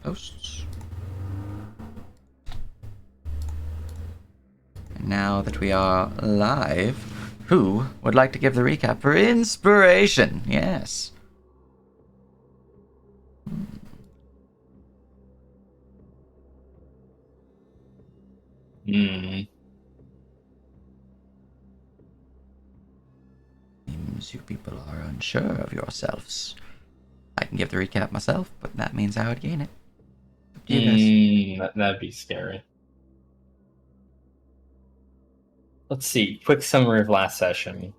hosts. And now that we are live, who would like to give the recap for inspiration? Yes. Seems you people are unsure of yourselves. I can give the recap myself, but that means I would gain it. Up to you guys. That'd be scary. Let's see. Quick summary of last session.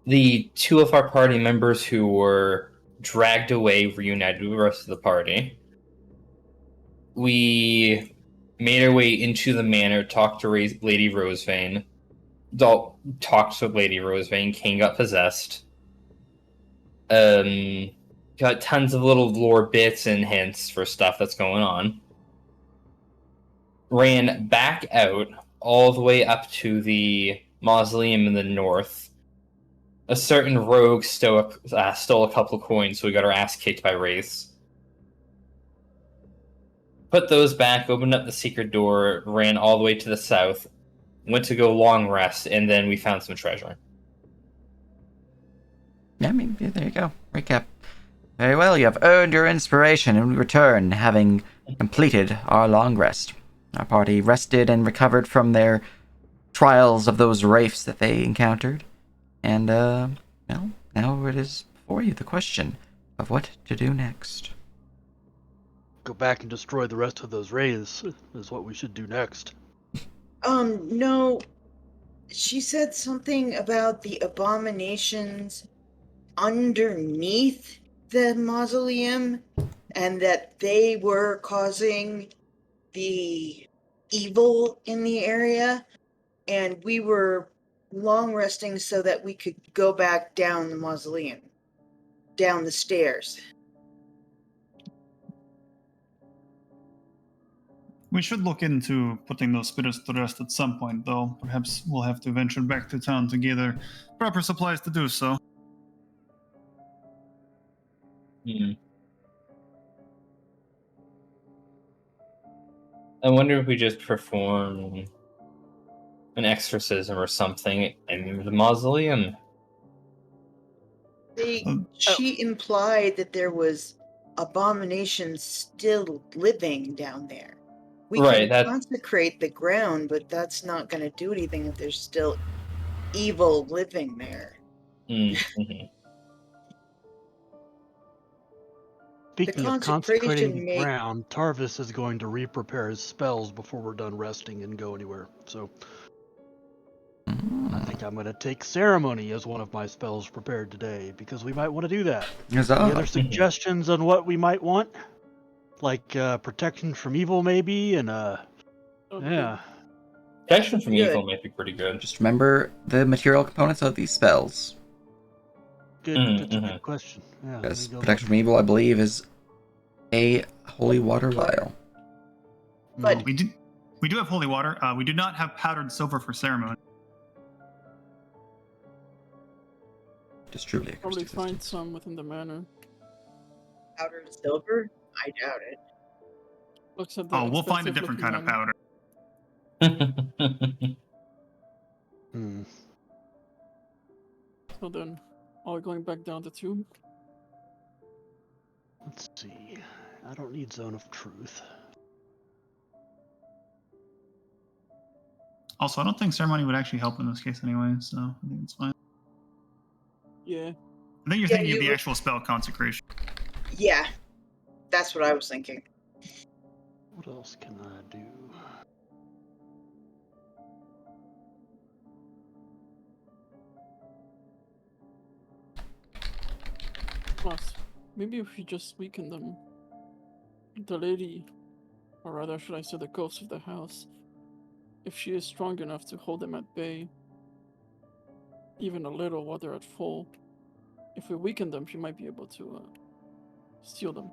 The two of our party members who were dragged away reunited with the rest of the party. We made our way into the manor, talked to Lady Rosevane. Talked to Lady Rosevane. Kane got possessed. Got tons of little lore bits and hints for stuff that's going on. Ran back out all the way up to the mausoleum in the north. A certain rogue stole a couple of coins, so we got our ass kicked by Wraiths. Put those back, opened up the secret door, ran all the way to the south, went to go long rest, and then we found some treasure. Yeah, I mean, there you go. Recap. Very well, you have earned your inspiration in return, having completed our long rest. Our party rested and recovered from their trials of those wraiths that they encountered. And, well, now it is before you the question of what to do next. Go back and destroy the rest of those wraiths is what we should do next. No. She said something about the abominations underneath the mausoleum and that they were causing the evil in the area, and we were long resting so that we could go back down the mausoleum, down the stairs. We should look into putting those spirits to rest at some point, though. Perhaps we'll have to venture back to town to gather proper supplies to do so. I wonder if we just perform an exorcism or something in the mausoleum. She implied that there was abominations still living down there. We can consecrate the ground, but that's not going to do anything if there's still evil living there. Mm-hmm. Speaking of consecrating the ground, Tarvis is going to re-prepare his spells before we're done resting and go anywhere. So I think I'm going to take ceremony as one of my spells prepared today, because we might want to do that. Any other suggestions on what we might want? Like protection from evil, maybe, and yeah. Protection from evil might be pretty good. Just remember the material components of these spells. That's a good question. Yeah, because protection from evil, I believe, is a holy water vial. But we do have holy water. We do not have powdered silver for ceremony. Just truly. Probably find some within the manor. Powdered silver? I doubt it. Looks at we'll find a different kind of powder. So then, are we going back down the tube? Let's see. I don't need Zone of Truth. Also, I don't think ceremony would actually help in this case anyway, so I think it's fine. Yeah. I think you're thinking of the actual spell consecration. Yeah, that's what I was thinking. What else can I do? Plus, maybe if we just weaken them, the lady, or rather should I say the ghost of the house, if she is strong enough to hold them at bay, even a little while they're at full, if we weaken them, she might be able to steal them.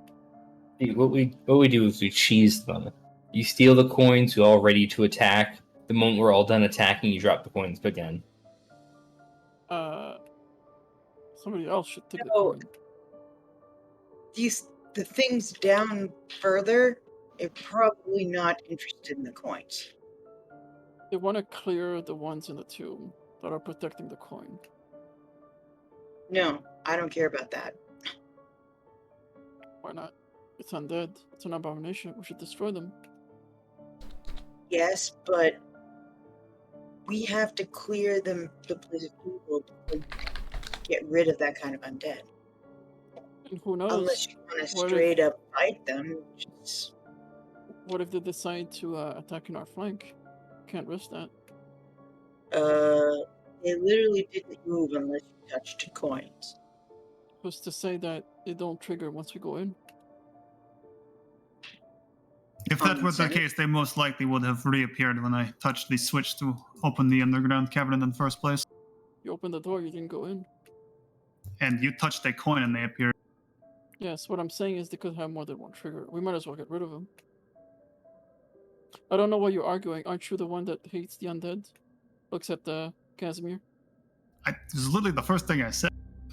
What we do is we cheese them. You steal the coins, you're all ready to attack. The moment we're all done attacking, you drop the coins again. Somebody else should take the coin. the things down further are probably not interested in the coins. They want to clear the ones in the tomb that are protecting the coin. No, I don't care about that. Why not? It's undead. It's an abomination. We should destroy them. Yes, but we have to clear the place of evil before you get rid of that kind of undead. And who knows? Unless you want to What straight if- up fight them. Just... What if they decide to attack in our flank? Can't risk that. They literally didn't move unless you touched coins. Who's to say that they don't trigger once we go in? If that were the case, they most likely would have reappeared when I touched the switch to open the underground cavern in the first place. You opened the door, you didn't go in. And you touched a coin and they appeared. Yes, what I'm saying is they could have more than one trigger. We might as well get rid of them. I don't know why you're arguing. Aren't you the one that hates the undead? Looks at Casimir. It was literally the first thing I said.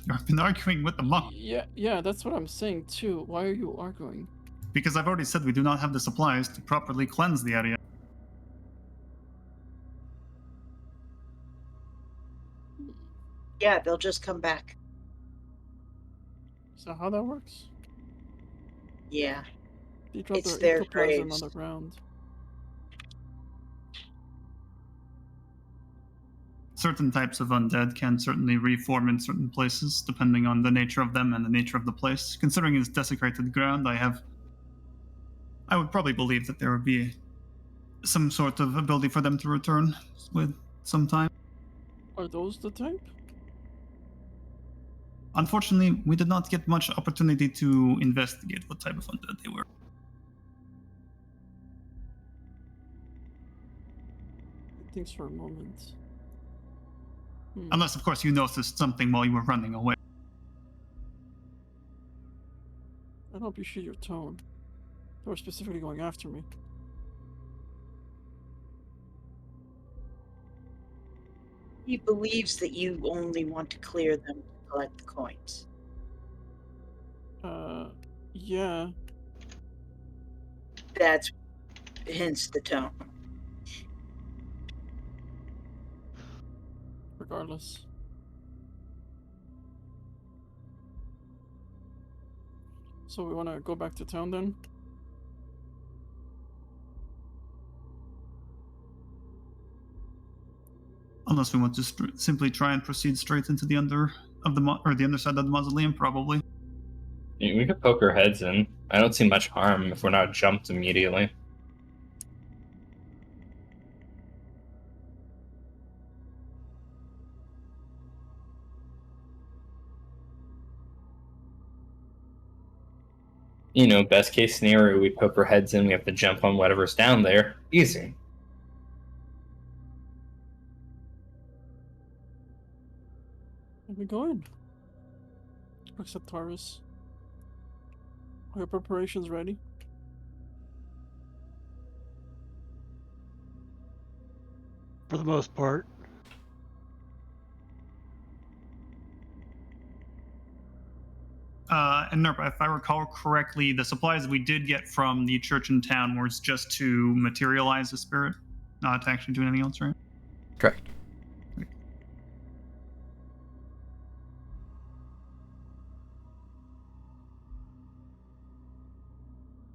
You've been arguing with the monk. Yeah, that's what I'm saying too. Why are you arguing? Because I've already said we do not have the supplies to properly cleanse the area. Yeah, they'll just come back. Is that how that works? Yeah. They drop It's their their ectoplasm graves. on the ground. Certain types of undead can certainly reform in certain places, depending on the nature of them and the nature of the place. Considering it's desecrated ground, I would probably believe that there would be some sort of ability for them to return with some time. Are those the type? Unfortunately, we did not get much opportunity to investigate what type of undead they were. Thanks for a moment. Unless, of course, you noticed something while you were running away. I hope you shoot your tone. They were specifically going after me. He believes that you only want to clear them to collect the coins. Yeah. That's hence the tone. Regardless. So we want to go back to town then? Unless we want to simply try and proceed straight into the the underside of the mausoleum, probably. Yeah, we could poke our heads in. I don't see much harm if we're not jumped immediately. You know, best case scenario, we poke our heads in, we have to jump on whatever's down there. Easy. Where we going? Looks at Taurus. Are your preparations ready? For the most part. And Nerpa, if I recall correctly, the supplies we did get from the church in town was just to materialize the spirit, not to actually do anything else, right? Correct.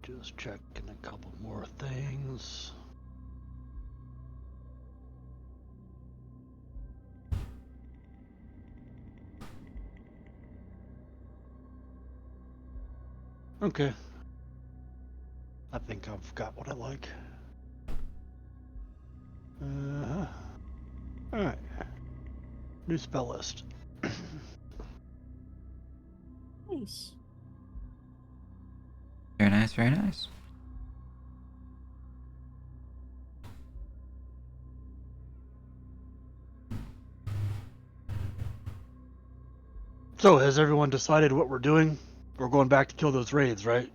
Just checking a couple more things. Okay. I think I've got what I like. Alright. New spell list. Nice. Very nice, very nice. So, has everyone decided what we're doing? We're going back to kill those raids, right?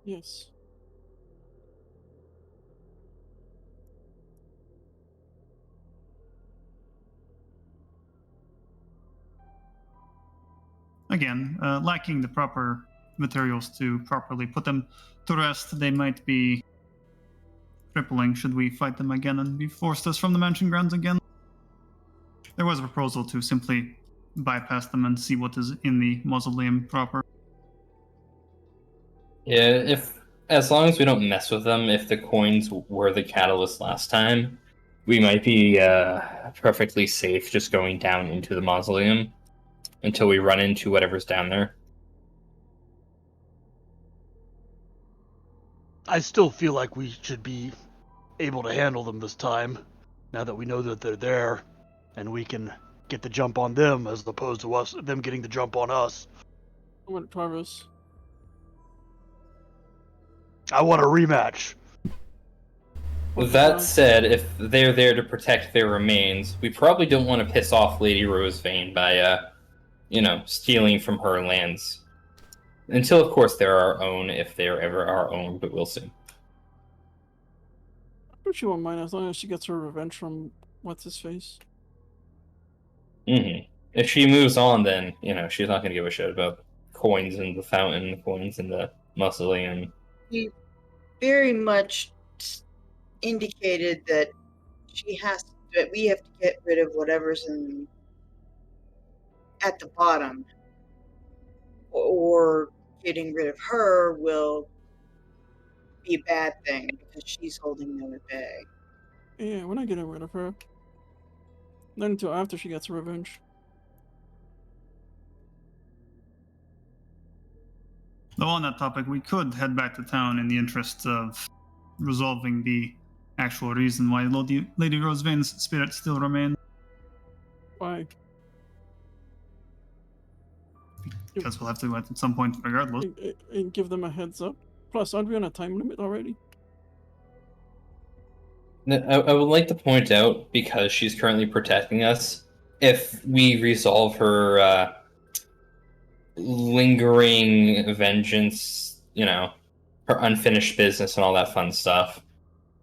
Yes. again, lacking the proper materials to properly put them to rest, they might be crippling should we fight them again and be forced us from the mansion grounds again. There was a proposal to simply bypass them and see what is in the mausoleum proper. Yeah, as long as we don't mess with them, if the coins were the catalyst last time, we might be perfectly safe just going down into the mausoleum until we run into whatever's down there. I still feel like we should be able to handle them this time, now that we know that they're there, and we can get the jump on them as opposed to them getting the jump on us. I want to try this. I want a rematch. With that said, if they're there to protect their remains, we probably don't want to piss off Lady Rosevane by, stealing from her lands. Until, of course, they're our own, if they're ever our own, but we'll see. But she won't mind as long as she gets her revenge from what's-his-face. Mm-hmm. If she moves on, then, she's not going to give a shit about coins in the fountain, coins in the mausoleum. He very much indicated that we have to get rid of whatever's at the bottom, or getting rid of her will be a bad thing because she's holding them at bay. Yeah, we're not getting rid of her. Not until after she gets her revenge. Though on that topic, we could head back to town in the interest of resolving the actual reason why Lady Rosevane's spirit still remains. Why? Because we'll have to at some point regardless. And give them a heads up. Plus, aren't we on a time limit already? I would like to point out, because she's currently protecting us, if we resolve her lingering vengeance, her unfinished business and all that fun stuff,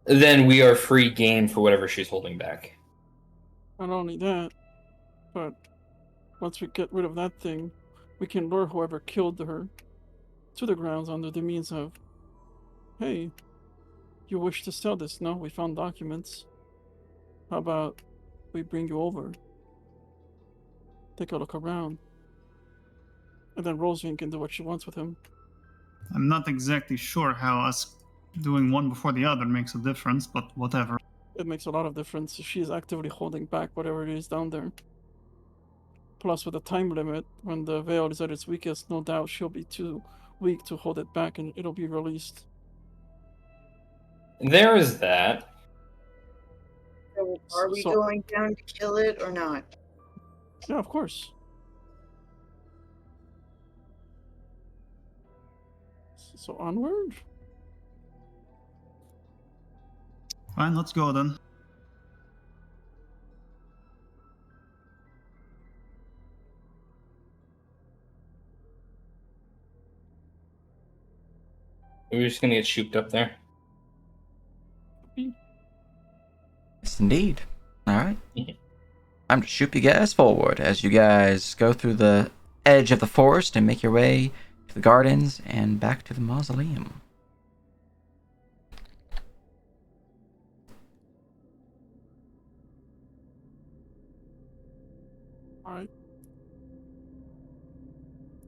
then we are free game for whatever she's holding back. Not only that, but once we get rid of that thing, we can lure whoever killed her to the grounds under the means of, hey, you wish to sell this? No, we found documents. How about we bring you over? Take a look around. And then Rosevine can do what she wants with him. I'm not exactly sure how us doing one before the other makes a difference, but whatever. It makes a lot of difference. She is actively holding back whatever it is down there. Plus, with the time limit, when the veil is at its weakest, no doubt she'll be too weak to hold it back and it'll be released. There is that. So are we going down to kill it or not? Yeah, of course. So onward? Fine, let's go then. We're just gonna get shooped up there. Yes, indeed. Alright. I'm to shoot you guys forward as you guys go through the edge of the forest and make your way to the gardens and back to the mausoleum. Alright.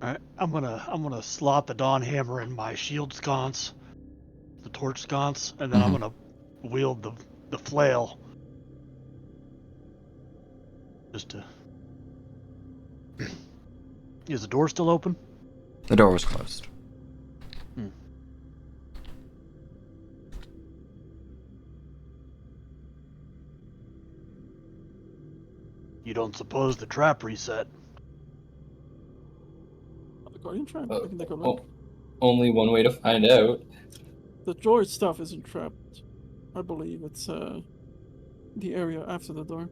Alright, I'm gonna slot the dawn hammer in my shield sconce, the torch sconce, and then I'm gonna wield the flail. Just to. Is the door still open? The door was closed. You don't suppose the trap reset? The guardian trap? I can take a look. Only one way to find out. The droid stuff isn't trapped. I believe it's the area after the door.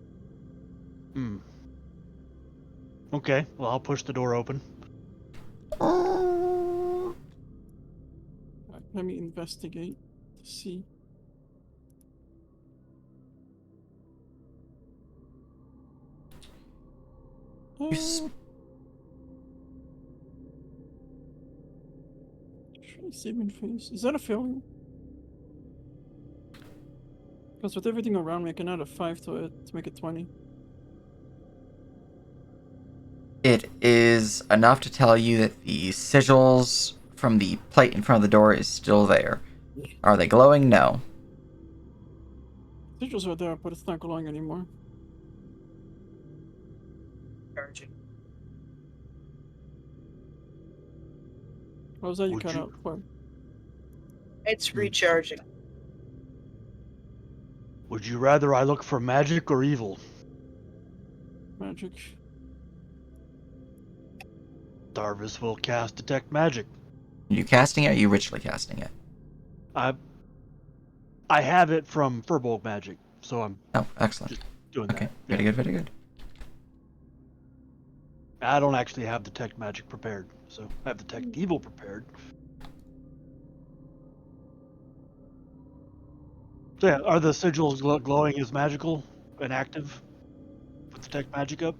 Okay, well I'll push the door open. Let me investigate to see. Should I saving face? Is that a failure? Because with everything around me, I can add a 5 to it to make it 20. It is enough to tell you that the sigils from the plate in front of the door is still there. Are they glowing? No. Sigils are there, but it's not glowing anymore. Charging. What was that you Would cut you- out for? It's recharging. Would you rather I look for magic or evil? Magic. Darvis will cast Detect Magic. Are you casting it, or are you ritually casting it? I have it from Firbolg Magic, so I'm Oh, excellent. doing Okay, that. very good, very good. I don't actually have Detect Magic prepared, so I have Detect Evil prepared. So yeah, are the sigils glowing as magical and active with Detect Magic up?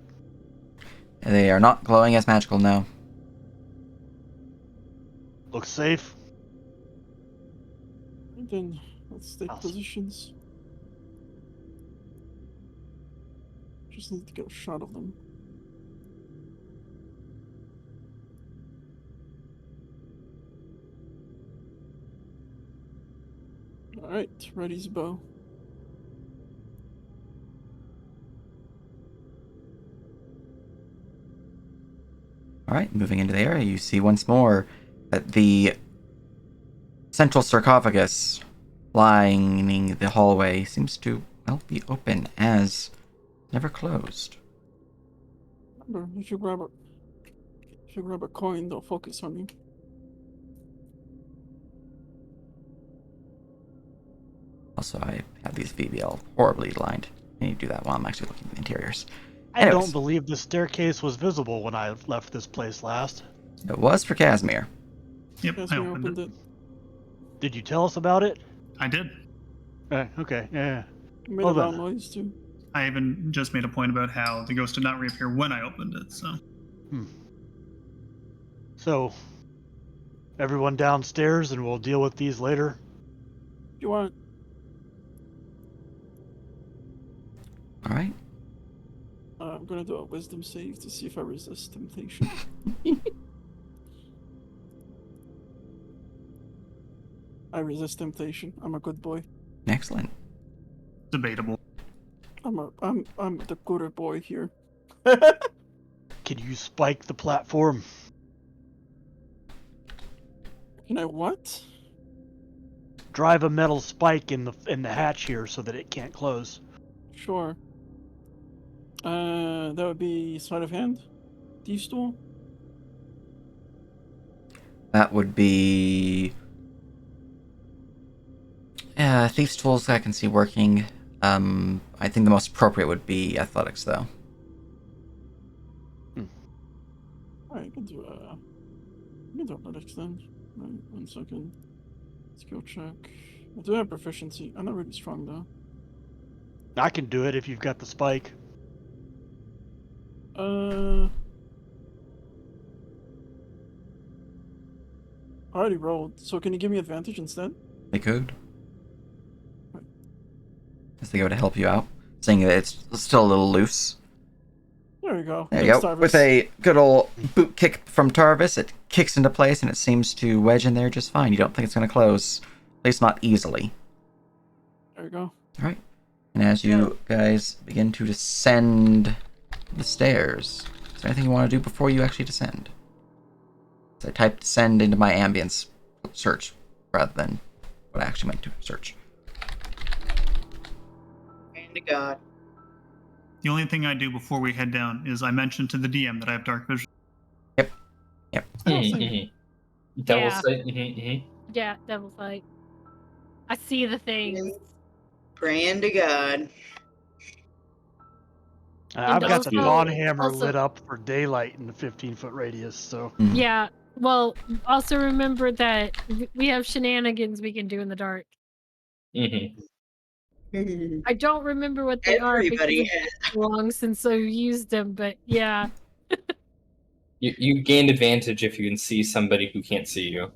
They are not glowing as magical, no. Looks safe. And then let's take Awesome. positions. Just need to get a shot of them. Alright, ready's bow. Alright, moving into the area, you see once more that the central sarcophagus lining the hallway seems to, well, be open as never closed. Remember, if you grab a coin, they'll focus on you. Also, I have these VBL horribly aligned. I need to do that while I'm actually looking at the interiors. I Anyways. don't believe the staircase was visible when I left this place last. It was for Casimir. Yep, Yes, I we opened opened it. it. Did you tell us about it? I did. Okay, yeah. It made Well a loud then. noise too. I even just made a point about how the ghost did not reappear when I opened it, so. So, everyone downstairs and we'll deal with these later. You want? Alright. I'm gonna do a wisdom save to see if I resist temptation. I resist temptation. I'm a good boy. Excellent. Debatable. I'm the gooder boy here. Can you spike the platform? Can I what? Drive a metal spike in the hatch here so that it can't close. Sure. That would be sleight of hand. Thieves' tool. That would be... Thief's Tools I can see working. I think the most appropriate would be Athletics, though. Alright, I can do athletics then. Right, 1 second. Skill check. I do have proficiency. I'm not really strong though. I can do it if you've got the spike. I already rolled, so can you give me advantage instead? They could. As they go to help you out, saying that it's still a little loose. There we go. There you Thanks, go. Tarvis. With a good old boot kick from Tarvis, it kicks into place and it seems to wedge in there just fine. You don't think it's going to close, at least not easily. There we go. Alright. And as you guys begin to descend the stairs, is there anything you want to do before you actually descend? So I typed descend into my ambience search rather than what I actually meant to search. And to God. The only thing I do before we head down is I mention to the DM that I have dark vision. Double Yeah. sight. Yeah, Devil's Sight. I see the things. Praying to God. I've got the also- dawn hammer also- lit up for daylight in the 15-foot radius, so... Yeah. Well, also remember that we have shenanigans we can do in the dark. I don't remember what they are Everybody because it's been long since I've used them, but yeah. You gain advantage if you can see somebody who can't see you.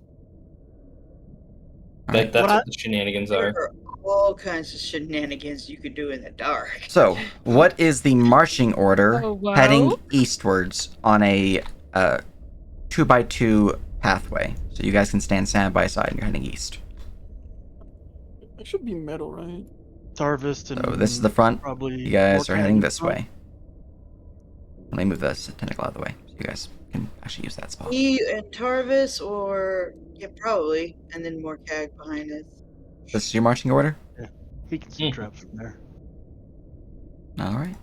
That's what the shenanigans There are. are all kinds of shenanigans you could do in the dark. So, what is the marching order Oh, wow. heading eastwards on a 2x2 pathway? So you guys can stand side by side and you're heading east. It should be metal, right? Tarvist and So this is the front. probably You guys are Morcat heading in this front. way. Let me move this tentacle out of the way so you guys can actually use that spot. Me and Tarvis, or yeah, probably, and then more CAG behind us. This is your marching order? He can see traps from there. Alright.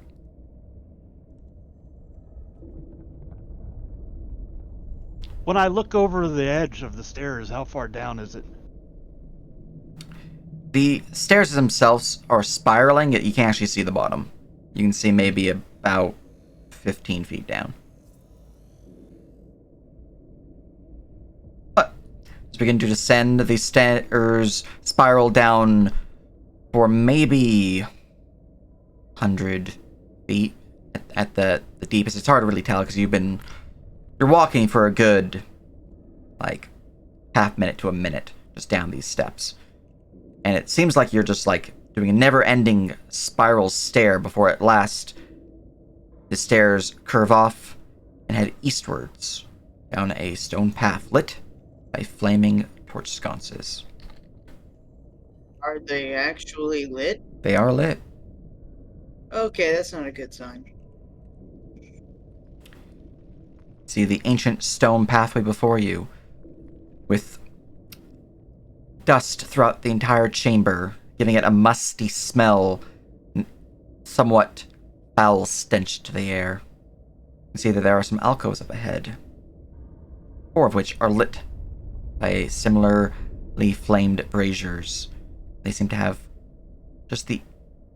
When I look over the edge of the stairs, how far down is it? The stairs themselves are spiraling, yet you can't actually see the bottom. You can see maybe about 15 feet down. But as we begin to descend, the stairs spiral down for maybe 100 feet at the deepest. It's hard to really tell because you're walking for a good, like, half minute to a minute just down these steps. And it seems like you're just, like, doing a never-ending spiral stair before at last the stairs curve off and head eastwards down a stone path lit by flaming torch sconces. Are they actually lit? They are lit. Okay, that's not a good sign. See the ancient stone pathway before you, with dust throughout the entire chamber, giving it a musty smell, somewhat foul stench to the air. You can see that there are some alcoves up ahead, 4 of which are lit by similarly flamed braziers. They seem to have just the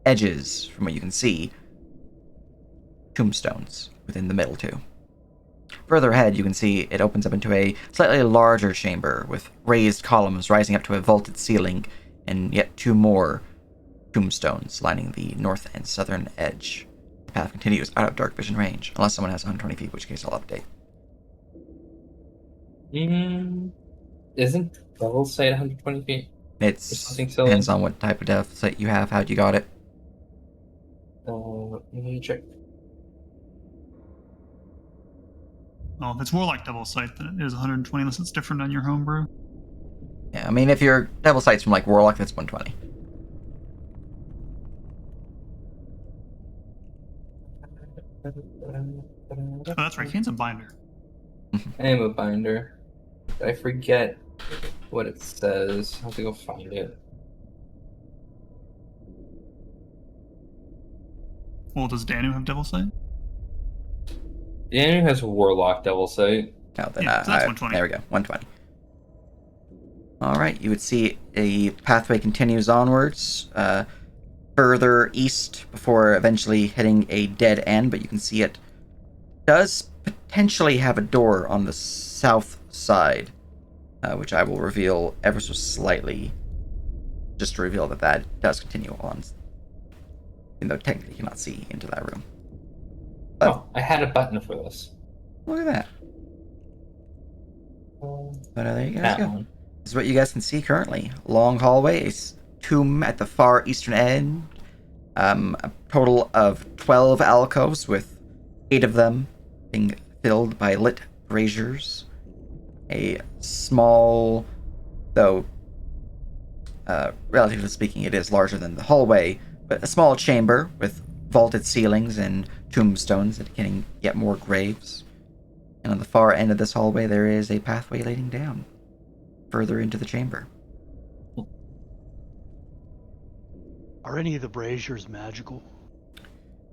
edges, from what you can see, tombstones within the middle too. Further ahead, you can see it opens up into a slightly larger chamber with raised columns rising up to a vaulted ceiling and yet 2 more tombstones lining the north and southern edge. The path continues out of dark vision range, unless someone has 120 feet, in which case I'll update. Isn't Devil Sight 120 feet? It something silly. depends on what type of death sight you have, how you got it. Let me check. Well, if it's Warlock Devil Sight, then it is 120 unless it's different on your homebrew. Yeah, I mean, if your devil sight's from, like, Warlock, that's 120. Oh, that's right. Kane's a binder. I am a binder. I forget what it says. I'll have to go find it. Well, does Danu have Devil Sight? Daniel has Warlock Devil Sight. Oh, then Yeah, so that's 120. There we go, 120. Alright, you would see a pathway continues onwards, further east before eventually hitting a dead end, but you can see it does potentially have a door on the south side, which I will reveal ever so slightly, just to reveal that that does continue on, even though technically you cannot see into that room. But, Oh, I had a button for this. look at that. But there you guys That go. one. This is what you guys can see currently. Long hallway, a tomb at the far eastern end. A total of 12 alcoves, with 8 of them being filled by lit braziers. A small, though relatively speaking it is larger than the hallway, but a small chamber with vaulted ceilings and tombstones indicating yet more graves. And on the far end of this hallway there is a pathway leading down further into the chamber. Are any of the braziers magical?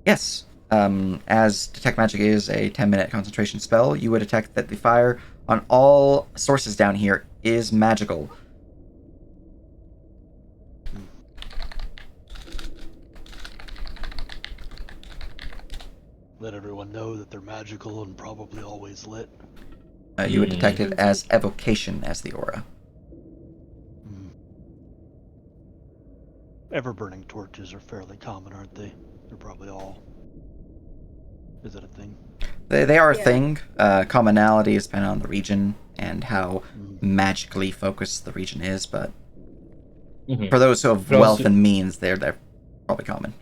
Yes, as Detect Magic is a 10-minute concentration spell, you would detect that the fire on all sources down here is magical. Let everyone know that they're magical and probably always lit. You would detect it as evocation as the aura. Ever-burning torches are fairly common, aren't they? They're probably all... Is that a thing? They are a Yeah. thing. Commonality is dependent on the region and how magically focused the region is, but For those who have Could wealth also- and means, they're probably common.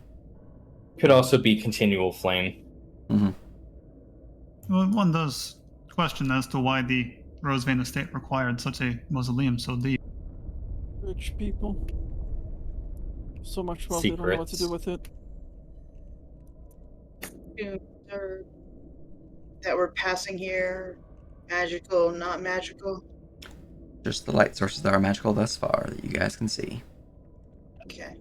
Could also be continual flame. Well, one does question as to why the Rosevane estate required such a mausoleum so deep. Rich people. So much wealth, they don't know what to do Secrets. with it. Tombs that were passing here, magical, not magical. Just the light sources that are magical thus far that you guys can see. Okay.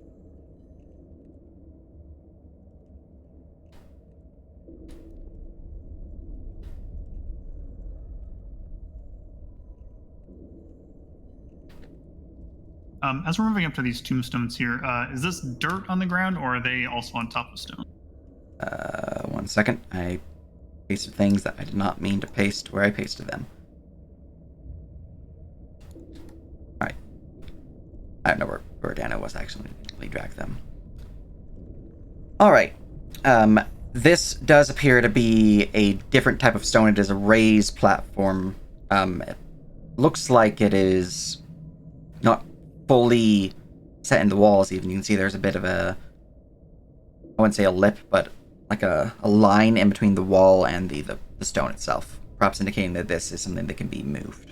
As we're moving up to these tombstones here, is this dirt on the ground, or are they also on top of stone? 1 second. I pasted things that I did not mean to paste where I pasted them. Alright. I don't know where Dana was actually. Drag them. Alright. This does appear to be a different type of stone. It is a raised platform. It looks like it is not fully set in the walls even. You can see there's a bit of a, I wouldn't say a lip, but like a line in between the wall and the stone itself, perhaps indicating that this is something that can be moved.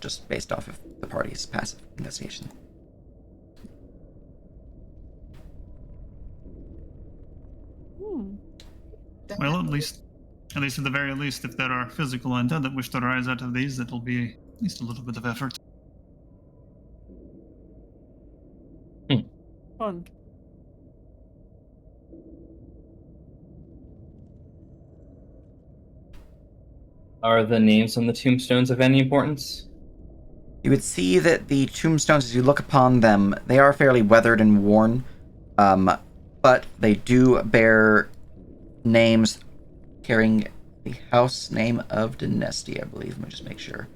Just based off of the party's passive investigation. Well, at least at the very least, if there are physical undead that wish to rise out of these, it'll be at least a little bit of effort. Fun. Are the names on the tombstones of any importance? You would see that the tombstones, as you look upon them, they are fairly weathered and worn, but they do bear names carrying the house name of Dynasty, I believe. Let me just make sure.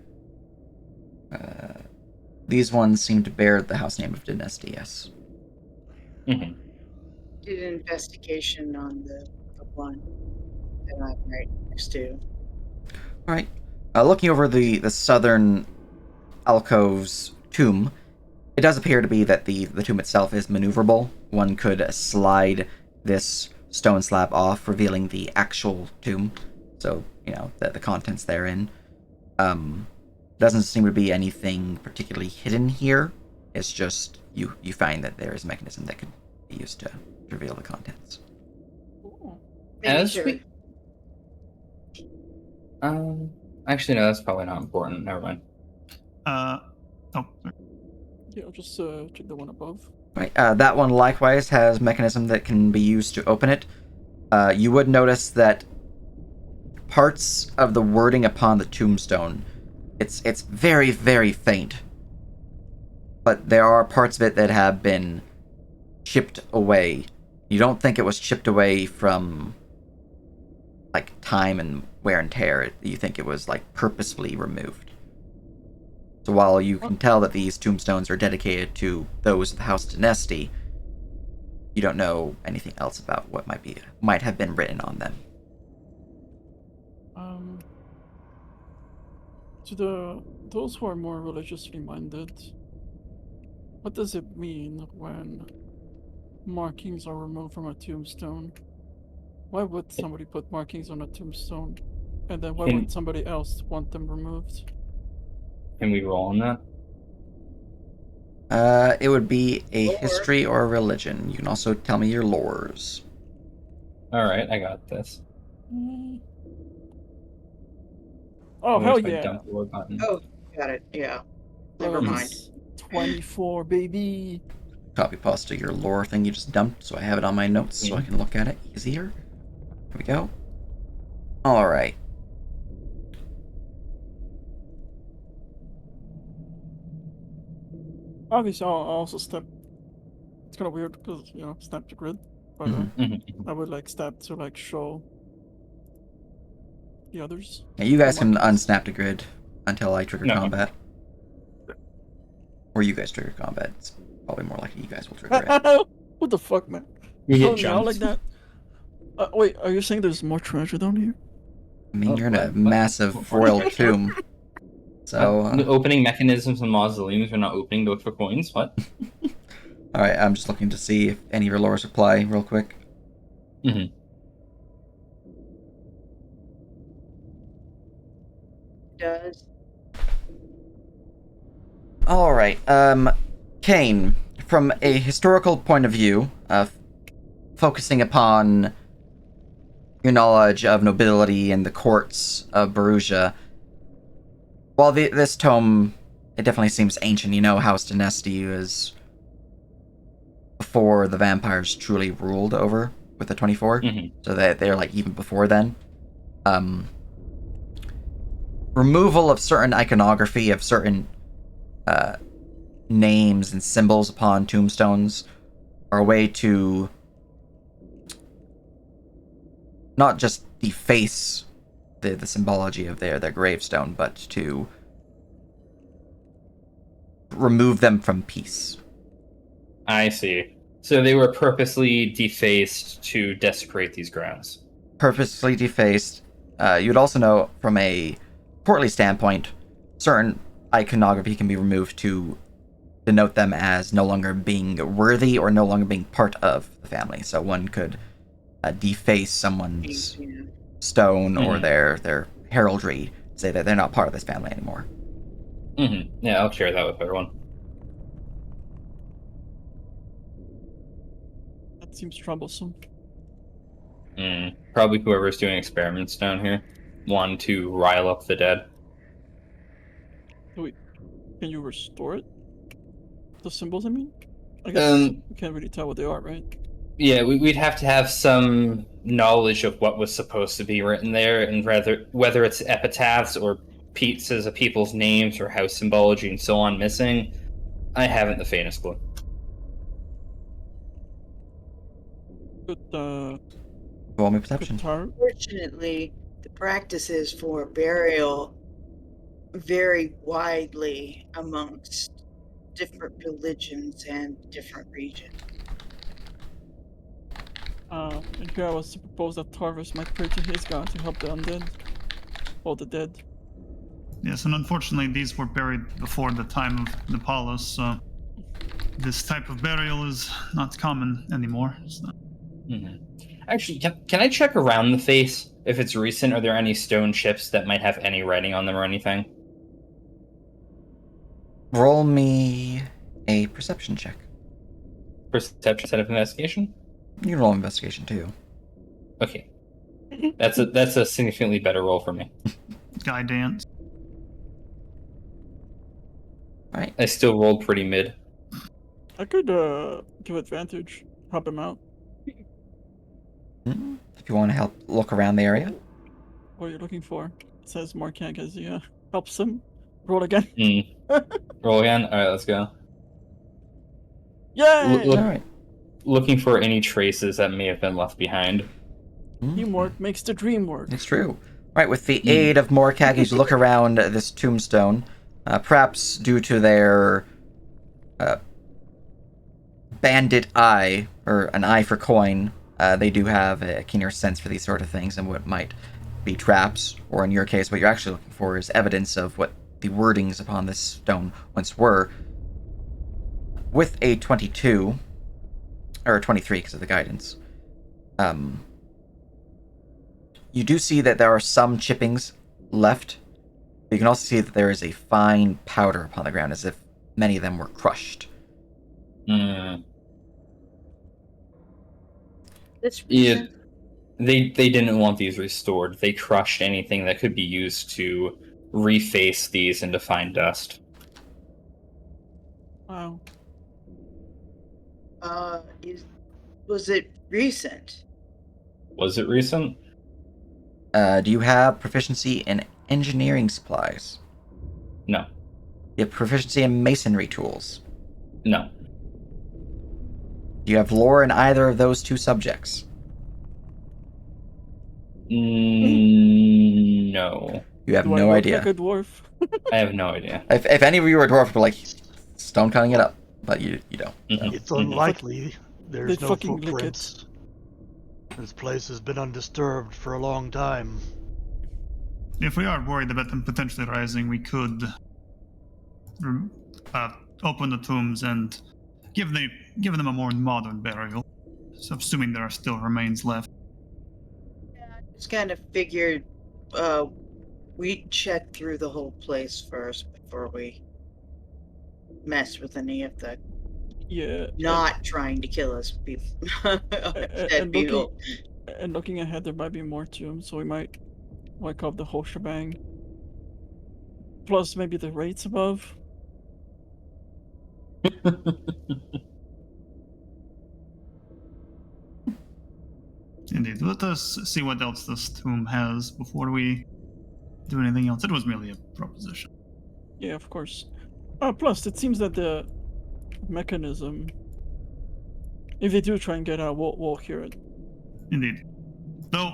These ones seem to bear the house name of Dynasty, yes. Mm-hmm. Did an investigation on the one that I'm right next to. Alright. Looking over the southern alcove's tomb, it does appear to be that the tomb itself is maneuverable. One could slide this stone slab off, revealing the actual tomb. So, the contents therein. Doesn't seem to be anything particularly hidden here. It's just you find that there is a mechanism that could be used to reveal the contents. As we... Actually, no, that's probably not important. Never mind. Oh, Yeah, I'll just check the one above. Right. That one likewise has mechanism that can be used to open it. You would notice that parts of the wording upon the tombstone, it's very, very faint. But there are parts of it that have been chipped away. You don't think it was chipped away from like time and wear and tear. You think it was like purposefully removed. So while you can tell that these tombstones are dedicated to those of the House Dynasty, you don't know anything else about what might have been written on them. To those who are more religiously minded, what does it mean when markings are removed from a tombstone? Why would somebody put markings on a tombstone? And then why would somebody else want them removed? Can we roll on that? It would be a Lore. history or a religion. You can also tell me your lores. Alright, I got this. Oh, Where's hell my yeah. dump lore button? Oh, got it. Yeah. Never mind. 24, baby. Copy pasta your lore thing you just dumped, so I have it on my notes so I can look at it easier. Here we go. Alright. Obviously, I'll also step. It's kind of weird because, snap to grid. But I would step to show the others. Yeah, you guys can markings. unsnap the grid until I trigger No. combat. Or you guys trigger combat. It's probably more likely you guys will trigger it. What the fuck, man? You Oh, get yeah, I jumped. like that. Wait, are you saying there's more treasure down here? I mean, Oh, you're in a what? massive royal tomb. So opening mechanisms and mausoleums are not opening doors for coins. What? All right, I'm just looking to see if any of your lores apply real quick. Mm-hmm. Does. All right, Kane, from a historical point of view, focusing upon your knowledge of nobility and the courts of Baruja, while this tome, it definitely seems ancient. You know, House Dynasty is before the vampires truly ruled over with the 24, so that they're like even before then. Removal of certain iconography of certain names and symbols upon tombstones are a way to not just deface the symbology of their gravestone, but to remove them from peace. I see. So they were purposely defaced to desecrate these grounds. Purposely defaced. You'd also know, from a courtly standpoint, certain iconography can be removed to denote them as no longer being worthy or no longer being part of the family. So one could deface someone's stone or their heraldry, say that they're not part of this family anymore. Yeah, I'll share that with everyone. That seems troublesome. Probably whoever's doing experiments down here wanted to rile up the dead. Wait, can you restore it? The symbols, I mean? I guess you can't really tell what they are, right? Yeah, we'd have to have some knowledge of what was supposed to be written there, and whether it's epitaphs or pieces of people's names or house symbology and so on missing. I haven't the faintest clue. Roll me perception. Fortunately, the practices for burial vary widely amongst different religions and different regions. And here I was to propose that Tarvis might pray to his god to help the undead. Or the dead. Yes, and unfortunately these were buried before the time of Nepalos, so this type of burial is not common anymore. So. Actually, can I check around the face if it's recent? Are there any stone chips that might have any writing on them or anything? Roll me a perception check. Perception instead of investigation? You can roll investigation too. Okay. That's a significantly better roll for me. Guy dance. Alright. I still rolled pretty mid. I could give advantage, help him out. If you want to help look around the area. What are you looking for? It says Markank as he helps him. Roll again. Roll again? Alright, let's go. Yay! Alright. Looking for any traces that may have been left behind. Teamwork makes the dream work. It's true. Right, with the aid of Morkag, as you look around this tombstone, perhaps due to their bandit eye, or an eye for coin, they do have a keener sense for these sort of things and what might be traps, or in your case, what you're actually looking for is evidence of what the wordings upon this stone once were. With a 22, or 23 because of the guidance, you do see that there are some chippings left. But you can also see that there is a fine powder upon the ground, as if many of them were crushed. Yeah, they didn't want these restored. They crushed anything that could be used to reface these into fine dust. Wow. Was it recent? Was it recent? Do you have proficiency in engineering supplies? No. You have proficiency in masonry tools? No. Do you have lore in either of those two subjects? No. You have Do I no look idea. like a dwarf? I have no idea. If any of you were a dwarf, would be like stone cutting it up, but you don't. It's unlikely. There's They no fucking lick footprints. This place has been undisturbed for a long time. If we are worried about them potentially rising, we could open the tombs and give them a more modern burial. So assuming there are still remains left. Just kind of figured we'd check through the whole place first before we mess with any of the Yeah. not trying to kill us people. And looking and looking ahead, there might be more tombs, so we might wake up the whole shebang. Plus, maybe the rates above. Indeed. Let us see what else this tomb has before we do anything else. It was merely a proposition. Yeah, of course. Plus, it seems that the mechanism, if they do try and get out, we'll hear it. Indeed. Though,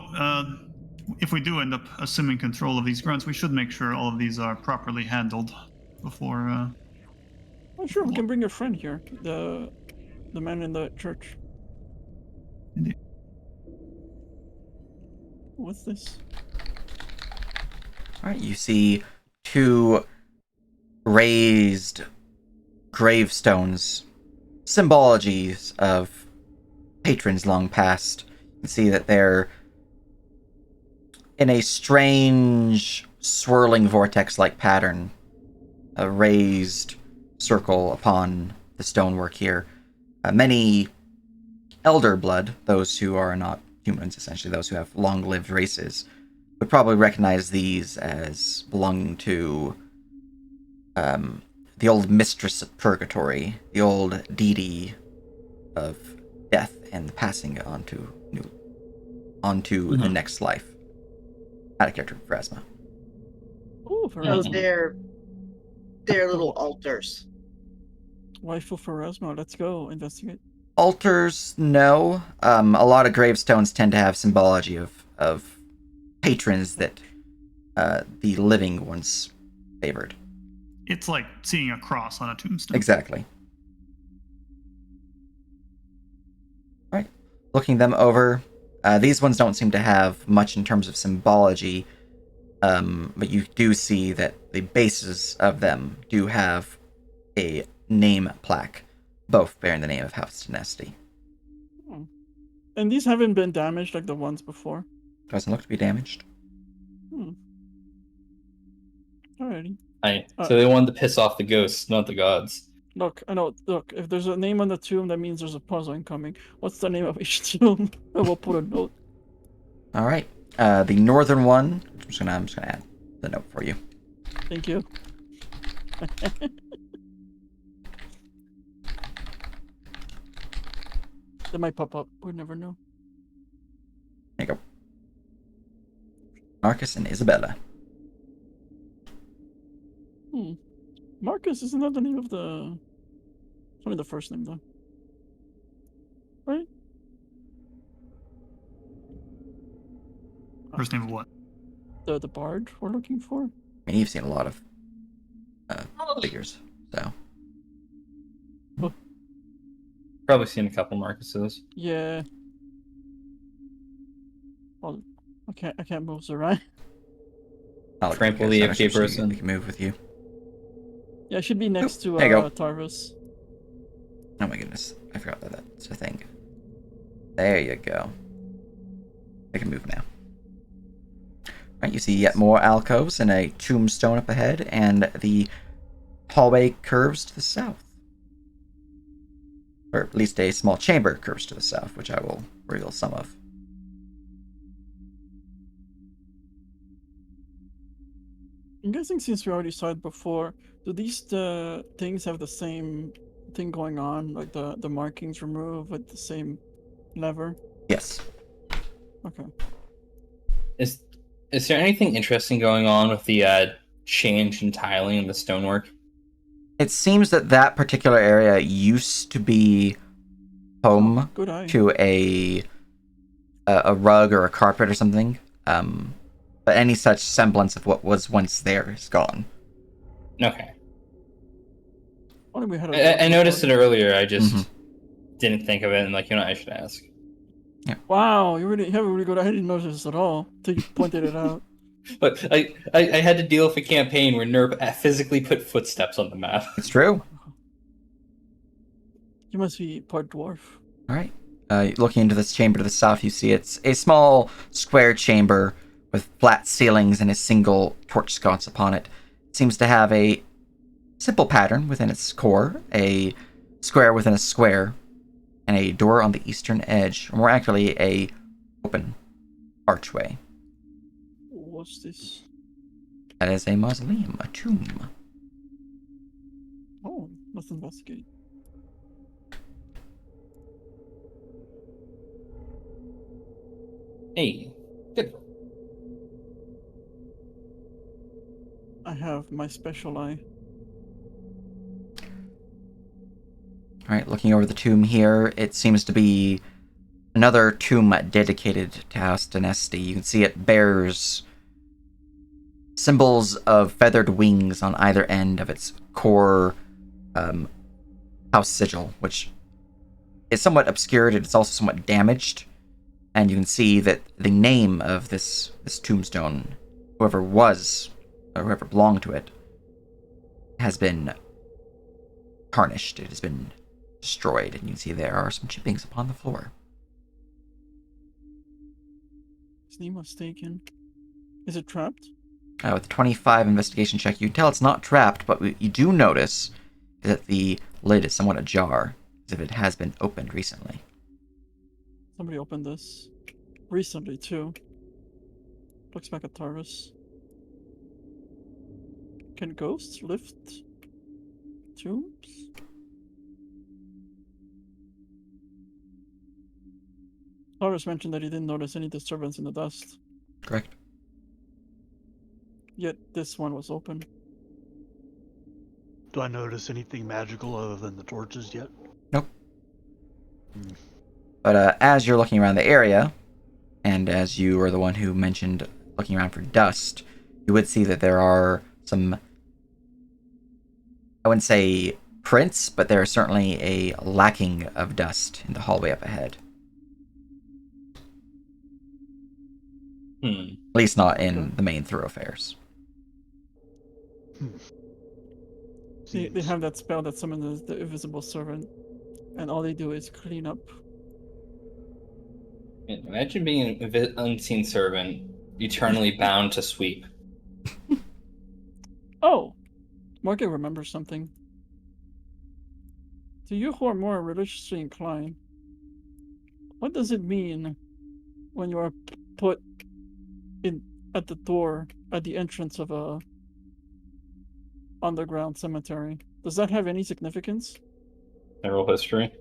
if we do end up assuming control of these grunts, we should make sure all of these are properly handled before. Oh, sure, we can bring a friend here. The man in the church. Indeed. What's this? All right, you see 2 raised gravestones, symbologies of patrons long past. You can see that they're in a strange, swirling vortex-like pattern, a raised circle upon the stonework here. Many elder blood, those who are not humans, essentially, those who have long-lived races, would probably recognize these as belonging to the old mistress of purgatory, the old deity of death and the passing onto the next life. Out of character, Pharasma. Oh, So Pharasma. they're little altars. Wife of Pharasma, let's go investigate. Altars, no. A lot of gravestones tend to have symbology of patrons that the living once favored. It's like seeing a cross on a tombstone. Exactly. All right. Looking them over, these ones don't seem to have much in terms of symbology, but you do see that the bases of them do have a name plaque, both bearing the name of House Dynasty. Hmm. And these haven't been damaged like the ones before? Doesn't look to be damaged. Alrighty. So they wanted to piss off the ghosts, not the gods. Look, I know. Look, if there's a name on the tomb, that means there's a puzzle incoming. What's the name of each tomb? I will put a note. All right. The northern one. I'm just gonna add the note for you. Thank you. That might pop up. We never know. There you go. Marcus and Isabella. Marcus, isn't that the name of the... It's only the first name, though. Right? First name of what? The bard we're looking for? I mean, you've seen a lot of figures, so. Probably seen a couple Marcuses. Yeah. Well, I can't move, so right? I'll Trample the AFK person. They can move with you. Yeah, it should be next to there you go. Tarvis. Oh my goodness, I forgot that that's a thing. There you go. They can move now. Right, you see yet more alcoves and a tombstone up ahead, and the hallway curves to the south. Or at least a small chamber curves to the south, which I will reveal some of. I'm guessing since we already saw it before, do these things have the same thing going on? Like the markings removed with the same lever? Yes. Okay. Is there anything interesting going on with the change in tiling and the stonework? It seems that that particular area used to be home to a rug or a carpet or something. But any such semblance of what was once there is gone. Okay. I noticed it earlier. I just didn't think of it, and I should ask. Yeah. Wow, you have a really good. I didn't notice this at all until you pointed it out. But I had to deal with a campaign where Nerp physically put footsteps on the map. It's true. You must be part dwarf. All right. Looking into this chamber to the south, you see it's a small square chamber with flat ceilings and a single torch sconce upon it. It seems to have a simple pattern within its core, a square within a square, and a door on the eastern edge, or more accurately, a open archway. What's this? That is a mausoleum, a tomb. Oh, let's investigate. Hey, good. I have my special eye. All right, looking over the tomb here, it seems to be another tomb dedicated to House Dynasty. You can see it bears symbols of feathered wings on either end of its core house sigil, which is somewhat obscured. It's also somewhat damaged, and you can see that the name of this tombstone, whoever was or whoever belonged to it, has been tarnished. It has been destroyed, and you can see there are some chippings upon the floor. Is he mistaken? Is it trapped? With the 25 investigation check, you can tell it's not trapped, but what you do notice is that the lid is somewhat ajar, as if it has been opened recently. Somebody opened this recently too. Looks back at Tarvis. Can ghosts lift tombs? Tarvis mentioned that he didn't notice any disturbance in the dust. Correct. Yet this one was open. Do I notice anything magical other than the torches yet? Nope. But as you're looking around the area, and as you are the one who mentioned looking around for dust, you would see that there are some, I wouldn't say prints, but there is certainly a lacking of dust in the hallway up ahead. At least not in the main thoroughfares. They have that spell that summons the invisible servant, and all they do is clean up. Imagine being an unseen servant, eternally bound to sweep. Oh! Morgan remembers something. To you who are more religiously inclined, what does it mean when you are put in at the door at the entrance of a underground cemetery? Does that have any significance? I roll history.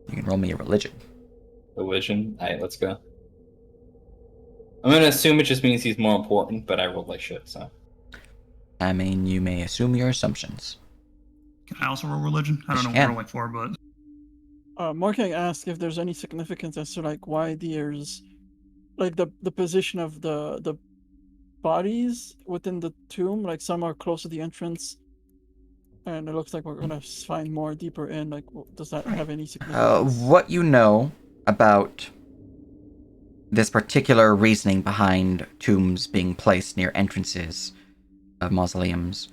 You can roll me a religion. Religion. Alright, let's go. I'm gonna assume it just means he's more important, but I rolled like shit, so. I mean, you may assume your assumptions. Can I also roll religion? I don't know what I'm rolling for, but... Morgan asked if there's any significance as to like why there's like the position of the bodies within the tomb. Like some are close to the entrance, and it looks like we're gonna find more deeper in. Like, does that have any significance? What you know about this particular reasoning behind tombs being placed near entrances of mausoleums,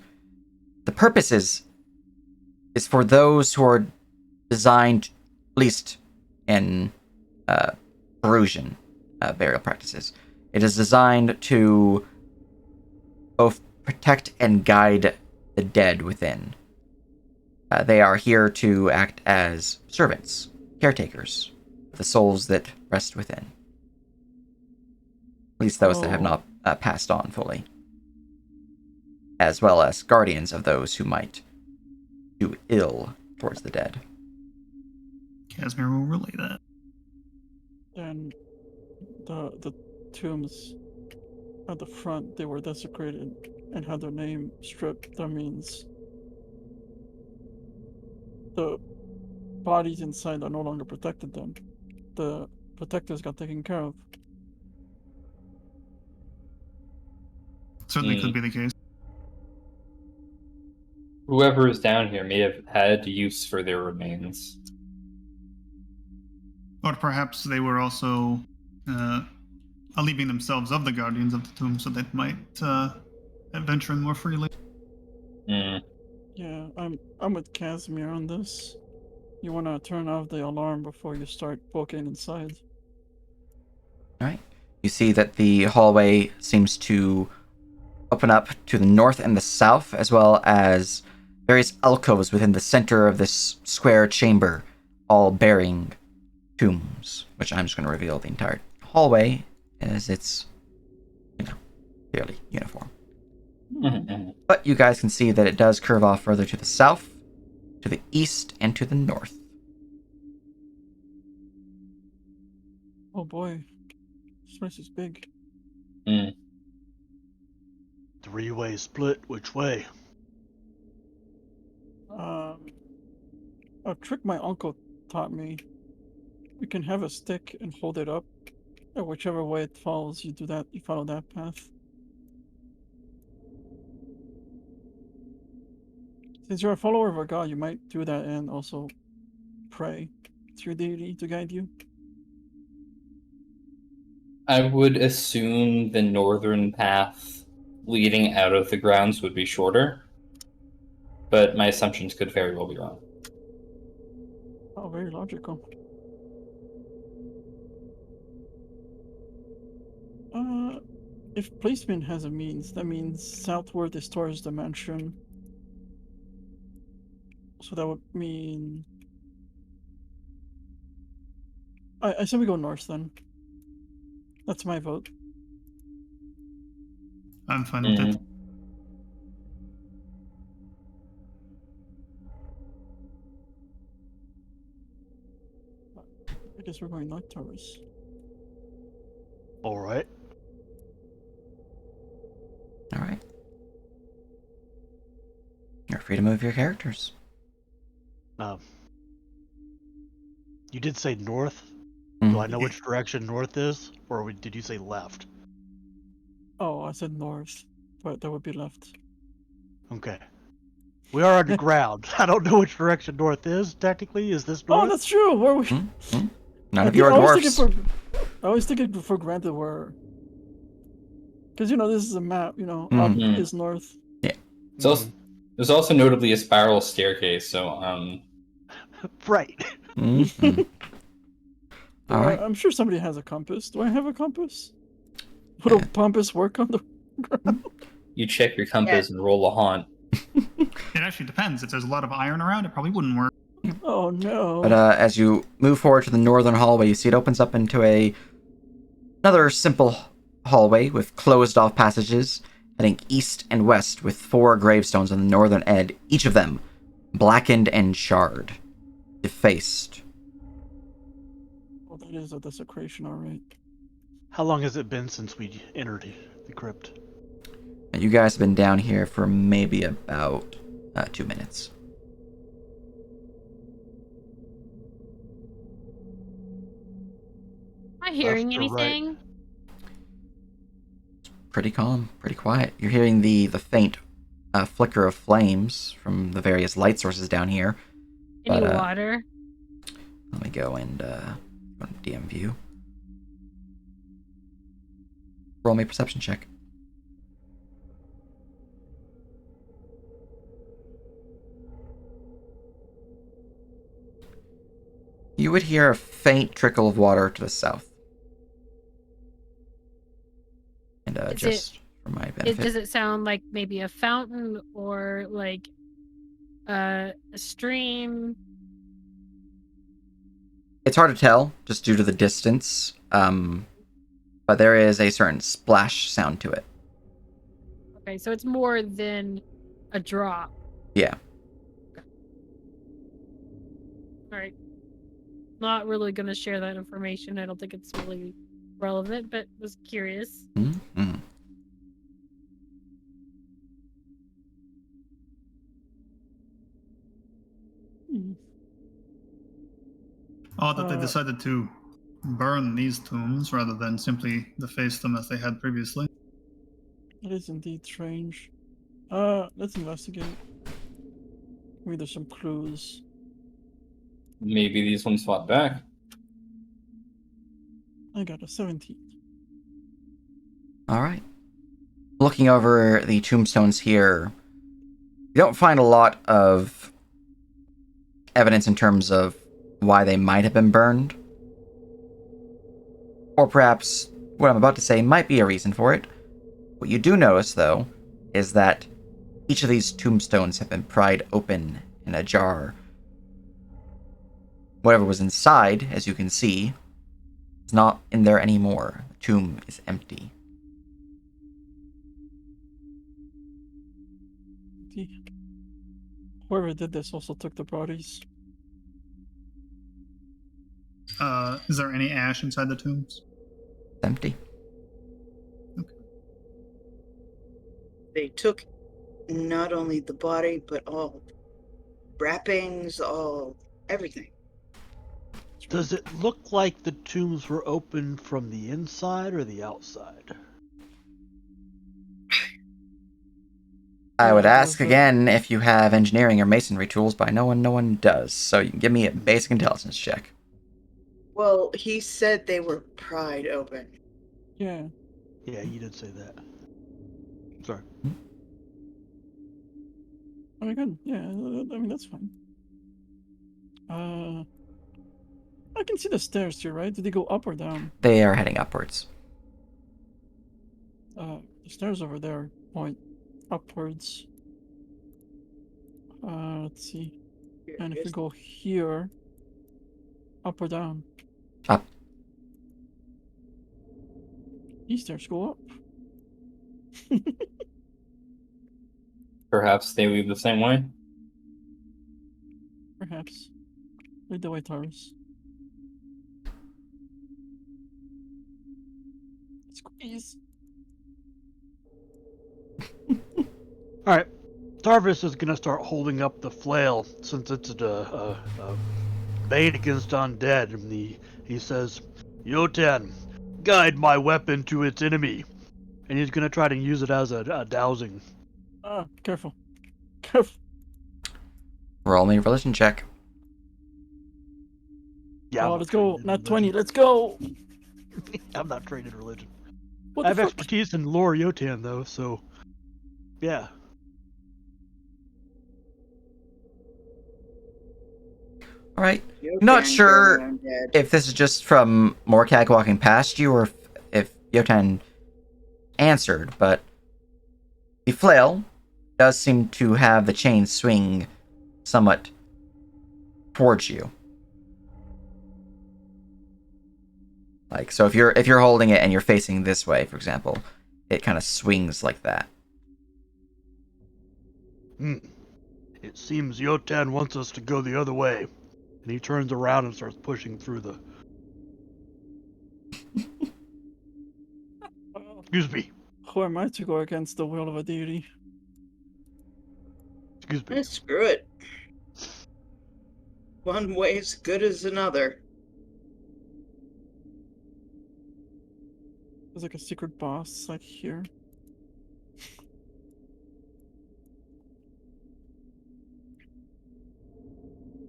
the purpose is for those who are designed, at least in Perusian burial practices, it is designed to both protect and guide the dead within. They are here to act as servants, caretakers, the souls that rest within. At least those that have not passed on fully. As well as guardians of those who might do ill towards the dead. Casimir will relay that. And the tombs at the front, they were desecrated and had their name stripped. That means the bodies inside are no longer protected then. The protectors got taken care of. Certainly could be the case. Whoever is down here may have had use for their remains. Or perhaps they were also alleviating themselves of the guardians of the tomb, so they might venture in more freely. Mm. Yeah, I'm with Casimir on this. You want to turn off the alarm before you start poking inside. All right. You see that the hallway seems to open up to the north and the south, as well as various alcoves within the center of this square chamber, all bearing tombs, which I'm just going to reveal the entire hallway as it's, fairly uniform. Mhm. But you guys can see that it does curve off further to the south, to the east, and to the north. Oh boy, this place is big. Mm. Three-way split, which way? A trick my uncle taught me. You can have a stick and hold it up, and whichever way it falls, you do that. You follow that path. Since you're a follower of a god, you might do that and also pray to your deity to guide you. I would assume the northern path leading out of the grounds would be shorter, but my assumptions could very well be wrong. Oh, very logical. If placement has a means, that means southward is towards the mansion. So that would mean... I say we go north then. That's my vote. I'm fine with it. I guess we're going north towards. All right. All right. You're free to move your characters. You did say north. Mm. Do I know which direction north is, or did you say left? Oh, I said north, but that would be left. Okay. We are underground. I don't know which direction north is. Technically, is this north? Oh, that's true. Where we? None of you are dwarfs. I always take it for granted where. Because this is a map. Up Mhm. is north. Yeah. There's also notably a spiral staircase, so Right. Mm-hmm. All right. I'm sure somebody has a compass. Do I have a compass? Would a compass work on the ground? you check your compass and roll a haunt. It actually depends. If there's a lot of iron around, it probably wouldn't work. Oh no. But as you move forward to the northern hallway, you see it opens up into another simple hallway with closed off passages heading east and west with 4 gravestones on the northern end, each of them blackened and charred, defaced. Oh, that is a desecration, alright. How long has it been since we entered the crypt? And you guys have been down here for maybe about 2 minutes. Am I hearing Left or right? anything? Pretty calm, pretty quiet. You're hearing the faint flicker of flames from the various light sources down here. Any But, water? Let me go and go to DM view. Roll me a perception check. You would hear a faint trickle of water to the south. And just for my benefit. Does it sound like maybe a fountain or like a stream? It's hard to tell just due to the distance, but there is a certain splash sound to it. Okay, so it's more than a drop. Yeah. All right. Not really going to share that information. I don't think it's really relevant, but was curious. Mm-hmm. Odd that they decided to burn these tombs rather than simply deface them as they had previously. It is indeed strange. Let's investigate. Maybe there's some clues. Maybe these ones fought back. I got a 17. All right. Looking over the tombstones here, you don't find a lot of evidence in terms of why they might have been burned. Or perhaps what I'm about to say might be a reason for it. What you do notice, though, is that each of these tombstones have been pried open in a jar. Whatever was inside, as you can see, is not in there anymore. The tomb is empty. Whoever did this also took the bodies. Is there any ash inside the tombs? It's empty. They took not only the body, but all wrappings, all everything. Does it look like the tombs were opened from the inside or the outside? I would ask again if you have engineering or masonry tools, but no one does. So you can give me a basic intelligence check. Well, he said they were pried open. Yeah. Yeah, you did say that. Sorry. Oh my god, yeah, I mean, that's fine. I can see the stairs here, right? Did they go up or down? They are heading upwards. The stairs over there point upwards. Let's see. And if we go here, up or down? Up. These stairs go up. Perhaps they lead the same way. Perhaps. Lead the way, Taurus. Squeeze. Alright. Tarvis is gonna start holding up the flail since it's a bait against undead. And he says, Yotan, guide my weapon to its enemy. And he's gonna try to use it as a dowsing. Careful. Careful. Roll me a religion check. Yeah, Let's go. Not 20. Let's go. I'm not trained in religion. What I have the fuck? expertise in lore Yotan though, so yeah. All right. Not sure if this is just from Morkag walking past you or if Yotan answered, but the flail does seem to have the chain swing somewhat towards you. Like, so if you're holding it and you're facing this way, for example, it kind of swings like that. It seems Yotan wants us to go the other way. And he turns around and starts pushing through the... Excuse me. Who am I to go against the will of a deity? Excuse me. Screw it. One way's good as another. There's like a secret boss, like here.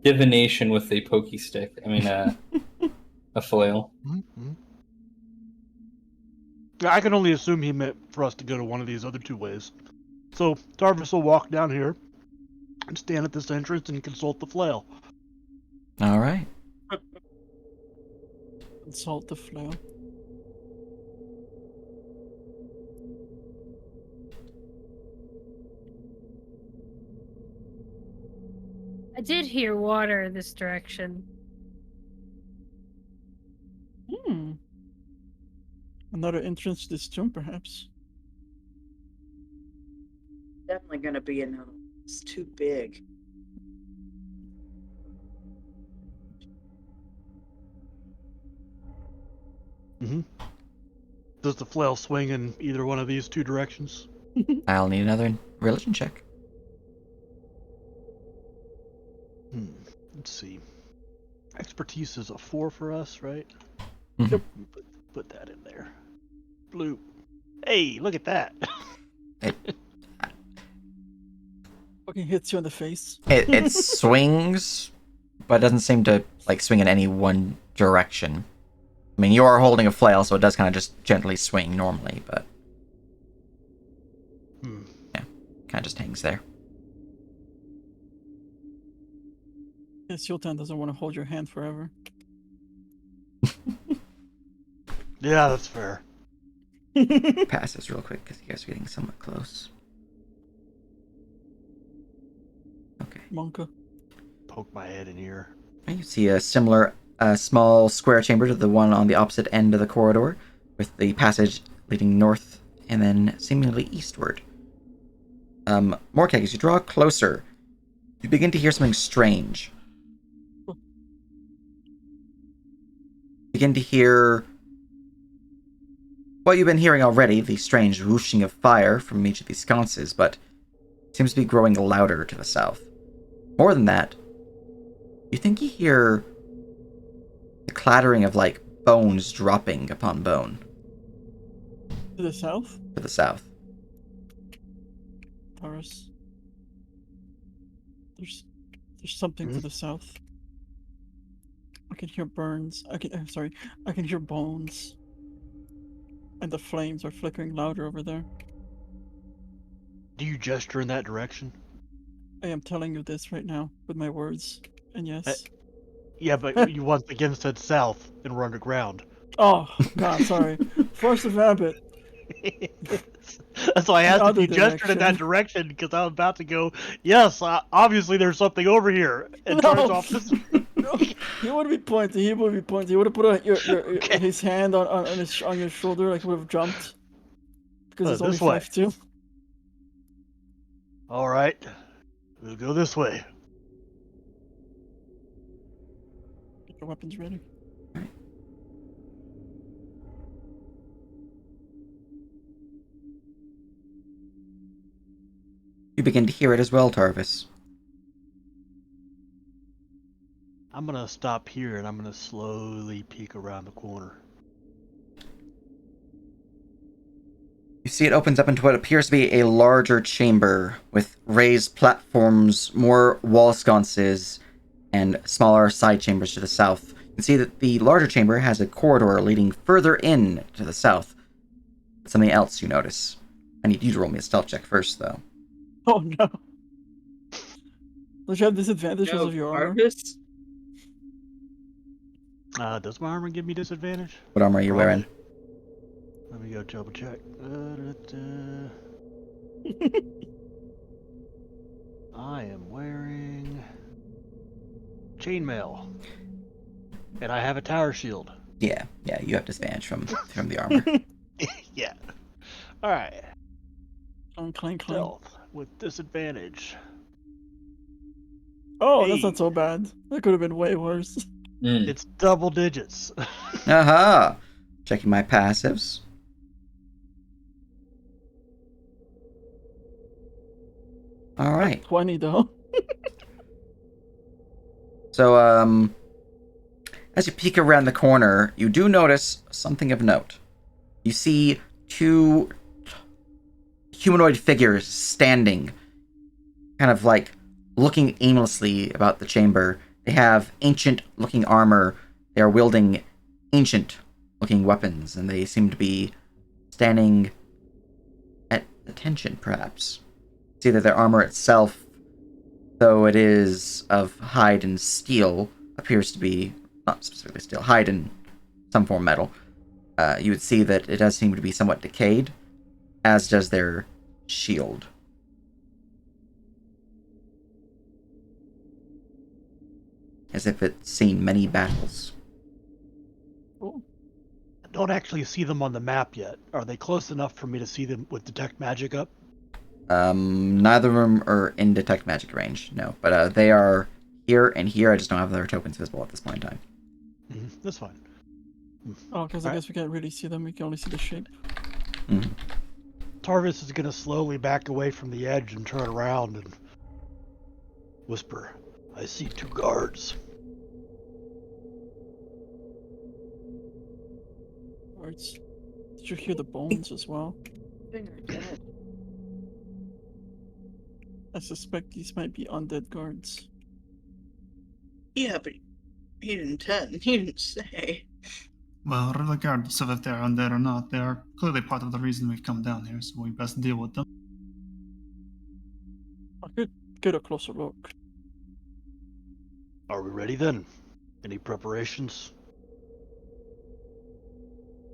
Divination with a pokey stick. I mean, a flail. Mm-hmm. Yeah, I can only assume he meant for us to go to one of these other two ways. So Tarvis will walk down here and stand at this entrance and consult the flail. All right. Consult the flail. I did hear water this direction. Another entrance to this tomb, perhaps. Definitely gonna be another one. It's too big. Does the flail swing in either one of these two directions? I'll need another religion check. Let's see. Expertise is a 4 for us, right? Yep. Put that in there. Blue. Hey, look at that. Fucking hits you in the face. It swings, but it doesn't seem to like swing in any one direction. I mean, you are holding a flail, so it does kind of just gently swing normally, but kind of just hangs there. Yeah, Sultan doesn't want to hold your hand forever. Yeah, that's fair. Passes real quick because you guys are getting somewhat close. Okay. Monka. Poke my head in here. You see a similar small square chamber to the one on the opposite end of the corridor, with the passage leading north and then seemingly eastward. Morkeg, as you draw closer, you begin to hear something strange. Begin to hear what you've been hearing already, the strange whooshing of fire from each of these sconces, but it seems to be growing louder to the south. More than that, you think you hear the clattering of, like, bones dropping upon bone. To the south? To the south. Taurus. There's something to the south. I can hear burns. I can hear bones. And the flames are flickering louder over there. Do you gesture in that direction? I am telling you this right now with my words. And yes. Yeah, but you once again said south, and we're underground. Oh, God, sorry. Force of habit. That's why I asked if other you gestured in that direction, because I was about to go, yes, obviously there's something over here, and No. turns off this. No, he would be pointing. He would have put his hand on your shoulder, like he would have jumped. Because it's only this way. 5'2". All right, we'll go this way. Get your weapons ready. You begin to hear it as well, Tarvis. I'm gonna stop here, and I'm gonna slowly peek around the corner. You see it opens up into what appears to be a larger chamber with raised platforms, more wall sconces, and smaller side chambers to the south. You can see that the larger chamber has a corridor leading further in to the south. Something else you notice. I need you to roll me a stealth check first, though. Oh no. Don't you have disadvantage because of your armor? Does my armor give me disadvantage? What armor are you wearing? Let me go double check. I am wearing chainmail, and I have a tower shield. Yeah, you have disadvantage from the armor. Yeah. All right. Clank. Stealth with disadvantage. Oh, Hey. that's not so bad. That could have been way worse. It's double digits. Aha! Checking my passives. All right. 20 though. So, as you peek around the corner, you do notice something of note. You see two humanoid figures standing, kind of like looking aimlessly about the chamber. They have ancient-looking armor. They are wielding ancient-looking weapons, and they seem to be standing at attention, perhaps. See that their armor itself, though it is of hide and steel, appears to be, not specifically steel, hide and some form of metal. You would see that it does seem to be somewhat decayed, as does their shield. As if it's seen many battles. Oh. I don't actually see them on the map yet. Are they close enough for me to see them with detect magic up? Neither of them are in detect magic range, no. But they are here and here. I just don't have their tokens visible at this point in time. That's fine. Oh, because I guess we can't really see them. We can only see the shape. Mm-hmm. Tarvis is going to slowly back away from the edge and turn around and whisper, I see 2 guards. Guards. Did you hear the bones as well? I suspect these might be undead guards. Yeah, but he didn't say. Well, regardless of if they're undead or not, they are clearly part of the reason we've come down here, so we best deal with them. could get a closer look. Are we ready then? Any preparations?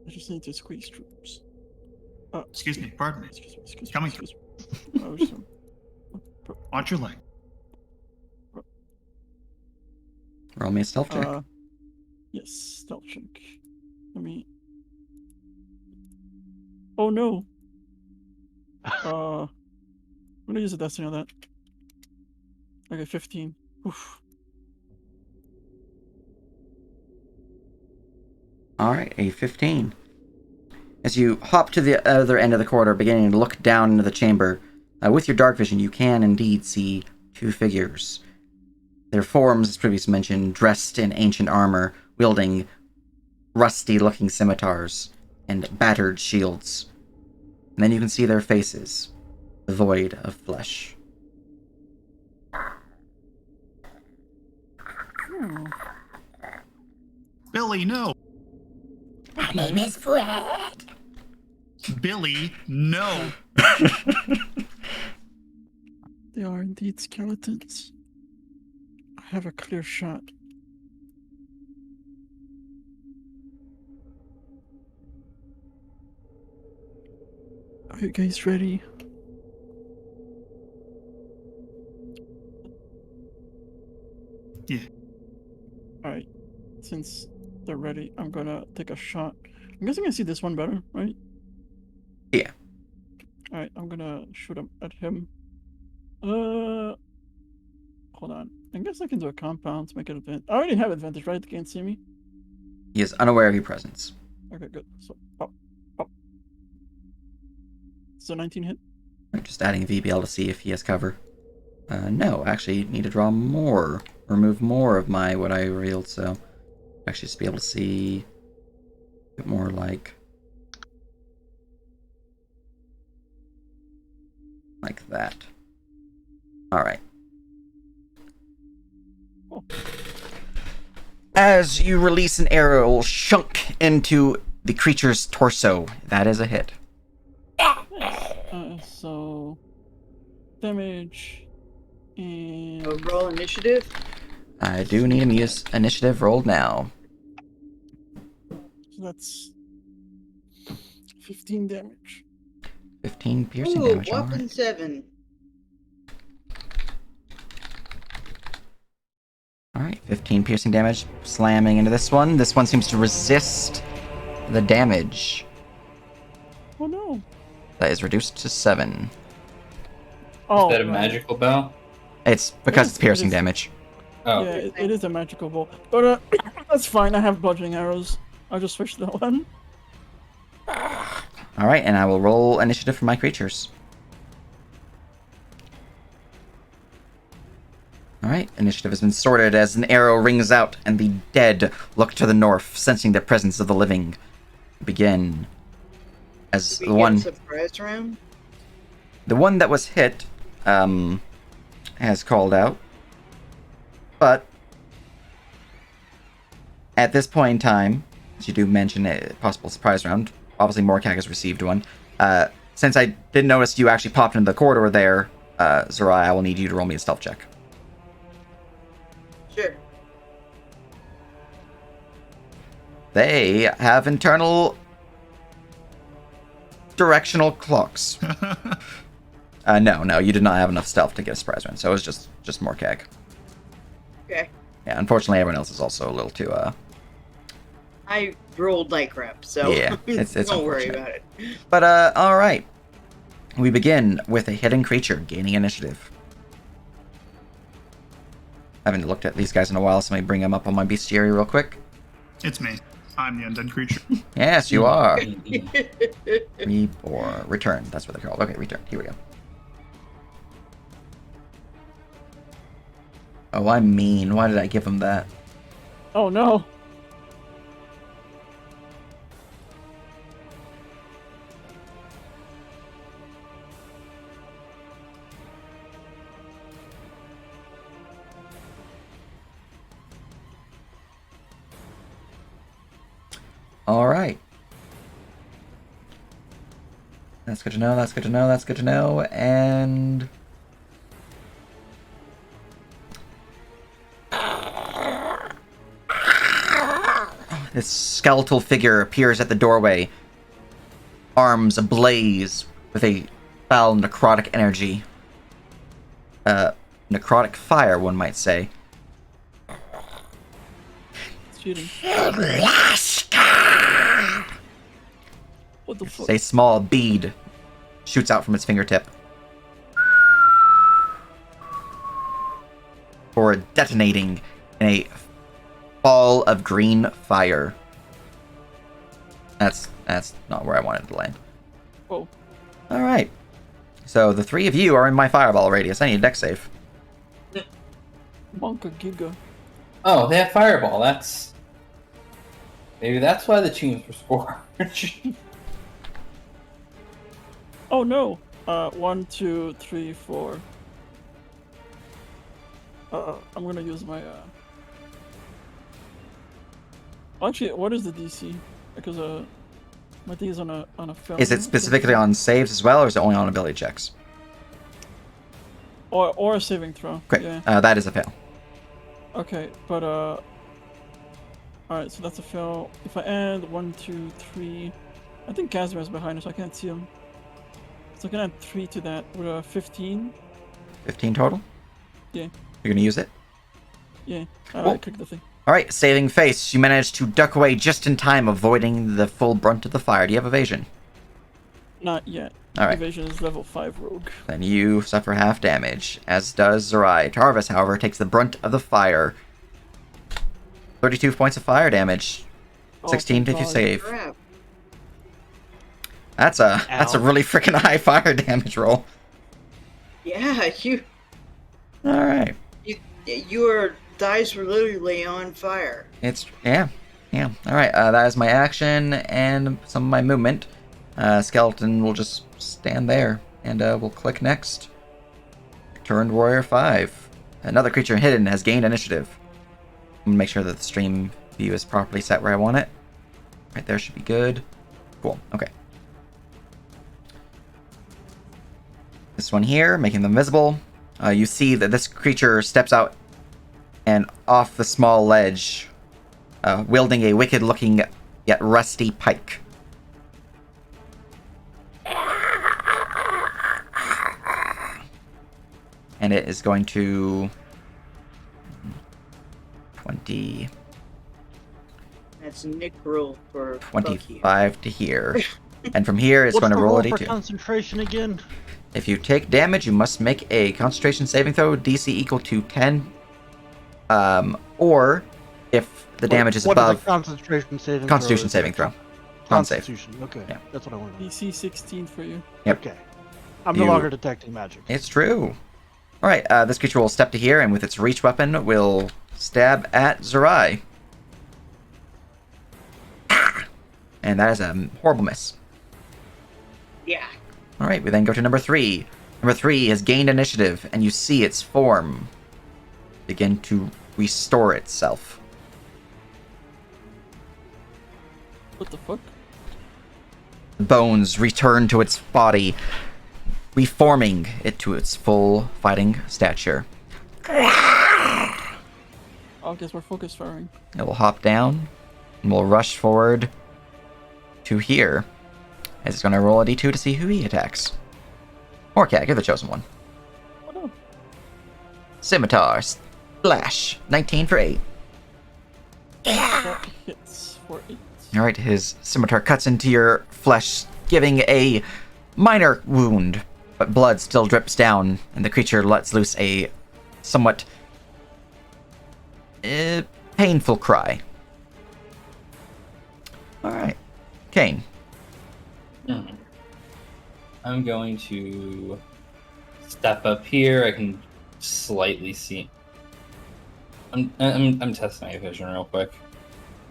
I just need to squeeze troops. Excuse me, pardon me. Excuse me. Coming. Excuse me. I was just, Watch your leg. Roll me a stealth check. yes, stealth check. Let me. Oh no. I'm gonna use a destiny on that. Okay, 15. Oof. Alright, a 15. As you hop to the other end of the corridor, beginning to look down into the chamber, with your dark vision, you can indeed see two figures. Their forms, as previously mentioned, dressed in ancient armor, wielding rusty-looking scimitars and battered shields. And then you can see their faces, devoid of flesh. Billy, no! My name is Fuad. Billy, no! They are indeed skeletons. I have a clear shot. Are you guys ready? Yeah. Alright. Since they're ready, I'm gonna take a shot. I'm guessing I see this one better, right? Yeah. Alright, I'm gonna shoot him at him. Hold on. I guess I can do a compound to make it advantage. I already have advantage, right? They can't see me. He is unaware of your presence. Okay, good. So, pop, pop. So 19 hit. I'm just adding VBL to see if he has cover. No, actually, need to draw more, remove more of my what I revealed, so actually just be able to see a bit more like that. Alright. Oh. As you release an arrow, it will shunk into the creature's torso. That is a hit. Nice. So damage and Roll initiative. I do need to use initiative rolled now. so that's 15 damage. 15 piercing Ooh, damage. whopping Alright. 7. Alright, 15 piercing damage. Slamming into this one. This one seems to resist the damage. Oh no. That is reduced to 7. Oh, Is that a right. magical bell? It's because it's It piercing is. damage. Oh, Yeah, it is a magical ball. But that's fine. I have bludgeoning arrows. I'll just switch to that one. Alright, and I will roll initiative for my creatures. Alright, initiative has been sorted as an arrow rings out and the dead look to the north, sensing the presence of the living. Begin. As We the get one... a surprise round. The one that was hit, has called out. But, at this point in time, as you do mention a possible surprise round, obviously Morkak has received one. Since I did notice you actually popped into the corridor there, Zerai, I will need you to roll me a stealth check. Sure. They have internal directional clocks. No, you did not have enough stealth to get a surprise round, so it was just Morkag. Okay. Yeah, unfortunately everyone else is also a little too, I rolled like crap, so Yeah, it's don't worry unfortunate. about it. But, alright. We begin with a hidden creature gaining initiative. I haven't looked at these guys in a while, so let me bring them up on my bestiary real quick. It's me. I'm the undead creature. Yes, you are. Return. That's what they're called. Okay, return. Here we go. Oh, I'm mean. Why did I give him that? Oh no. Alright. That's good to know, that's good to know, that's good to know, and... this skeletal figure appears at the doorway, arms ablaze with a foul necrotic energy. Necrotic fire, one might say. It's cheating. What the fuck? A small bead shoots out from its fingertip. For detonating in a ball of green fire. That's not where I wanted to land. Oh. Alright. So the three of you are in my fireball radius. I need a dex save. Monka Giga. Oh, they have fireball. Maybe that's why the tunes were scorched. Oh no. 1, 2, 3, 4. I'm gonna use my Actually, what is the DC? Because my thing is on a fail. Is it specifically on saves as well, or is it only on ability checks? Or a saving throw. Great. Yeah. That is a fail. Okay, but alright, so that's a fail. If I add 1, 2, 3, I think Casimir's behind us, so I can't see him. So I can add 3 to that with a 15. 15 total? Yeah. You're gonna use it? Yeah. Cool. I click the thing. Alright, saving face. You managed to duck away just in time, avoiding the full brunt of the fire. Do you have evasion? Not yet. Alright. Evasion is level 5 rogue. Then you suffer half damage, as does Zerai. Tarvis, however, takes the brunt of the fire. 32 points of fire damage. 16 if you save. Crap. That's a really freaking high fire damage roll. Yeah, Alright. your dice were literally on fire. Yeah. Alright, that is my action and some of my movement. Skeleton will just stand there, and we'll click next. Turned Warrior 5. Another creature hidden has gained initiative. I'm gonna make sure that the stream view is properly set where I want it. Right there should be good. Cool, okay. This one here, making them visible. You see that this creature steps out and off the small ledge, wielding a wicked-looking yet rusty pike. And it is going to 20. That's Nick roll for 25 to here. And from here, it's going to roll a for d2. concentration again? If you take damage, you must make a concentration saving throw, DC equal to 10. Or if the damage is above. Concentration saving Constitution throw? saving throw. Con save. Constitution, okay. Yeah. That's what I wanted. DC 16 for you. Yep. Okay. I'm no longer detecting magic. It's true. Alright, this creature will step to here, and with its reach weapon, will stab at Zerai. And that is a horrible miss. Yeah. Alright, we then go to number 3. Number 3 has gained initiative, and you see its form begin to restore itself. What the fuck? The bones return to its body, reforming it to its full fighting stature. I guess we're focus firing. It will hop down, and will rush forward to here. As it's going to roll a d2 to see who he attacks. Or cat, you're the chosen one. Oh no. Scimitar, slash, 19 for 8. That hits for 8. Alright, his scimitar cuts into your flesh, giving a minor wound, but blood still drips down, and the creature lets loose a somewhat painful cry. Alright, Kane. I'm going to step up here. I can slightly see. I'm testing my vision real quick.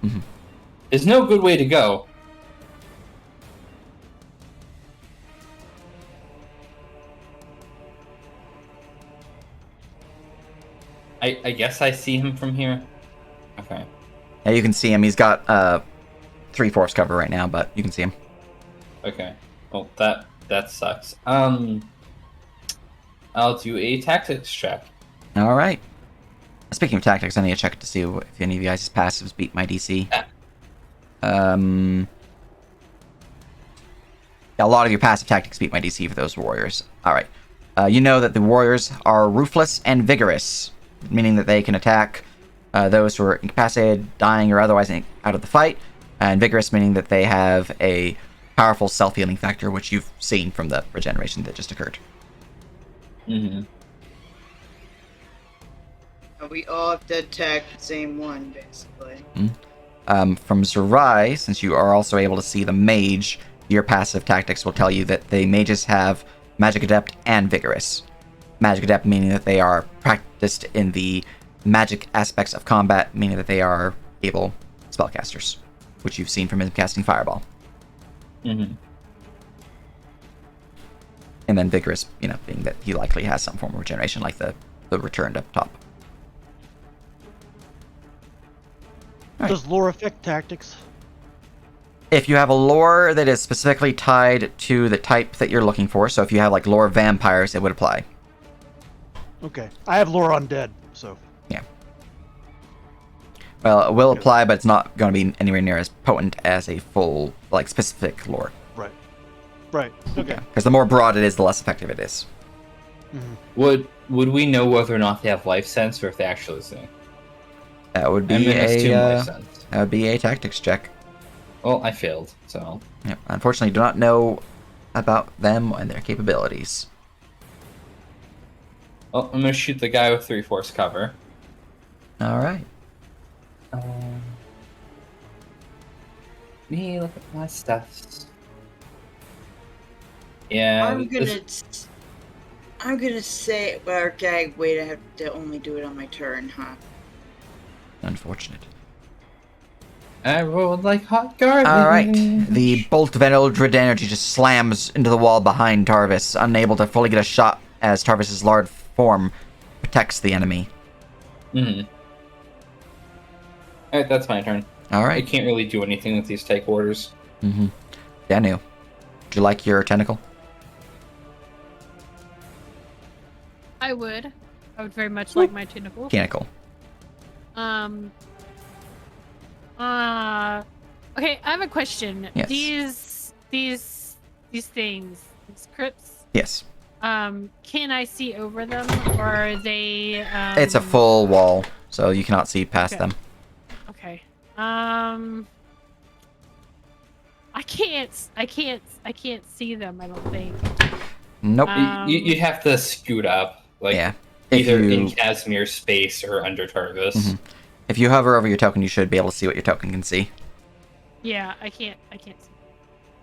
Mm-hmm. There's no good way to go. I guess I see him from here. Okay. Yeah, you can see him. He's got 3/4 cover right now, but you can see him. Okay. Well, that sucks. I'll do a tactics check. Alright. Speaking of tactics, I need to check to see if any of you guys' passives beat my DC. A lot of your passive tactics beat my DC for those warriors. Alright. You know that the warriors are ruthless and vigorous, meaning that they can attack those who are incapacitated, dying, or otherwise out of the fight. And vigorous meaning that they have a powerful self-healing factor, which you've seen from the regeneration that just occurred. Mm-hmm. We all have to attack the same one, basically. From Zerai, since you are also able to see the mage, your passive tactics will tell you that the mages have Magic Adept and Vigorous. Magic Adept meaning that they are practiced in the magic aspects of combat, meaning that they are able spellcasters, which you've seen from him casting Fireball. Mm-hmm. And then Vigorous, being that he likely has some form of regeneration, like the returned up top. Does lore affect tactics? If you have a lore that is specifically tied to the type that you're looking for, so if you have like lore vampires, it would apply. Okay. I have lore undead, so. Yeah. Well, it will apply, but it's not going to be anywhere near as potent as a full, specific lore. Right. Okay. Because the more broad it is, the less effective it is. Mm-hmm. Would we know whether or not they have life sense, or if they actually sing? That would be that would be a tactics check. Well, I failed, so. Yeah. Unfortunately, do not know about them and their capabilities. Well, I'm gonna shoot the guy with 3/4 cover. All right. Me look at my stuff. Yeah. I'm gonna say, okay, wait, I have to only do it on my turn, huh? Unfortunate. I rolled like hot garbage. Alright. The bolt of Eldred energy just slams into the wall behind Tarvis, unable to fully get a shot as Tarvis's large form protects the enemy. Mm-hmm. Alright, that's my turn. Alright. I can't really do anything with these take orders. Mm-hmm. Danu, would you like your tentacle? I would very much like my tentacle. Tentacle. Okay, I have a question. Yes. These things, these crypts. Yes. Can I see over them, or are they? It's a full wall, so you cannot see past them. Okay. I can't see them. I don't think. Nope. You have to scoot up, either in Casimir's space or under Tarvis. Mm-hmm. If you hover over your token, you should be able to see what your token can see. Yeah, I can't see.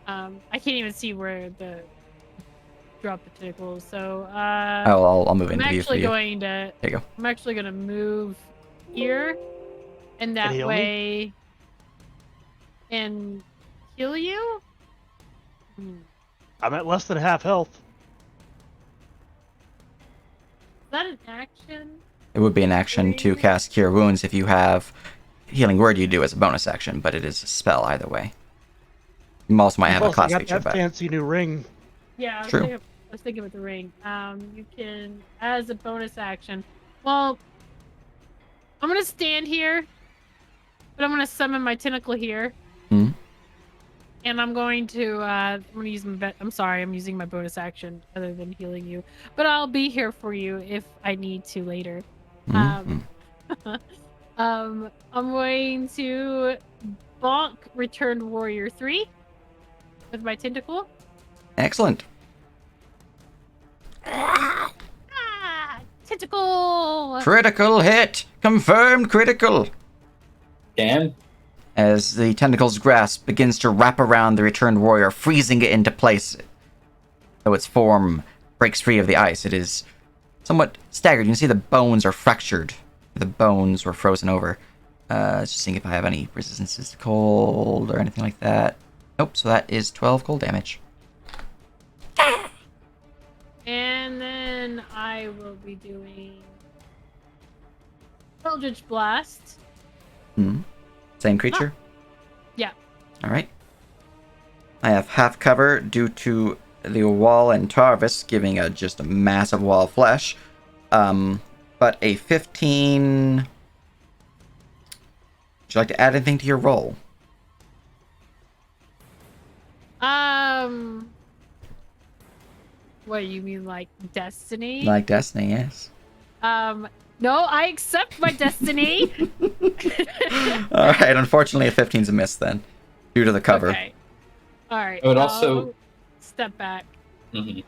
I can't even see where the drop the tentacles. So I'll move into view for you. There you go. I'm actually going to move here, and that way, and heal you. I'm at less than half health. Is that an action? It would be an action to cast Cure Wounds if you have Healing Word. You do as a bonus action, but it is a spell either way. You also might have a class feature. That fancy new ring. Yeah, I was thinking with the ring. You can, as a bonus action. Well, I'm gonna stand here, but I'm gonna summon my tentacle here. Hmm. And I'm going to I'm gonna use my I'm using my bonus action other than healing you. But I'll be here for you if I need to later. I'm going to bonk Returned Warrior 3 with my tentacle. Excellent. Tentacle! Critical hit! Confirmed critical! Damn. As the tentacle's grasp begins to wrap around the returned warrior, freezing it into place. Though its form breaks free of the ice, it is somewhat staggered. You can see the bones are fractured. The bones were frozen over. Just seeing if I have any resistances to cold or anything like that. Nope, so that is 12 cold damage. And then I will be doing Eldritch Blast. Same creature? Yeah. Alright. I have half cover due to the wall and Tarvis giving just a massive wall of flesh. But a 15... Would you like to add anything to your roll? What you mean, like destiny? Like destiny, yes. No, I accept my destiny. All right. Unfortunately, a 15's a miss then, due to the cover. Okay. All right. I would also I'll step back. I'm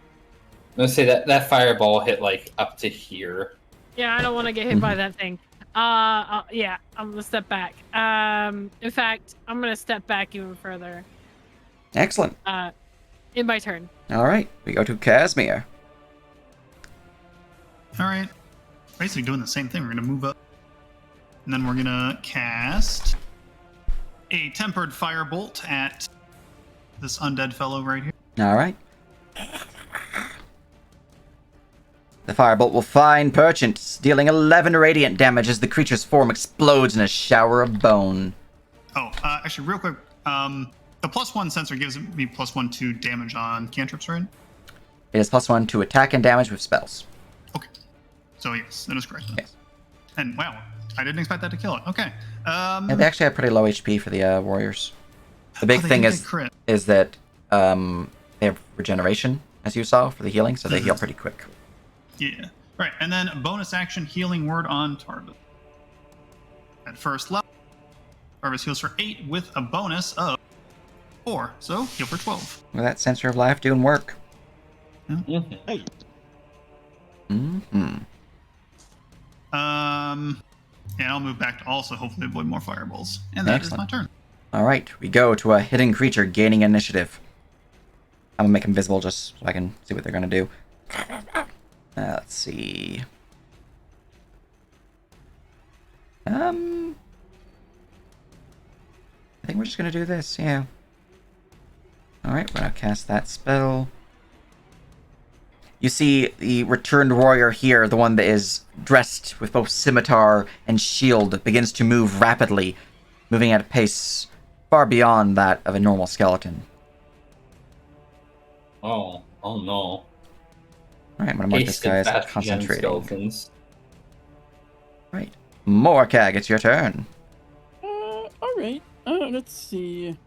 gonna say that fireball hit like up to here. Yeah, I don't want to get hit by that thing. Yeah, I'm gonna step back. In fact, I'm gonna step back even further. Excellent. In my turn. All right. We go to Casimir. All right. Basically doing the same thing. We're going to move up. And then we're going to cast a tempered firebolt at this undead fellow right here. All right. The firebolt will find Perchant, dealing 11 radiant damage as the creature's form explodes in a shower of bone. Oh, actually, real quick. The +1 sensor gives me +1 to damage on cantrips, right? It is +1 to attack and damage with spells. Okay. So, yes, that is correct. Yes. And, wow, I didn't expect that to kill it. Okay. Yeah, they actually have pretty low HP for the warriors. The big they thing did is crit. that they have regeneration, as you saw, for the healing, so they heal pretty quick. Yeah. Right, and then bonus action healing word on target. At first level, Jarvis heals for 8 with a bonus of 4, so heal for 12. With that sensor of life doing work. Hey, Mm-hmm. And I'll move back to also hopefully avoid more fireballs. And that is my turn. All right, we go to a hidden creature gaining initiative. I'm gonna make him visible just so I can see what they're gonna do. Let's see. I think we're just gonna do this, yeah. Alright, we're gonna cast that spell. You see the returned warrior here, the one that is dressed with both scimitar and shield, begins to move rapidly, moving at a pace far beyond that of a normal skeleton. Oh no. Alright, I'm gonna mark this guy as concentrating. Skeletons. Right. Morkag, it's your turn. Alright. Let's see.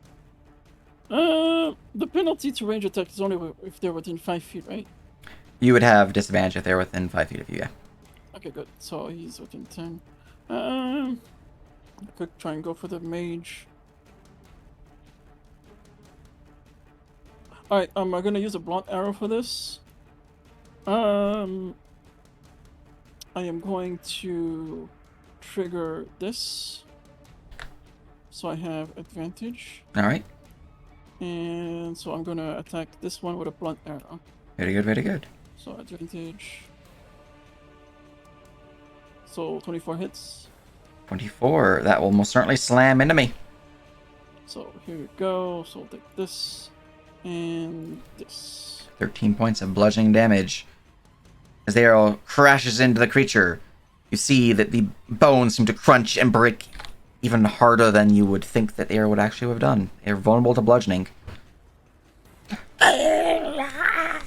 The penalty to range attack is only if they're within 5 feet, right? You would have disadvantage if they're within 5 feet of you, yeah. Okay, good. So he's within 10. I could try and go for the mage. Alright, I'm gonna use a blunt arrow for this. I am going to trigger this. So I have advantage. Alright. And so I'm gonna attack this one with a blunt arrow. Very good, very good. So advantage. So 24 hits. 24. That will most certainly slam into me. So here we go. So I'll take this and this. 13 points of bludgeoning damage. As the arrow crashes into the creature, you see that the bones seem to crunch and break even harder than you would think that the arrow would actually have done. They're vulnerable to bludgeoning. I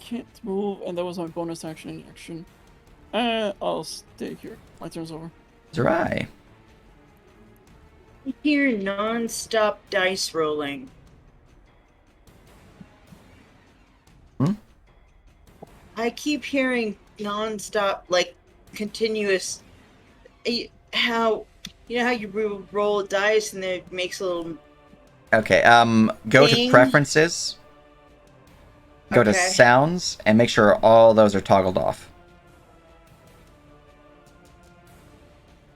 can't move, and that was my bonus action in action. I'll stay here. My turn's over. Zerai. I hear non-stop dice rolling. I keep hearing non-stop, like continuous. How you roll dice and then it makes a little. Okay. Go to Ding. preferences. Go to Okay. sounds and make sure all those are toggled off.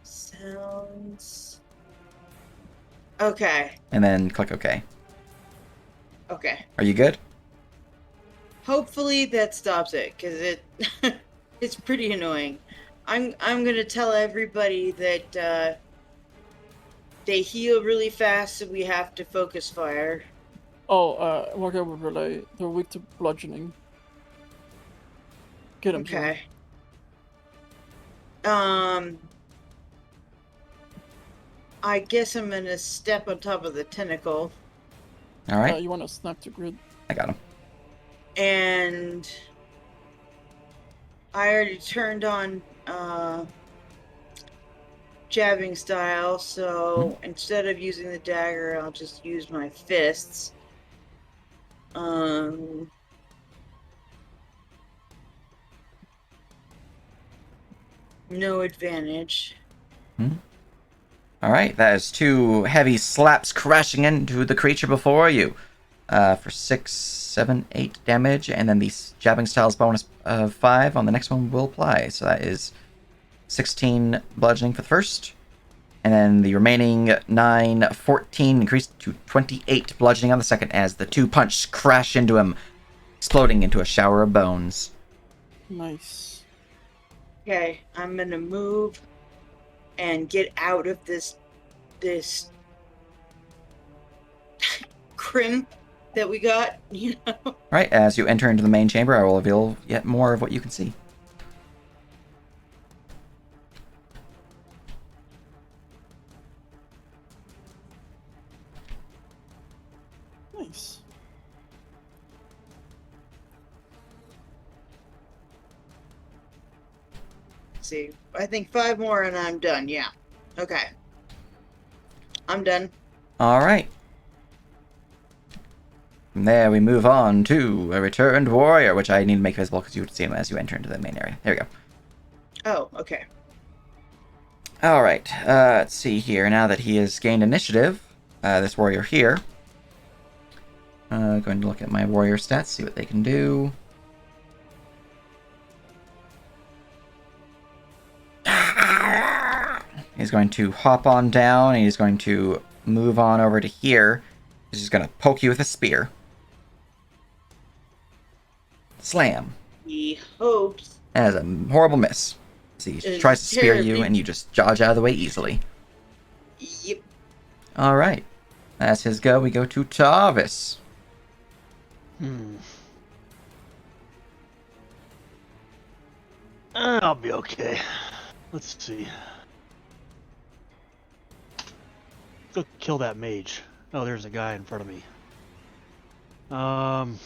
Sounds. Okay. And then click OK. Okay. Are you good? Hopefully that stops it, because it's pretty annoying. I'm gonna tell everybody that they heal really fast, so we have to focus fire. Oh, what I would relay. They're weak to bludgeoning. Get him. Okay. I guess I'm gonna step on top of the tentacle, All right. You want to snap to grid? I got him. and I already turned on jabbing style, so instead of using the dagger, I'll just use my fists. No advantage. All right, that is 2 heavy slaps crashing into the creature before you for 6, 7, 8 damage, and then the jabbing styles bonus of 5 on the next one will apply. So that is 16 bludgeoning for the first, and then the remaining 9, 14 increased to 28 bludgeoning on the second as the 2 punch crash into him, exploding into a shower of bones. Nice. Okay, I'm gonna move and get out of this crimp that we got, you know. Right, as you enter into the main chamber, I will reveal yet more of what you can see. Nice. Let's see, I think 5 more and I'm done. Yeah. Okay. I'm done. All right. From there, we move on to a returned warrior, which I need to make visible because you would see him as you enter into the main area. There we go. Oh, okay. All right. Let's see here. Now that he has gained initiative, this warrior here. Going to look at my warrior stats, see what they can do. He's going to hop on down, and he's going to move on over to here. He's just going to poke you with a spear. Slam. He hopes. That is a horrible miss. So he tries to spear you, terribly- and you just dodge out of the way easily. Yep. All right. That's his go. We go to Tarvis. I'll be okay. Let's see. Go kill that mage. Oh, there's a guy in front of me. I'm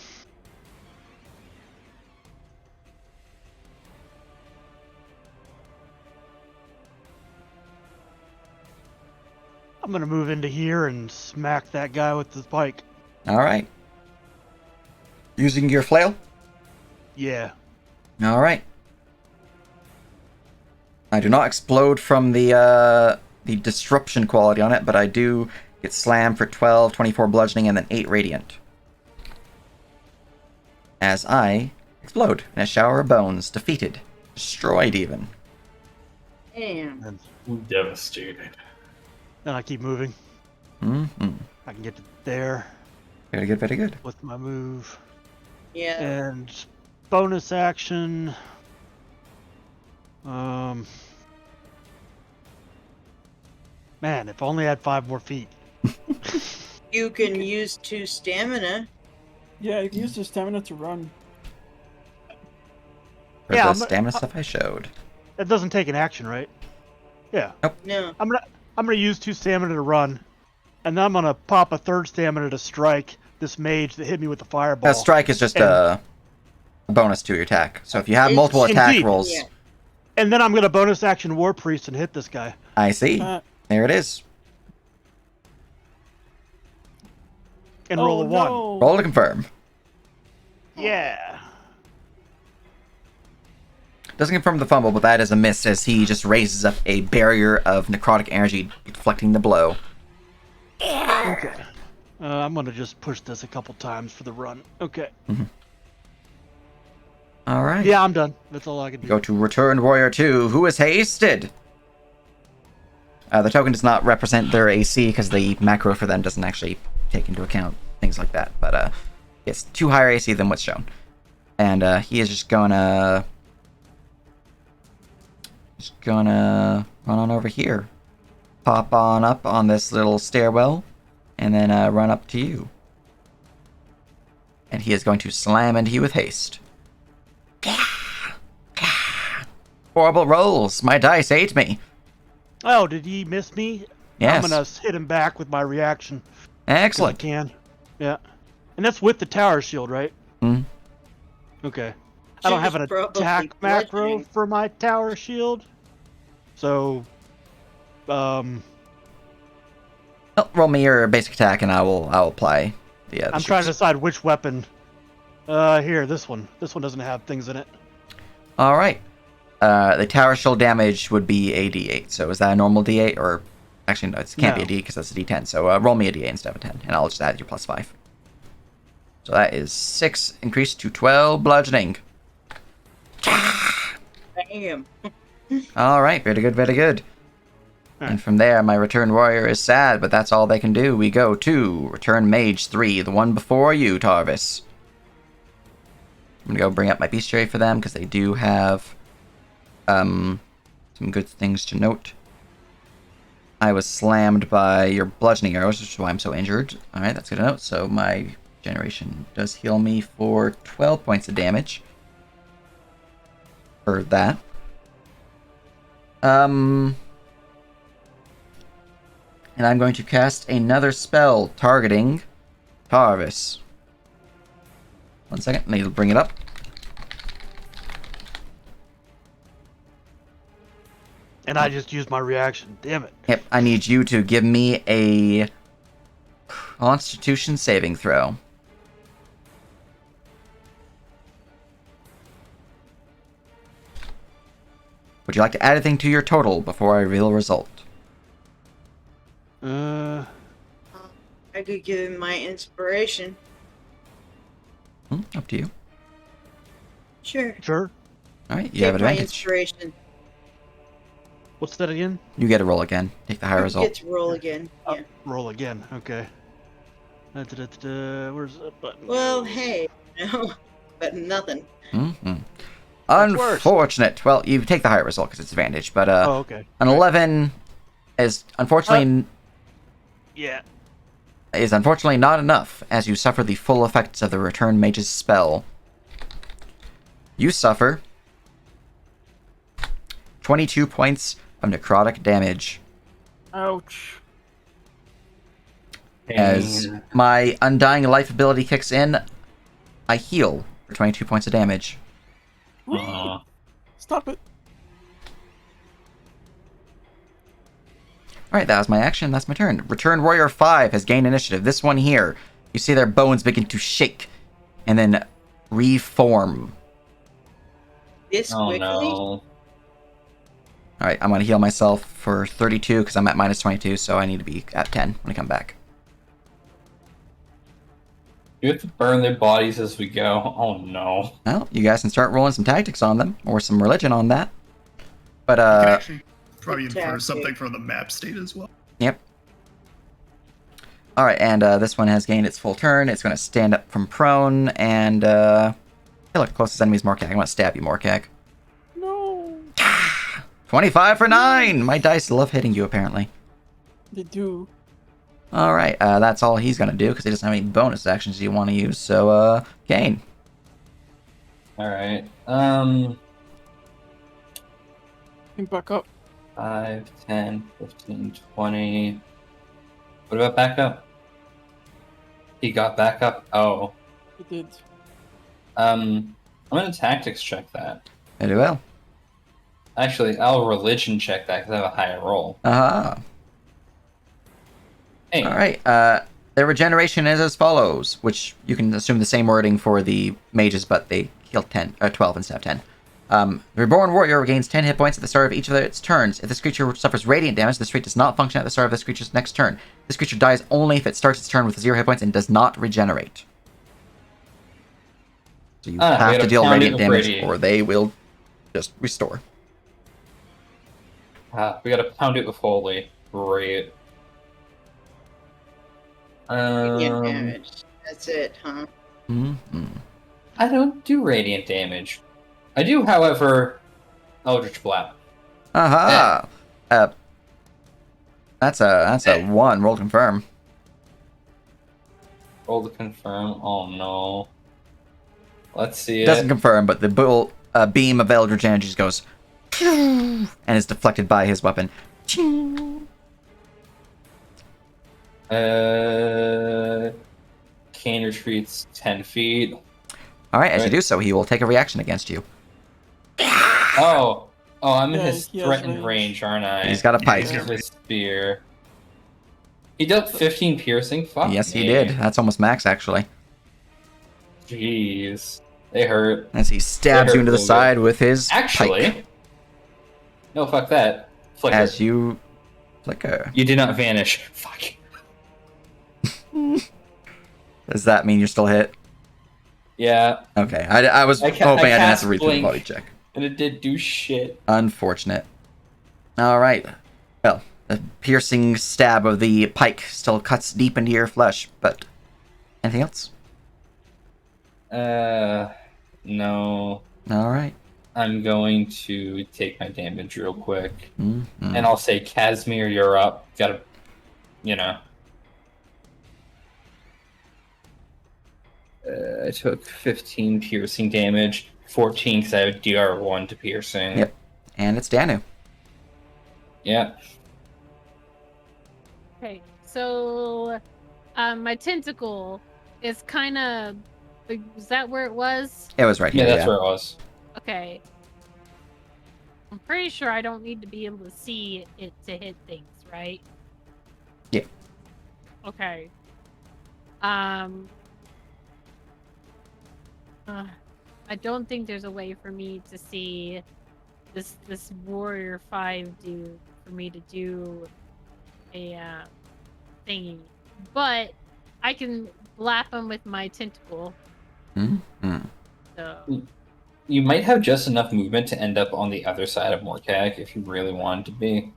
gonna move into here and smack that guy with the pike. All right. Using your flail? Yeah. All right. I do not explode from the disruption quality on it, but I do get slammed for 12, 24 bludgeoning, and then 8 radiant. As I explode in a shower of bones, defeated, destroyed even. Damn. And Devastated. then I keep moving. Mm-hmm. I can get to there Very good, very good. with my move. Yeah. And bonus action. Man, if only I had 5 more feet. You can use 2 stamina. Yeah, you can use the stamina to run. For Yeah, the I'm- stamina stuff I showed. That doesn't take an action, right? Yeah. No. I'm gonna use 2 stamina to run, and then I'm gonna pop a 3rd stamina to strike this mage that hit me with the fireball. Strike is just a bonus to your attack. So if you have It's- multiple attack Indeed. rolls, Yeah. And then I'm gonna bonus action War Priest and hit this guy. I see. There it is. And roll a 1. No. Roll to confirm. Yeah. Doesn't confirm the fumble, but that is a miss as he just raises up a barrier of necrotic energy, deflecting the blow. Okay. I'm gonna just push this a couple times for the run. Okay. All right. Yeah, I'm done. That's all I can do. Go to Returned Warrior 2, who is hasted. The token does not represent their AC because the macro for them doesn't actually take into account things like that. But it's 2 higher AC than what's shown. And he is just gonna run on over here. Pop on up on this little stairwell. And then run up to you. And he is going to slam into you with haste. Horrible rolls. My dice ate me. Oh, did he miss me? Yes. I'm gonna hit him back with my reaction. If I Excellent. can. Yeah. And that's with the tower shield, right? Hmm. Okay. I don't have an She was probably attack macro bludgeoning. for my tower shield. So, Oh, roll me your basic attack and I will apply The I'm trying to decide which weapon. Here, this one. This one doesn't have things in it. All right. The tower shield damage would be a D8. So is that a normal D8 or? Actually, no, it can't be a D because that's a D10. So roll me a D8 instead of a 10, and I'll just add your +5. So that is 6 increased to 12 bludgeoning. Damn. All right, very good, very good. And from there, my Return Warrior is sad, but that's all they can do. We go to Return Mage 3, the one before you, Tarvis. I'm going to go bring up my bestiary for them, because they do have some good things to note. I was slammed by your bludgeoning arrows, which is why I'm so injured. Alright, that's good to note. So my generation does heal me for 12 points of damage. For that. And I'm going to cast another spell targeting Tarvis. 1 second, I need to bring it up. And I just used my reaction. Damn it. Yep, I need you to give me a Constitution saving throw. Would you like to add anything to your total before I reveal a result? I could give him my inspiration. Up to you. Sure. Sure. Alright, you Take have my advantage. inspiration. What's that again? You get to roll again. Take the higher result. Get to roll again. Yeah. Roll again. Okay. Where's the button? Well, hey, no, but nothing. Unfortunate. Well, you take the higher result because it's advantage, but Oh, okay. an 11 is unfortunately Yeah. not enough, as you suffer the full effects of the Return Mage's spell. You suffer 22 points of necrotic damage. Ouch. As my Undying Life ability kicks in, I heal for 22 points of damage. Stop it. Alright, that was my action. That's my turn. Return Warrior 5 has gained initiative. This one here, you see their bones begin to shake and then reform. This quickly? No. Alright, I'm going to heal myself for 32 because I'm at minus 22, so I need to be at 10 when I come back. You have to burn their bodies as we go. Oh no. Well, you guys can start rolling some tactics on them, or some religion on that. But, You can actually probably infer Tactic. something from the map state as well. Yep. Alright, and this one has gained its full turn. It's going to stand up from prone, and kill our closest enemy's Morkag. I'm going to stab you, Morkag. No. 25 for 9! My dice love hitting you, apparently. They do. Alright, that's all he's going to do, because he doesn't have any bonus actions you want to use, so, gain. Alright. Back up. 5, 10, 15, 20. What about backup? He got backup? Oh. He did. I'm gonna tactics check that. Very well. Actually, I'll religion check that because I have a higher roll. Aha. Hey. Alright, their regeneration is as follows, which you can assume the same wording for the mages, but they heal 12 instead of 10. The Reborn Warrior regains 10 hit points at the start of each of its turns. If this creature suffers radiant damage, this trait does not function at the start of this creature's next turn. This creature dies only if it starts its turn with 0 hit points and does not regenerate. So you have we to gotta deal pound it radiant with damage, radiant. or they will just restore. We gotta pound it with holy. Great. Radiant damage. That's it, huh? I don't do radiant damage. I do, however, Eldritch Blast. Aha! That's a 1. Roll to confirm. Roll to confirm. Oh no. Let's see It doesn't it. confirm, but the beam of Eldritch Energy just goes and is deflected by his weapon. Kane retreats 10 feet. Alright, as you Right. do so, he will take a reaction against you. Oh, I'm in Yeah, his he has threatened range. range, aren't I? He's got a pike. This is his spear. He dealt 15 piercing? Fuck Yes, me. he did. That's almost max, actually. Jeez. They hurt. As he stabs you into the side with his Actually, pike. no, fuck that. Flicker. As you flicker. You did not vanish. Fuck. Does that mean you're still hit? Yeah. Okay, I was hoping I didn't have to read through the Blink, body check. and it did do shit. Unfortunate. Alright. Well, the piercing stab of the pike still cuts deep into your flesh, but anything else? No. Alright. I'm going to take my damage real quick. Mm-hmm. And I'll say, Casimir, you're up. Gotta, I took 15 piercing damage, 14 because I have DR1 to piercing. Yep. And it's Danu. Yeah. Okay, so my tentacle is kind of. Was that where it was? It was right Yeah, here. that's where it was. Okay. I'm pretty sure I don't need to be able to see it to hit things, right? Yeah. Okay. I don't think there's a way for me to see this Warrior 5 dude for me to do a thingy, but I can blap him with my tentacle. Mm-hmm. So You might have just enough movement to end up on the other side of Morkag if you really wanted to be.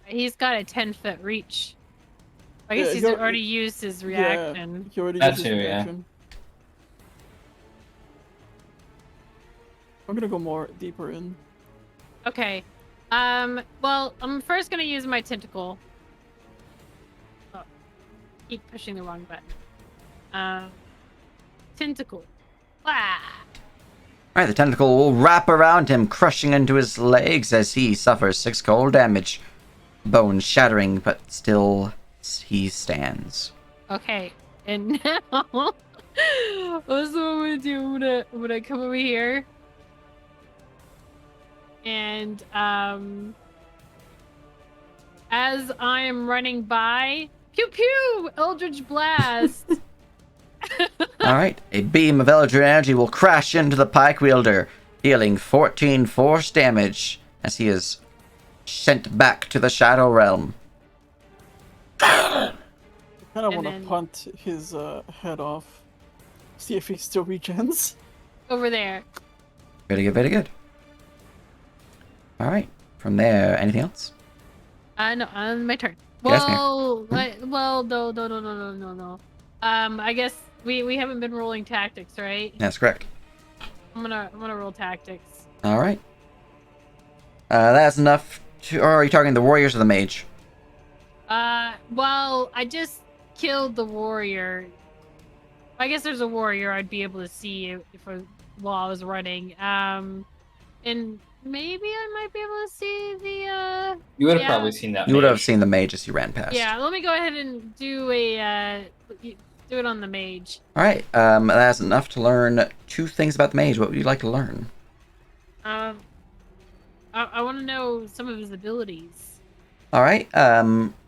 he's got a 10-foot reach. I guess he's already used his reaction. Yeah, he already That used too, his yeah. reaction. I'm gonna go more deeper in. Okay. Well, I'm first gonna use my tentacle. Oh, keep pushing the wrong button. Tentacle. Ah! Alright, the tentacle will wrap around him, crushing into his legs as he suffers 6 cold damage. Bones shattering, but still he stands. Okay, and now what's what I'm gonna do? I'm gonna come over here and as I am running by, pew pew, Eldritch Blast. Alright, a beam of Eldritch energy will crash into the pike wielder, dealing 14 force damage as he is sent back to the Shadow Realm. I kind of And want to then- punt his head off. See if he still regens. Over there. Very good, very good. Alright, from there, anything else? No, my turn. Yes, ma'am. Well, no. I guess we haven't been rolling tactics, right? That's correct. I'm gonna roll tactics. Alright. That's enough to... Or are you talking the warriors or the mage? Well, I just killed the warrior. I guess there's a warrior I'd be able to see while I was running. And maybe I might be able to see the You would have Yeah. probably seen that. You would have mage. seen the mage as you ran past. Yeah, let me go ahead and do it on the mage. Alright, that's enough to learn 2 things about the mage. What would you like to learn? I want to know some of his abilities. Alright,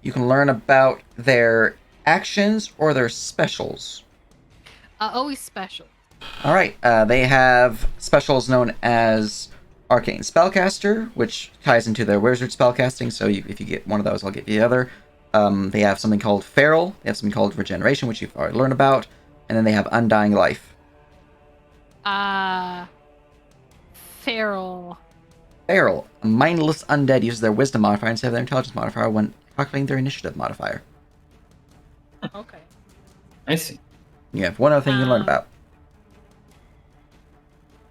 you can learn about their actions or their specials. Always special. Alright, they have specials known as Arcane Spellcaster, which ties into their Wizard spellcasting, so if you get one of those, I'll get the other. They have something called Feral, they have something called Regeneration, which you've already learned about, and then they have Undying Life. Feral. Feral, a mindless undead uses their Wisdom modifier instead of their Intelligence modifier when calculating their Initiative modifier. Okay. I see. You have one other thing you can learn about.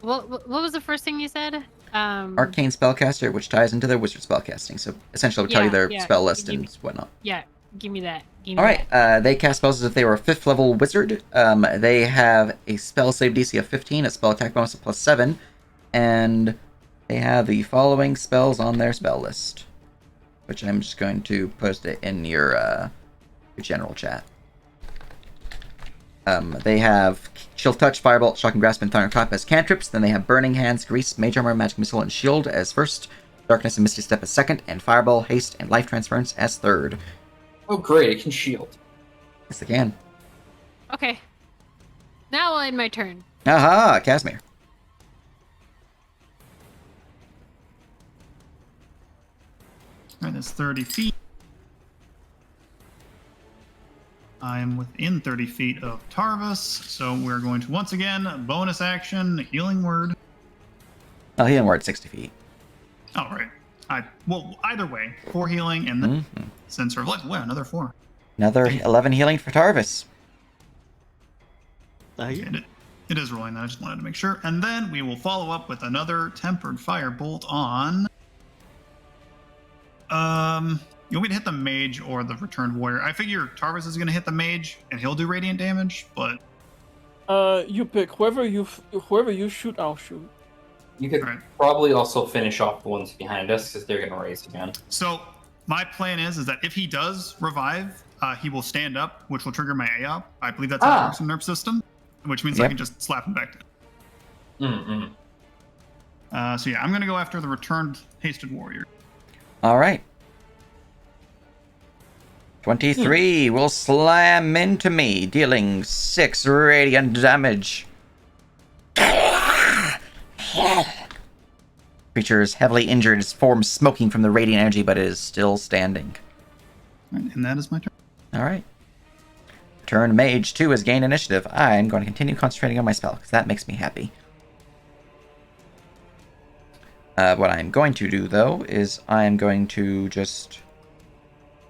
What was the first thing you said? Arcane Spellcaster, which ties into their Wizard spellcasting, so essentially it will tell you Yeah, their yeah, spell list give and me- whatnot. Yeah, give me that. Give me All right, that. they cast spells as if they were a 5th level wizard. They have a spell save DC of 15, a spell attack bonus of +7, and they have the following spells on their spell list, which I'm just going to post it in your general chat. They have Chill Touch, Firebolt, Shocking Grasp, and Thunderclap as cantrips. Then they have Burning Hands, Grease, Mage Armor, Magic Missile, and Shield as first. Darkness and Misty Step as second. And Fireball, Haste, and Life Transference as third. Oh, great! It can shield. Yes, they can. Okay. Now I'll end my turn. Aha, Casimir. Alright, that's 30 feet. I'm within 30 feet of Tarvis, so we're going to once again bonus action Healing Word. Oh, he didn't word 60 feet. Oh, right. Well, either way, 4 healing and then Sensor of Life. Wow, another 4. Another 11 healing for Tarvis. It is rolling that. I just wanted to make sure. And then we will follow up with another Tempered Firebolt on. You want me to hit the Mage or the Returned Warrior? I figure Tarvis is going to hit the Mage and he'll do radiant damage, but. You pick whoever you shoot. I'll shoot. You could probably also finish off the ones behind us because they're going to raise again. So my plan is that if he does revive, he will stand up, which will trigger my AOP. I believe that's how it works in Nerf system, which means I can just slap him back down. So yeah, I'm going to go after the Returned Hasted Warrior. All right. 23 will slam into me, dealing 6 radiant damage. Creature is heavily injured, its form smoking from the radiant energy, but it is still standing. And that is my turn. All right. Turn Mage 2 has gained initiative. I'm going to continue concentrating on my spell, because that makes me happy. What I'm going to do, though, is I am going to just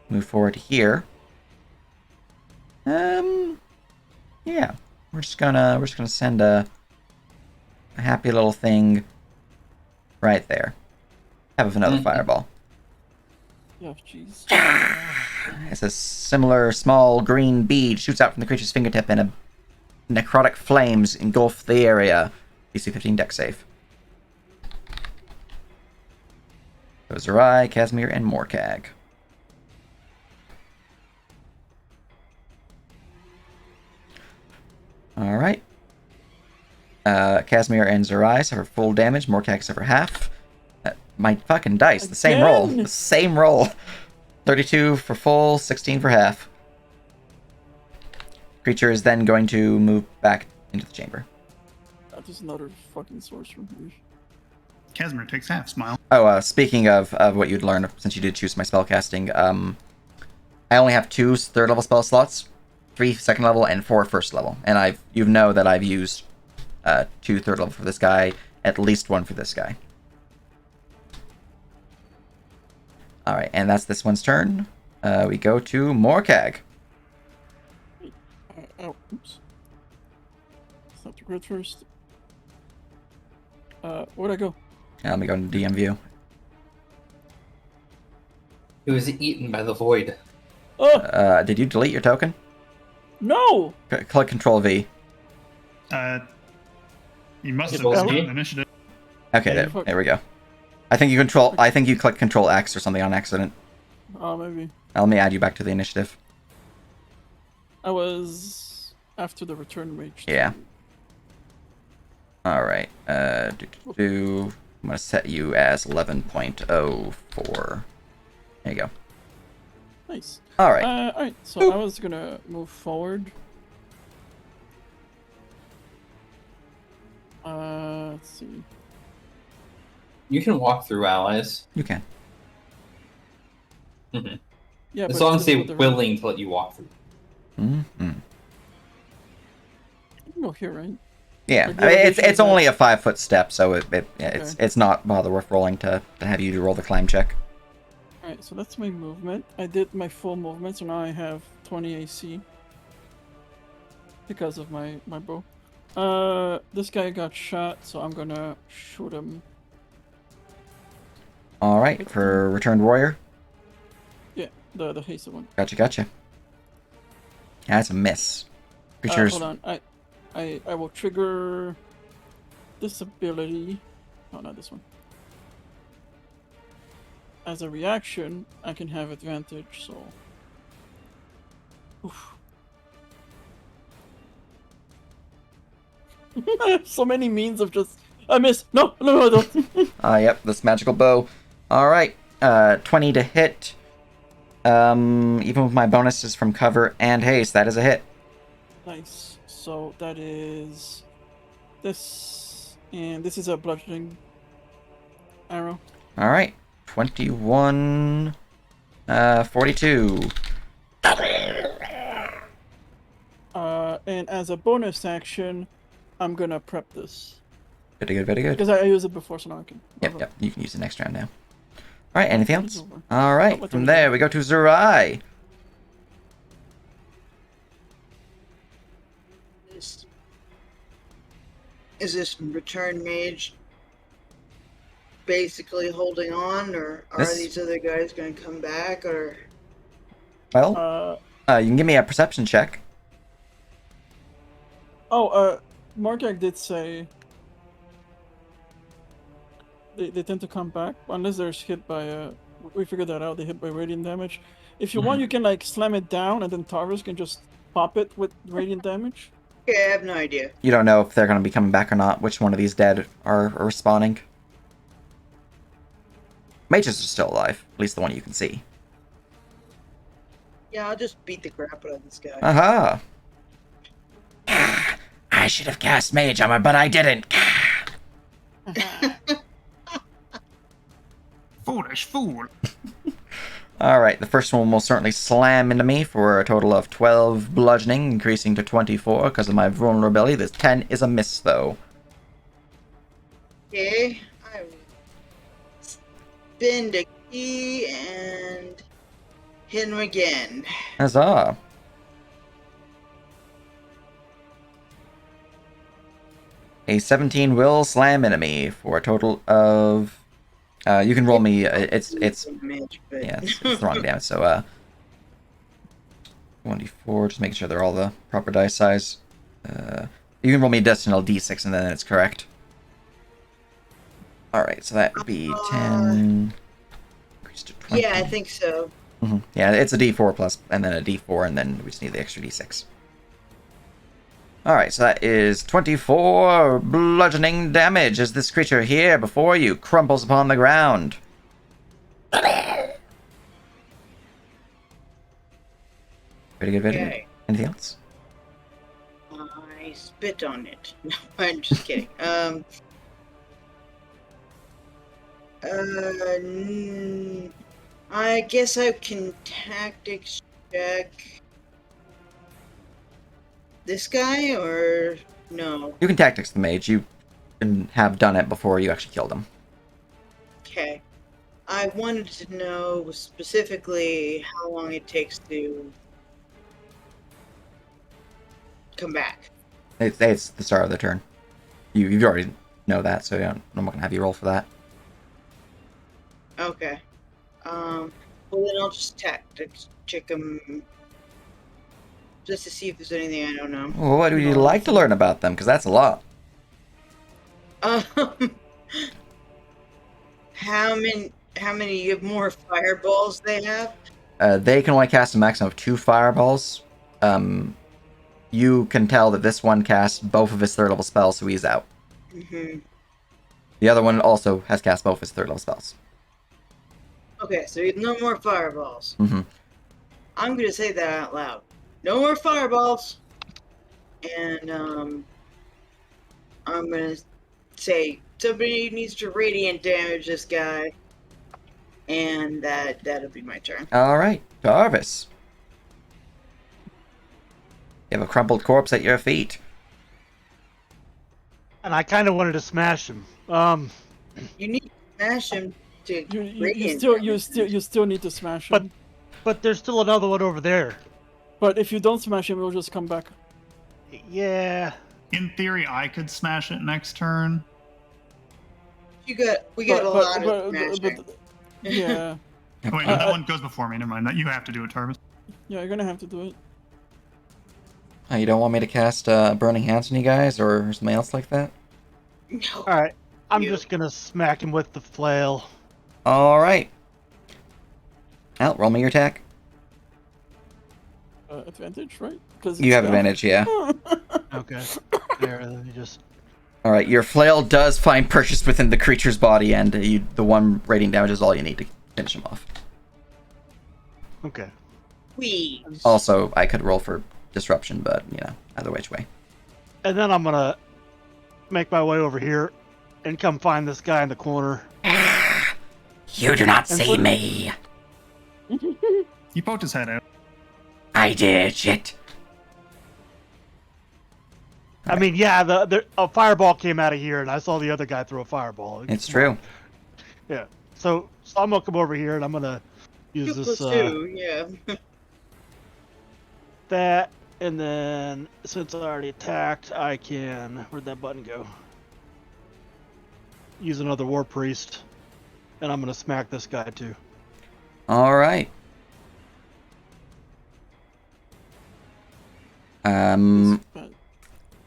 move forward here. Yeah. We're just gonna send a happy little thing right there. Have another fireball. Oh, jeez. It's a similar small green bead shoots out from the creature's fingertip, and a necrotic flames engulf the area. DC 15 deck save. Those are I, Casimir, and Morkag. Alright. Casimir and Zerai suffer full damage. Morkag suffer half. My fucking dice. The same roll. The same roll. 32 for full, 16 for half. Creature is then going to move back into the chamber. That is another fucking sorcerer. Casimir takes half, smile. Oh, speaking of what you'd learned, since you did choose my spellcasting, I only have 2 third level spell slots, 3 second level, and 4 first level. And you know that I've used 2 third level for this guy, at least 1 for this guy. Alright, and that's this one's turn. We go to Morkag. Oh, oops. Stop the grid first. Where'd I go? Let me go into DM view. It was eaten by the void. Oh! Did you delete your token? No! Click Control V. You must have Control done V? initiative. Okay, there we go. I think you click Control X or something on accident. Oh, maybe. Let me add you back to the initiative. I was after the return mage. Yeah. Alright. I'm gonna set you as 11.04. There you go. Nice. Alright. Alright, so I was gonna move forward. Let's see. You can walk through allies. You can. Yeah, As but long as they're with the- willing to let you walk through. Mm-hmm. You can go here, right? Yeah, Like, I mean, elevation it's is only up. a 5-foot step, so it's not bother worth rolling to have you roll the climb check. Alright, so that's my movement. I did my full movement, so now I have 20 AC. Because of my bow. This guy got shot, so I'm gonna shoot him. Alright, for Returned Warrior. Yeah, the hasted one. Gotcha. That's a miss. Creatures. Hold on. I will trigger this ability. Oh, not this one. As a reaction, I can have advantage, so... Oof. I have so many means of just... I miss! No, I don't! Yep, this magical bow. Alright, 20 to hit. Even with my bonuses from cover and haste, that is a hit. Nice. So that is... This... And this is a bludgeoning arrow. Alright, 21... 42. And as a bonus action, I'm gonna prep this. Very good, very good. Because I used it before, so now I can... Yep, you can use it next round now. Alright, anything else? Over. Alright, from there we go to Zurai. Is this return mage basically holding on, or are these other guys going to come back, or? Well, you can give me a perception check. Margak did say they tend to come back unless they're hit by we figured that out. They hit by radiant damage. If you want, you can like slam it down, and then Tarvis can just pop it with radiant damage. Okay, I have no idea. You don't know if they're going to be coming back or not. Which one of these dead are respawning? Mages are still alive, at least the one you can see. Yeah, I'll just beat the crap out of this guy. Aha! I should have cast Mage Armor, but I didn't. Foolish fool. Alright, the first one will certainly slam into me for a total of 12 bludgeoning, increasing to 24 because of my vulnerability. This 10 is a miss, though. Okay, I will spin the key and hit him again. Huzzah! A 17 will slam into me for a total of... you can roll me... It's yeah, it's the wrong damage, so... 1d4, just making sure they're all the proper dice size. You can roll me a decimal d6 and then it's correct. Alright, so that would be 10... Increase to 20. Yeah, I think so. Mm-hmm. Yeah, it's a d4 plus, and then a d4, and then we just need the extra d6. Alright, so that is 24 bludgeoning damage as this creature here before you crumples upon the ground. Very good, very good. Anything else? I spit on it. No, I'm just kidding. I guess I can tactics check this guy, or no? You can tactics the mage. You can have done it before you actually killed him. Okay. I wanted to know specifically how long it takes to come back. It's the start of the turn. You already know that, so I'm not going to have you roll for that. Okay. Well then I'll just tactics check him just to see if there's anything I don't know. Well, what would you like to learn about them? Because that's a lot. How many more fireballs they have? They can only cast a maximum of 2 fireballs. You can tell that this one casts both of his 3rd level spells, so he's out. Mm-hmm. The other one also has cast both his 3rd level spells. Okay, so no more fireballs. Mm-hmm. I'm gonna say that out loud. No more fireballs. And I'm gonna say somebody needs to radiant damage this guy. And that'll be my turn. Alright, Jarvis. You have a crumpled corpse at your feet. And I kind of wanted to smash him. You need to smash him to You still need to smash him. But there's still another one over there. But if you don't smash him, he'll just come back. Yeah. In theory, I could smash it next turn. We got a lot of smashing. Yeah. Wait, no, that one goes before me. Never mind. You have to do it, Tarvis. Yeah, you're gonna have to do it. You don't want me to cast Burning Hands on you guys or something else like that? No. All right, I'm You. just gonna smack him with the flail. All right. Al, roll me your attack. Advantage, right? Because You have advantage, yeah. Okay. There, let me just. All right, your flail does find purchase within the creature's body, and the one rating damage is all you need to finish him off. Okay. We. Also, I could roll for disruption, but either which way. And then I'm gonna make my way over here and come find this guy in the corner. You do not And see put- me. He poked his head out. I did, shit. I mean, yeah, a fireball came out of here, and I saw the other guy throw a fireball. It's true. Yeah. So I'm gonna come over here, and I'm gonna use 2 this plus 2, yeah. that, and then since I already attacked, I can. Where'd that button go? Use another war priest, and I'm gonna smack this guy too. All right.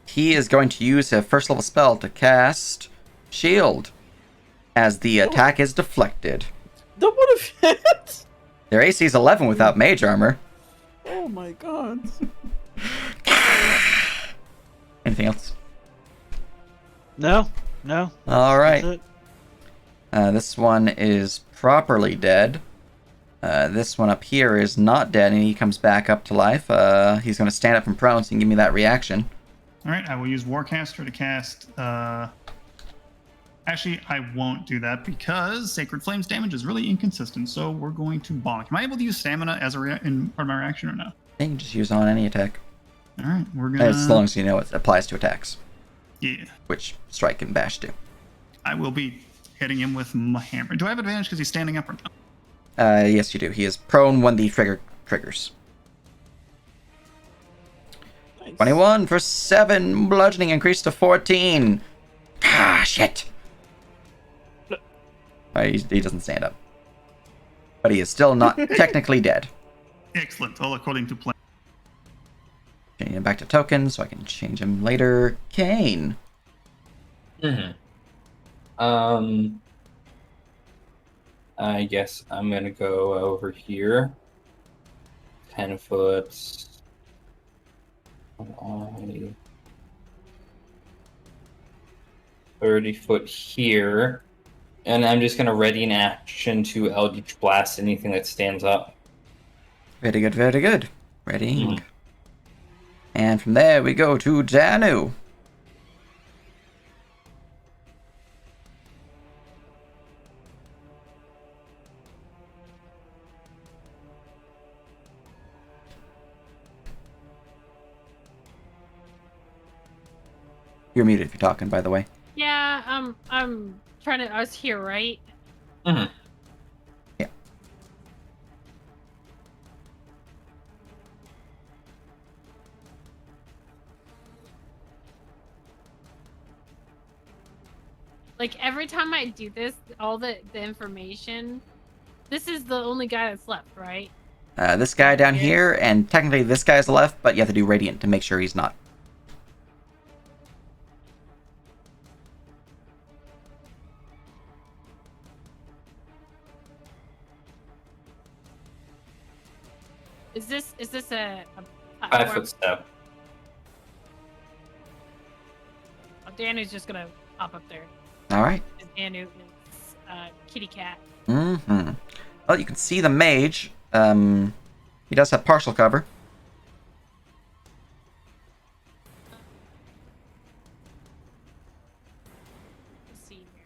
He is going to use a first level spell to cast Shield, as the attack is deflected. That would have hit! Their AC is 11 without mage armor. Oh my god. Anything else? No. All right. That's it. This one is properly dead. This one up here is not dead, and he comes back up to life. He's going to stand up from prone, so he can give me that reaction. All right, I will use Warcaster to cast. Actually, I won't do that because Sacred Flames damage is really inconsistent. So we're going to bonk. Am I able to use Stamina as in part of my reaction or no? You can just use it on any attack, All right, we're gonna. as long as you know it applies to attacks, Yeah, which Strike and Bash do. I will be hitting him with my hammer. Do I have advantage because he's standing up or no? Yes, you do. He is prone when the trigger triggers. Nice. 21 for 7, bludgeoning increased to 14. Ah, shit. He doesn't stand up. But he is still not technically dead. Excellent, all according to plan. Changing him back to token, so I can change him later. Kane. I guess I'm gonna go over here. 10 foot. 30 foot here. And I'm just gonna ready an action to Eldritch Blast anything that stands up. Very good, very good. Ready. And from there we go to Danu. You're muted if you're talking, by the way. Yeah, I'm trying to. I was here, right? Mhm. Yeah. Like every time I do this, all the information. This is the only guy that's left, right? This guy down here, and technically this guy's left, but you have to do Radiant to make sure he's not. Is this a 5 platform? foot step. Oh, Danu's just gonna pop up there. All right. Danu is kitty cat. Mm-hmm. Well, you can see the mage. He does have partial cover. Let's see here.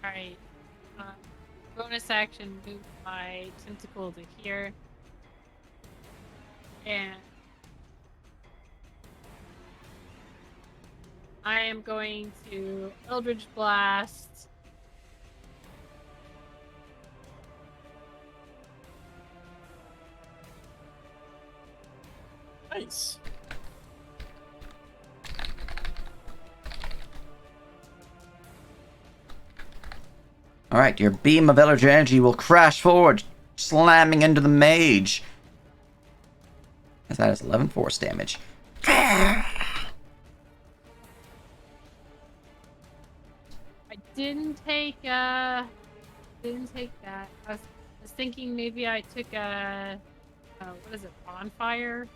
Alright. Bonus action, move my tentacle to here. And I am going to Eldritch Blast. Nice. Alright, your beam of eldritch energy will crash forward, slamming into the mage. As that is 11 force damage. I didn't take that. I was thinking maybe I took a what is it, bonfire?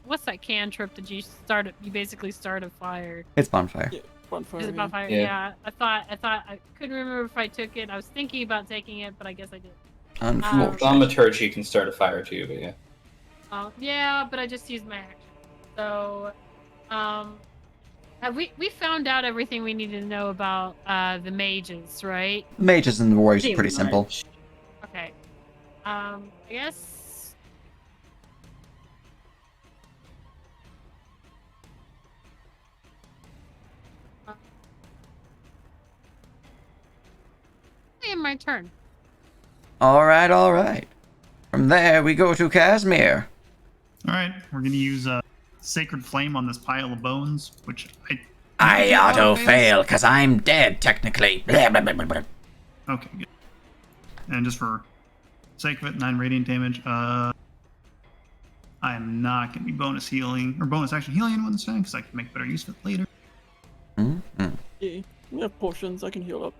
What's that cantrip that you start? You basically start a fire. It's bonfire. Yeah, bonfire. Is it bonfire? Yeah. Yeah. I thought I couldn't remember if I took it. I was thinking about taking it, but I guess I did. Unfortunate. Thaumaturgy can start a fire too, but yeah. Yeah, but I just used my action. So, we found out everything we needed to know about the mages, right? Mages and the warriors are pretty simple. much. Okay. I guess. In my turn. Alright. From there, we go to Casimir. Alright, we're gonna use Sacred Flame on this pile of bones, which I auto-fail, because I'm dead, technically. Blah, blah, blah, blah, blah. Okay, good. And just for sake of it, 9 radiant damage. I am not gonna be bonus healing, or bonus action healing anyone this time, because I can make better use of it later. Mm-hmm. Yeah, we have potions. I can heal up.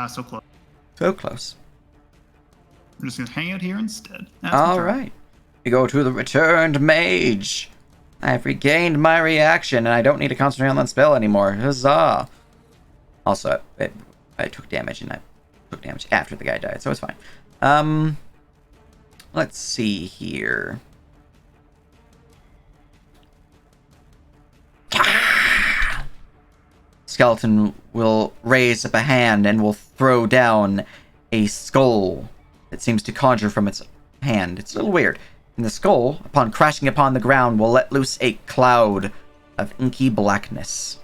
So close. So close. We're just gonna hang out here instead. That's my turn. Alright. We go to the returned mage. I have regained my reaction, and I don't need to concentrate on that spell anymore. Huzzah! Also, I took damage, and I took damage after the guy died, so it's fine. Let's see here. Skeleton will raise up a hand and will throw down a skull that seems to conjure from its hand. It's a little weird. And the skull, upon crashing upon the ground, will let loose a cloud of inky blackness.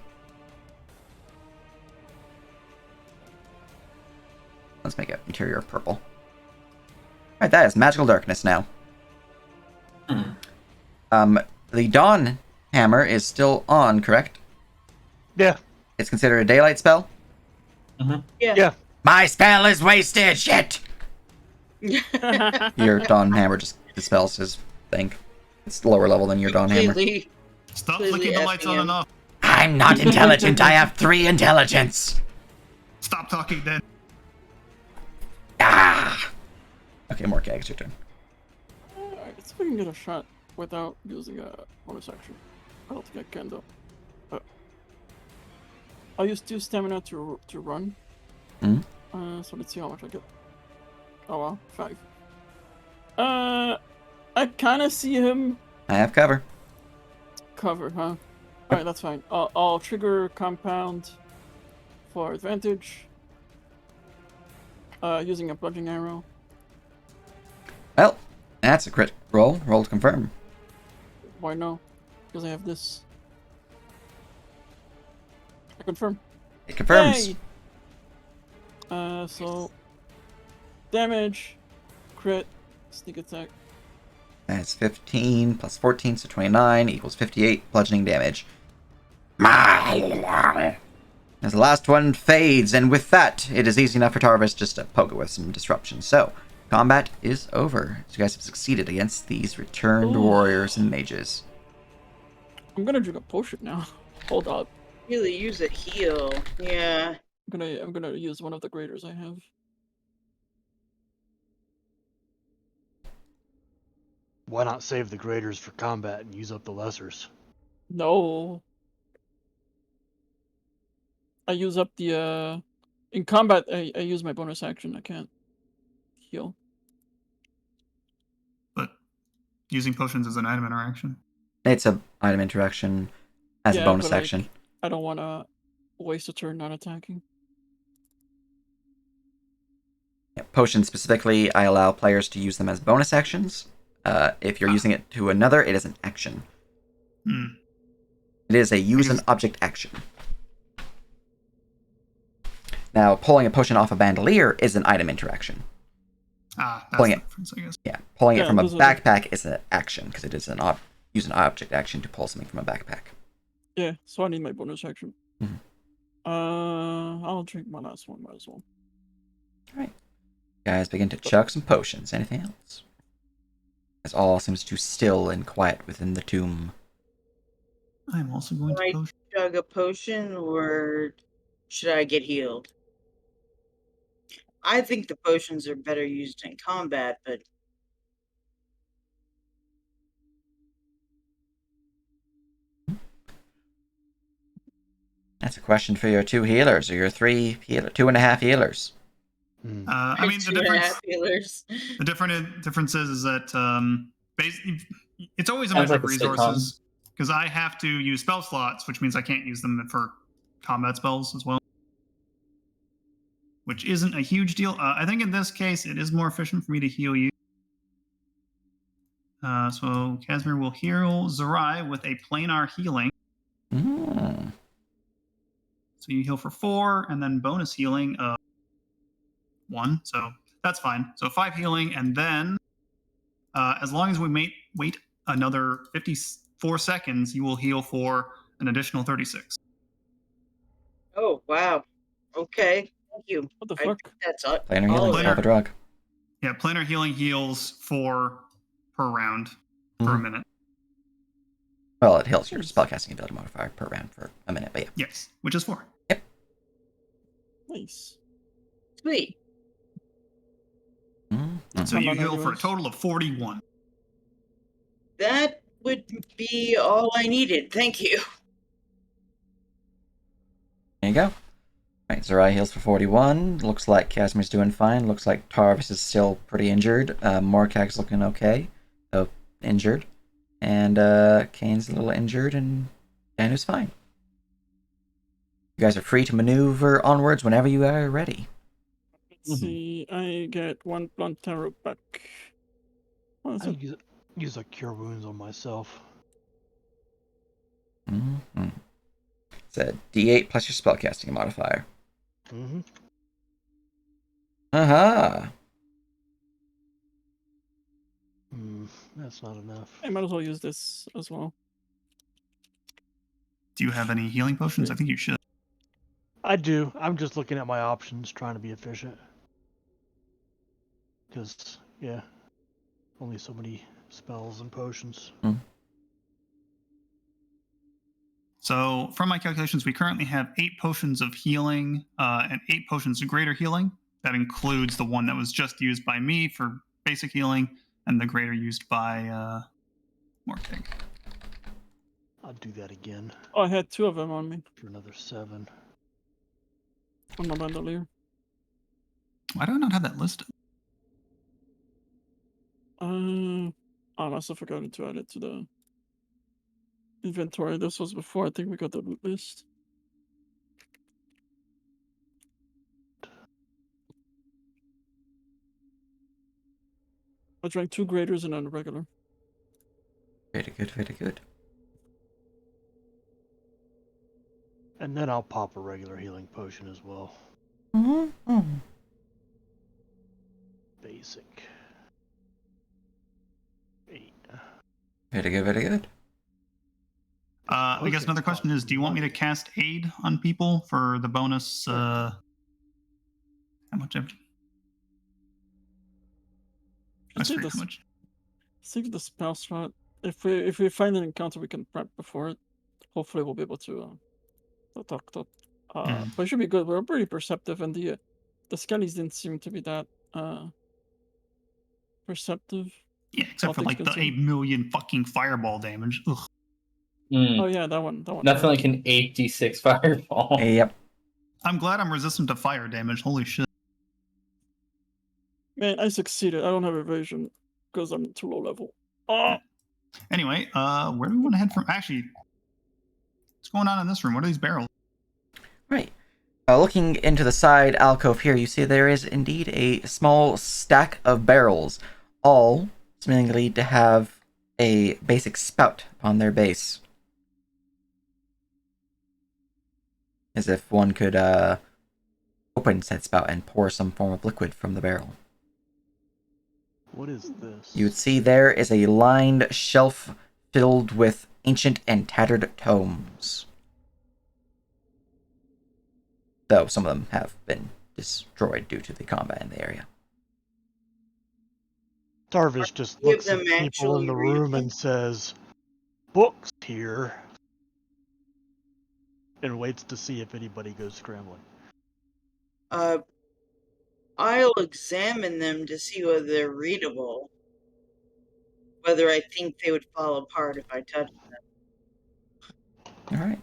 Let's make it interior purple. Alright, that is magical darkness now. The Dawn Hammer is still on, correct? Yeah. It's considered a daylight spell? Yeah. My spell is wasted. Shit. Your Dawn Hammer just dispels his thing. It's lower level than your Dawn Hammer. Completely. Stop Completely flicking the lights on effing and off. I'm not intelligent. I have 3 intelligence. Stop talking then. Ah. Okay, more gags, your turn. Alright, let's see if we can get a shot without using a bonus action. I don't think I can though. I'll use 2 stamina to run. Mhm. So let's see how much I get. Oh well, 5. I kind of see him I have cover. covered, huh? Alright, that's fine. I'll trigger compound for advantage. Using a bludgeoning arrow. Well, that's a crit roll. Roll to confirm. Why no? Because I have this. I confirm. It confirms. Yay! So damage, crit, sneak attack. That's 15 plus 14, so 29 equals 58 bludgeoning damage. As the last one fades, and with that, it is easy enough for Tarvis just to poke it with some disruption. So, combat is over. So you guys have succeeded against these returned Ooh. warriors and mages. I'm gonna drink a potion now. Hold up. Really use a heal. Yeah. I'm gonna use one of the graders I have. Why not save the graders for combat and use up the lessers? No. I use up the in combat I use my bonus action. I can't heal. But using potions as an item interaction. It's a item interaction as a Yeah, bonus but, like, action. I don't wanna waste a turn not attacking. Yeah, potions specifically, I allow players to use them as bonus actions. If you're using it to another, it is an action. It is a use an object action. Now, pulling a potion off a bandolier is an item interaction. That's Pulling the it. difference, I guess. Yeah, pulling it Yeah, from a those are- backpack is an action because it is use an object action to pull something from a backpack. Yeah, so I need my bonus action. Mhm. I'll drink my last one, might as well. All right, guys, begin to chug some potions. Anything else? As all seems to still and quiet within the tomb. I'm also going to Right. potion. Chug a potion, or should I get healed? I think the potions are better used in combat, but That's a question for your 2 healers or your 3 healer, 2.5 healers. I mean, the 2.5 healers. difference is that basically it's always a Sounds matter like of a sitcom. resources because I have to use spell slots, which means I can't use them for combat spells as well, which isn't a huge deal. I think in this case it is more efficient for me to heal you. So Casimir will heal Zerai with a planar healing. Mm. So you heal for 4, and then bonus healing of 1. So that's fine. So 5 healing, and then as long as we wait another 54 seconds, you will heal for an additional 36. Oh, wow. Okay. Thank you. What the I fuck? think that's all, Planar all healing, of Planar- spell it. of a drug. Yeah, planar healing heals 4 per round for a Mhm. minute. Well, it heals your spellcasting ability modifier per round for a minute, but yeah. Yes, which is 4. Nice. Sweet. Mm-hmm. So you Come on, heal for a anyways. total of 41. That would be all I needed. Thank you. There you go. Right, Zerai heals for 41. Looks like Casimir's doing fine. Looks like Tarvis is still pretty injured. Morkak's looking okay, though injured. And Kane's a little injured, and Danu's fine. You guys are free to maneuver onwards whenever you are ready. Let's see. I get 1 blunt arrow back. What is I it? use a cure wounds on myself. Mm-hmm. It's a D8 plus your spellcasting modifier. Mm-hmm. Aha! That's not enough. I might as well use this as well. Do you have any healing potions? I think you should. I do. I'm just looking at my options, trying to be efficient. Because, yeah, only so many spells and potions. So, from my calculations, we currently have 8 potions of healing and 8 potions of greater healing. That includes the one that was just used by me for basic healing, and the greater used by Morkag. I'll do that again Oh, I had 2 of them on me. for another 7. On my bandolier. Why do I not have that listed? I must have forgotten to add it to the inventory. This was before I think we got the loot list. I drank 2 graders and then a regular. Very good, very good. And then I'll pop a regular healing potion as well. Mm-hmm. Basic. 8. Very good, very good. I guess another question is, do you want me to cast Aid on people for the bonus? How much? Save the spell slot. If we find an encounter we can prep before it, hopefully we'll be able to talk. But it should be good. We're pretty perceptive, and the skellies didn't seem to be that perceptive. Yeah, except for like the 8 million fucking fireball damage. Ugh. Oh yeah, that one. Nothing like an 8d6 fireball. Yep. I'm glad I'm resistant to fire damage. Holy shit. Man, I succeeded. I don't have evasion because I'm too low level. Anyway, where do we want to head from? Actually, what's going on in this room? What are these barrels? Right. Looking into the side alcove here, you see there is indeed a small stack of barrels, all seemingly to have a basic spout on their base. As if one could open said spout and pour some form of liquid from the barrel. What is this? You would see there is a lined shelf filled with ancient and tattered tomes. Though some of them have been destroyed due to the combat in the area. Tarvis just Any of looks at them people in actually the room readable? and says, "Books here," and waits to see if anybody goes scrambling. I'll examine them to see whether they're readable. Whether I think they would fall apart if I touched them. All right.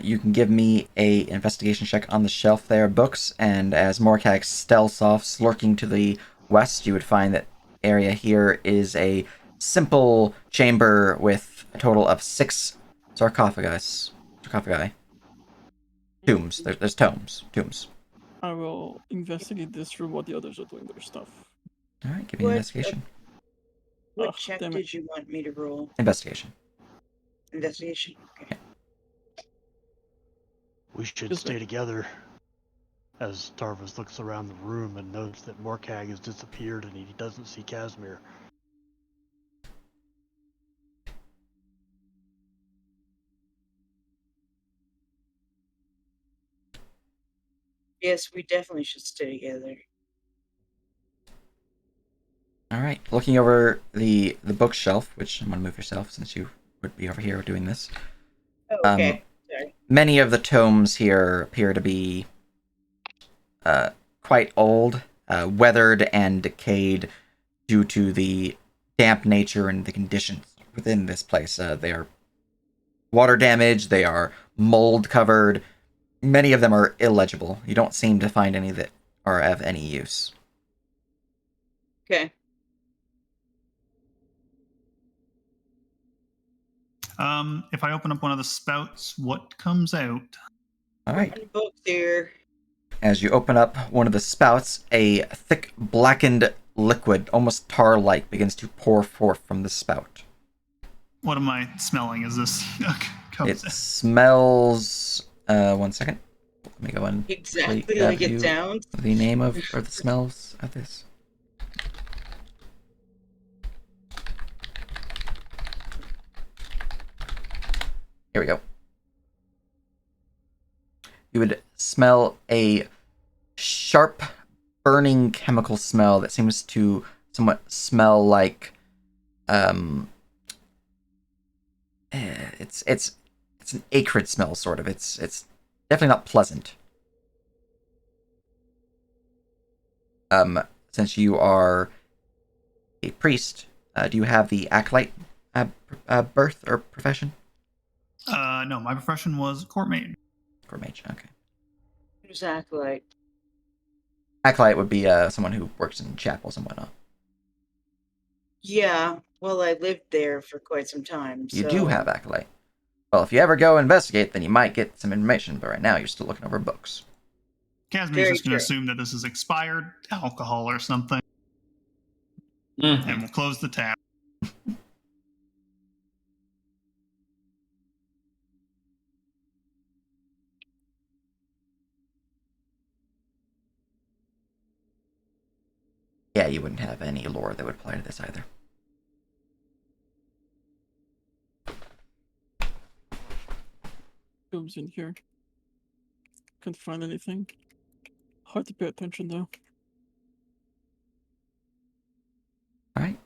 You can give me a investigation check on the shelf there, books, and as Morkag stealths off, slurking to the west, you would find that area here is a simple chamber with a total of 6 sarcophagi. Tombs. There's tombs. I will investigate this room while the others are doing their stuff. All right, give me an investigation. What Ugh, check damn it. did you want me to roll? Investigation. Investigation? Okay. We should Just stay wait. together. As Tarvis looks around the room and notes that Morkag has disappeared and he doesn't see Casimir. Yes, we definitely should stay together. All right, looking over the bookshelf, which I'm going to move yourself since you would be over here doing this. Oh, okay. Sorry. Many of the tomes here appear to be quite old, weathered and decayed due to the damp nature and the conditions within this place. They are water damaged, they are mold covered. Many of them are illegible. You don't seem to find any that are of any use. Okay. If I open up one of the spouts, what comes out? All right. One book there. As you open up one of the spouts, a thick, blackened liquid, almost tar-like, begins to pour forth from the spout. What am I smelling? Is this? It smells. 1 second. Let me go and Exactly like it sounds. the name of or the smells of this. Here we go. You would smell a sharp, burning chemical smell that seems to somewhat smell like it's an acrid smell, sort of. It's definitely not pleasant. Since you are a priest, do you have the acolyte birth or profession? No, my profession was court mage. Court mage, okay. Who's acolyte? Acolyte would be someone who works in chapels and whatnot. Yeah, well, I lived there for quite some time. You so... do have acolyte. Well, if you ever go investigate, then you might get some information, but right now you're still looking over books. Casimir's just going to assume that this is expired alcohol or something. Mm-hmm. And we'll close the tab. Yeah, you wouldn't have any lore that would apply to this either. Films in here. Can't find anything. Hard to pay attention though. Alright.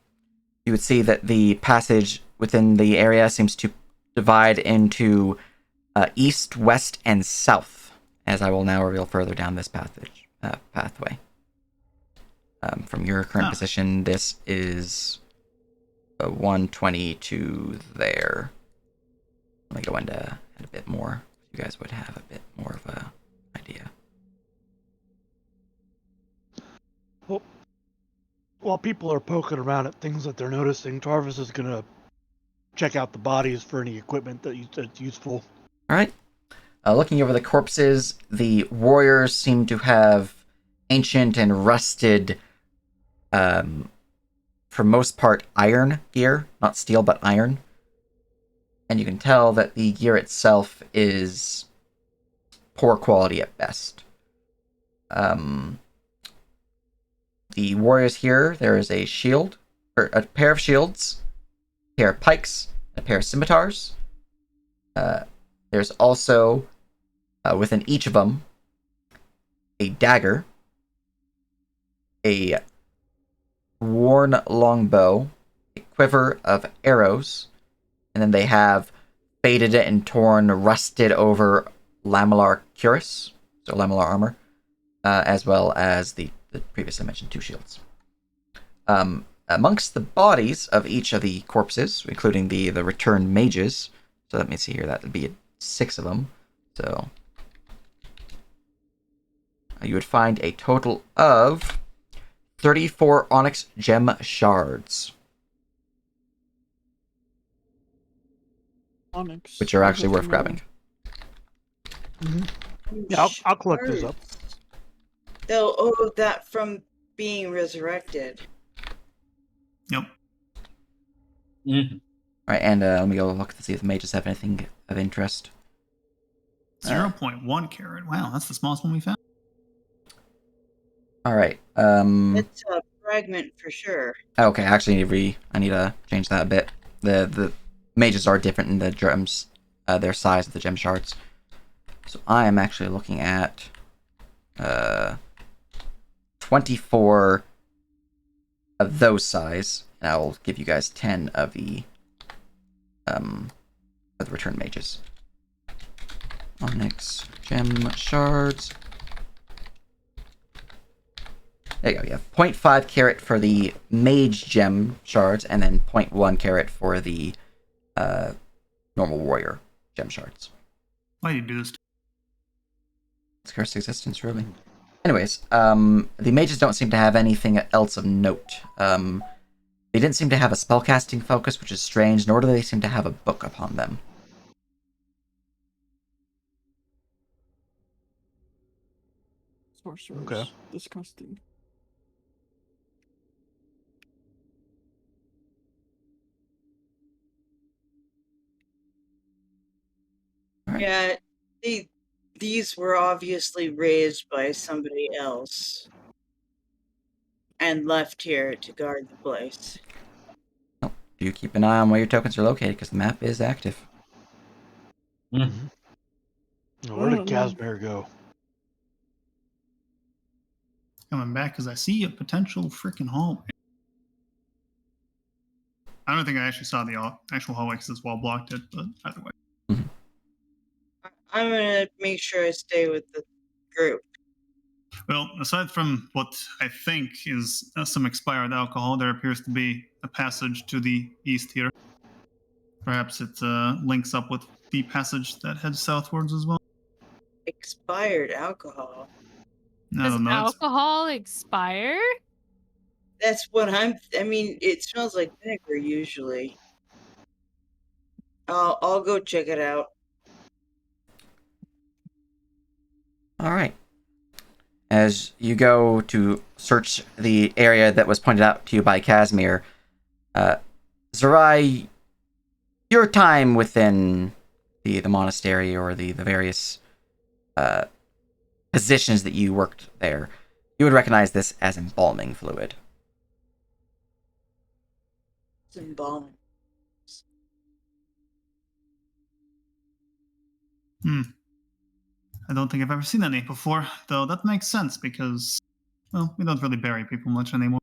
You would see that the passage within the area seems to divide into east, west, and south, as I will now reveal further down this pathway. From your current position, this is 120 to there. Let me go into a bit more. You guys would have a bit more of a idea. Well, while people are poking around at things that they're noticing, Tarvis is going to check out the bodies for any equipment that's useful. All right. Looking over the corpses, the warriors seem to have ancient and rusted, for most part, iron gear. Not steel, but iron. And you can tell that the gear itself is poor quality at best. the warriors here, there is a shield, or a pair of shields, a pair of pikes, a pair of scimitars. There's also, within each of them, a dagger, a worn longbow, a quiver of arrows, and then they have faded and torn, rusted over lamellar cuirass, so lamellar armor, as well as the previously mentioned 2 shields. Amongst the bodies of each of the corpses, including the returned mages, so let me see here, that would be 6 of them, so you would find a total of 34 onyx gem shards. Onyx. Which are actually worth grabbing. Yeah, I'll collect those up. They'll owe that from being resurrected. Yep. Mm-hmm. Alright, and let me go look to see if the mages have anything of interest. 0.1 carat. Wow, that's the smallest one we found. Alright, It's a fragment for sure. okay, actually I need to change that a bit. The mages are different in the gems, their size of the gem shards. So I am actually looking at 24 of those size, and I'll give you guys 10 of the return mages. Onyx gem shards. There you go, yeah. 0.5 carat for the mage gem shards, and then 0.1 carat for the normal warrior gem shards. Why do you do this? It's cursed existence, really. Anyways, the mages don't seem to have anything else of note. They didn't seem to have a spellcasting focus, which is strange, nor do they seem to have a book upon them. Sorcerers. Okay. Disgusting. Right. Yeah, these were obviously raised by somebody else and left here to guard the place. Do keep an eye on where your tokens are located, because the map is active. Mm-hmm. Now, where did Casimir go? Coming back because I see a potential freaking hallway. I don't think I actually saw the actual hallway because this wall blocked it, but either way. I'm gonna make sure I stay with the group. Well, aside from what I think is some expired alcohol, there appears to be a passage to the east here. Perhaps it links up with the passage that heads southwards as well. Expired alcohol. I Does don't know. alcohol expire? That's what I mean, it smells like vinegar usually. I'll go check it out. Alright. As you go to search the area that was pointed out to you by Casimir, Zerai, your time within the monastery or the various positions that you worked there, you would recognize this as embalming fluid. It's embalming. I don't think I've ever seen any before, though that makes sense because, well, we don't really bury people much anymore.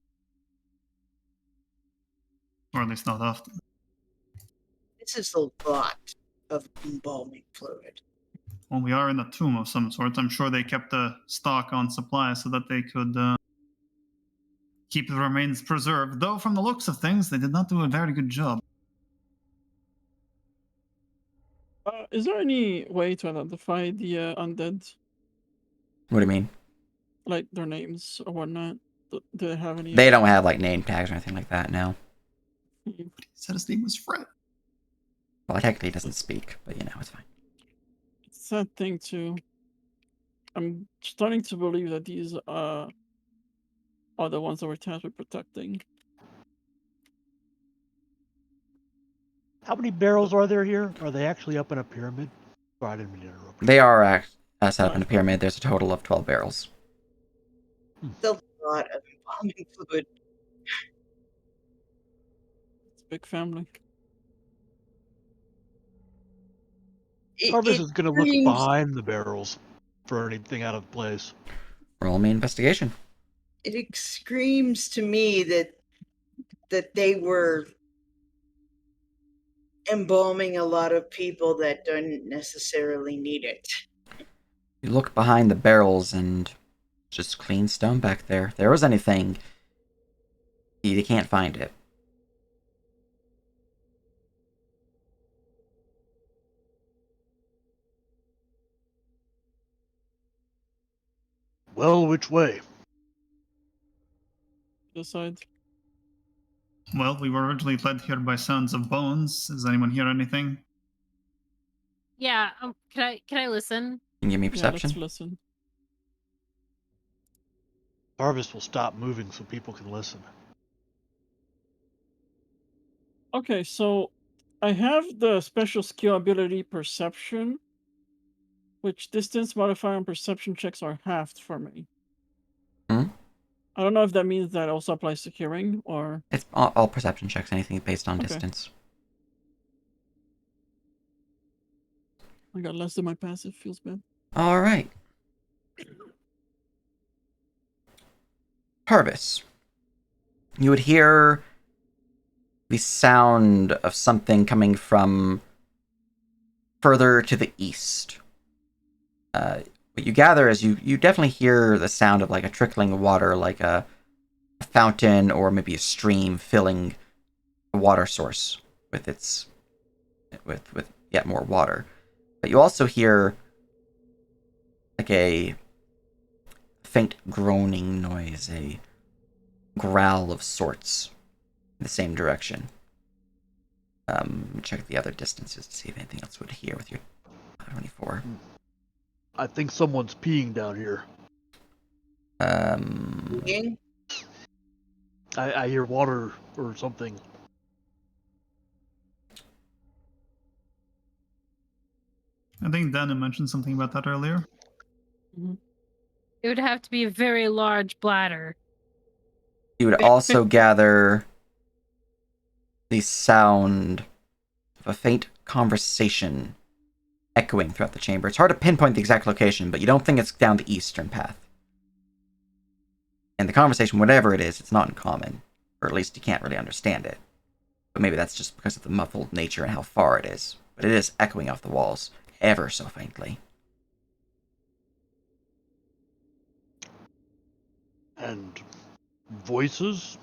Or at least not often. This is a lot of embalming fluid. Well, we are in a tomb of some sort. I'm sure they kept a stock on supply so that they could keep the remains preserved, though from the looks of things, they did not do a very good job. Is there any way to identify the undead? What do you mean? Like their names or whatnot? Do they have any? They don't have, like, name tags or anything like that, no. He said his name was Fred. Well, technically he doesn't speak, but, you know, it's fine. It's a sad thing, too. I'm starting to believe that these are the ones that we're tasked with protecting. How many barrels are there here? Are they actually up in a pyramid? Oh, I didn't mean to interrupt. They are set up in a pyramid. There's a total of 12 barrels. It's a lot of embalming fluid. It's a big family. Jarvis is going to look screams- behind the barrels for anything out of place. Roll me investigation. It screams to me that they were embalming a lot of people that don't necessarily need it. You look behind the barrels and just clean stone back there. If there was anything, you can't find it. Well, which way? Decide. Well, we were originally led here by sounds of bones. Does anyone hear anything? Yeah. Can I listen? Can you give me Yeah, perception? let's listen. Jarvis will stop moving so people can listen. Okay, so I have the special skill ability perception, which distance modifier and perception checks are halved for me. Hmm? I don't know if that means that also applies to hearing or. It's all perception checks, anything based on Okay. distance. I got less than my passive, feels bad. All right. Purvis. You would hear the sound of something coming from further to the east. What you gather is you definitely hear the sound of like a trickling water, like a fountain or maybe a stream filling a water source with its with yet more water. But you also hear like a faint groaning noise, a growl of sorts in the same direction. Check the other distances to see if anything else would hear with your 24. I think someone's peeing down here. Peeing? I hear water or something. I think Dana mentioned something about that earlier. It would have to be a very large bladder. You would also gather the sound of a faint conversation echoing throughout the chamber. It's hard to pinpoint the exact location, but you don't think it's down the eastern path. And the conversation, whatever it is, it's not in common. Or at least you can't really understand it. But maybe that's just because of the muffled nature and how far it is. But it is echoing off the walls, ever so faintly. And voices?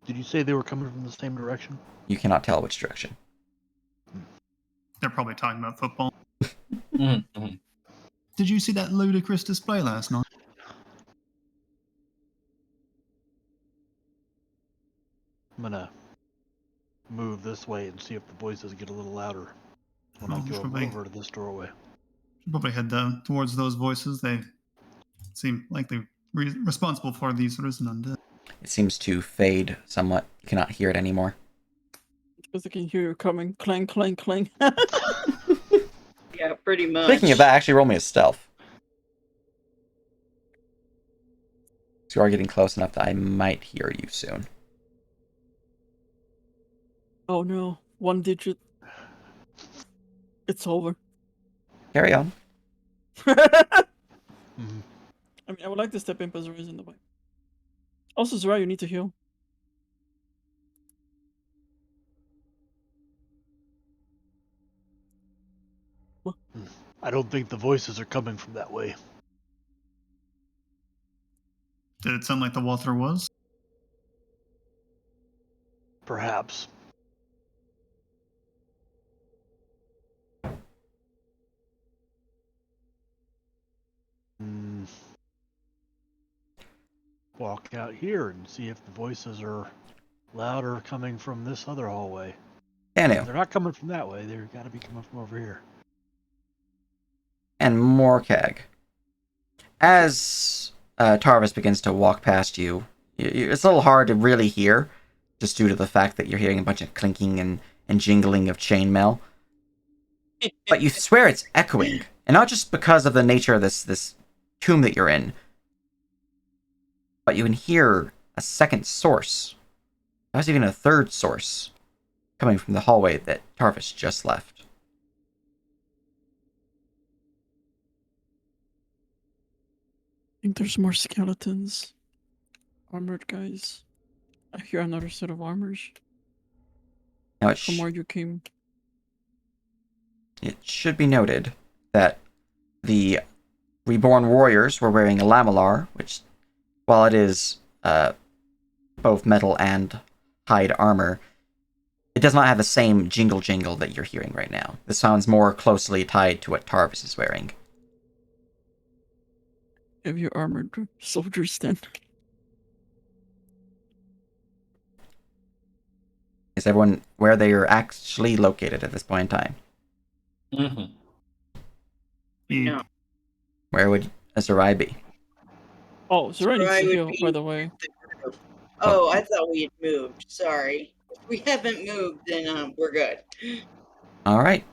Did you say they were coming from the same direction? You cannot tell which direction. They're probably talking about football. Mm-hmm. Did you see that ludicrous display last night? I'm gonna move this way and see if the voices get a little louder when I Oh, go should we? over to this doorway. Should probably head down towards those voices. They seem like they're responsible for these risen undead. It seems to fade somewhat. You cannot hear it anymore. Because I can hear you coming. Clang, clang, clang. Yeah, pretty much. Speaking of that, actually roll me a stealth. So you are getting close enough that I might hear you soon. Oh no. 1 digit. It's over. Carry on. I mean, I would like to step in, but Zora is in the way. Also, Zora, you need to heal. I don't think the voices are coming from that way. Did it sound like the water was? Perhaps. Walk out here and see if the voices are louder coming from this other hallway. Danu. They're not coming from that way. They've got to be coming from over here. And Morkag. As Tarvis begins to walk past you, it's a little hard to really hear, just due to the fact that you're hearing a bunch of clinking and jingling of chainmail. But you swear it's echoing, and not just because of the nature of this tomb that you're in, but you can hear a second source. Perhaps even a third source coming from the hallway that Tarvis just left. I think there's more skeletons. Armored guys. I hear another set of armors. Now From where you came. it should be noted that the Reborn Warriors were wearing a lamellar, which, while it is both metal and hide armor, it does not have the same jingle that you're hearing right now. This sounds more closely tied to what Tarvis is wearing. Have your armored soldiers then? Is everyone where they are actually located at this point in time? Mm-hmm. No. Where would Azurai be? Oh, Syrik needs Sarai to would heal, be by the way. the group. Oh, I thought we had moved. Sorry. If we haven't moved, then we're good. All right.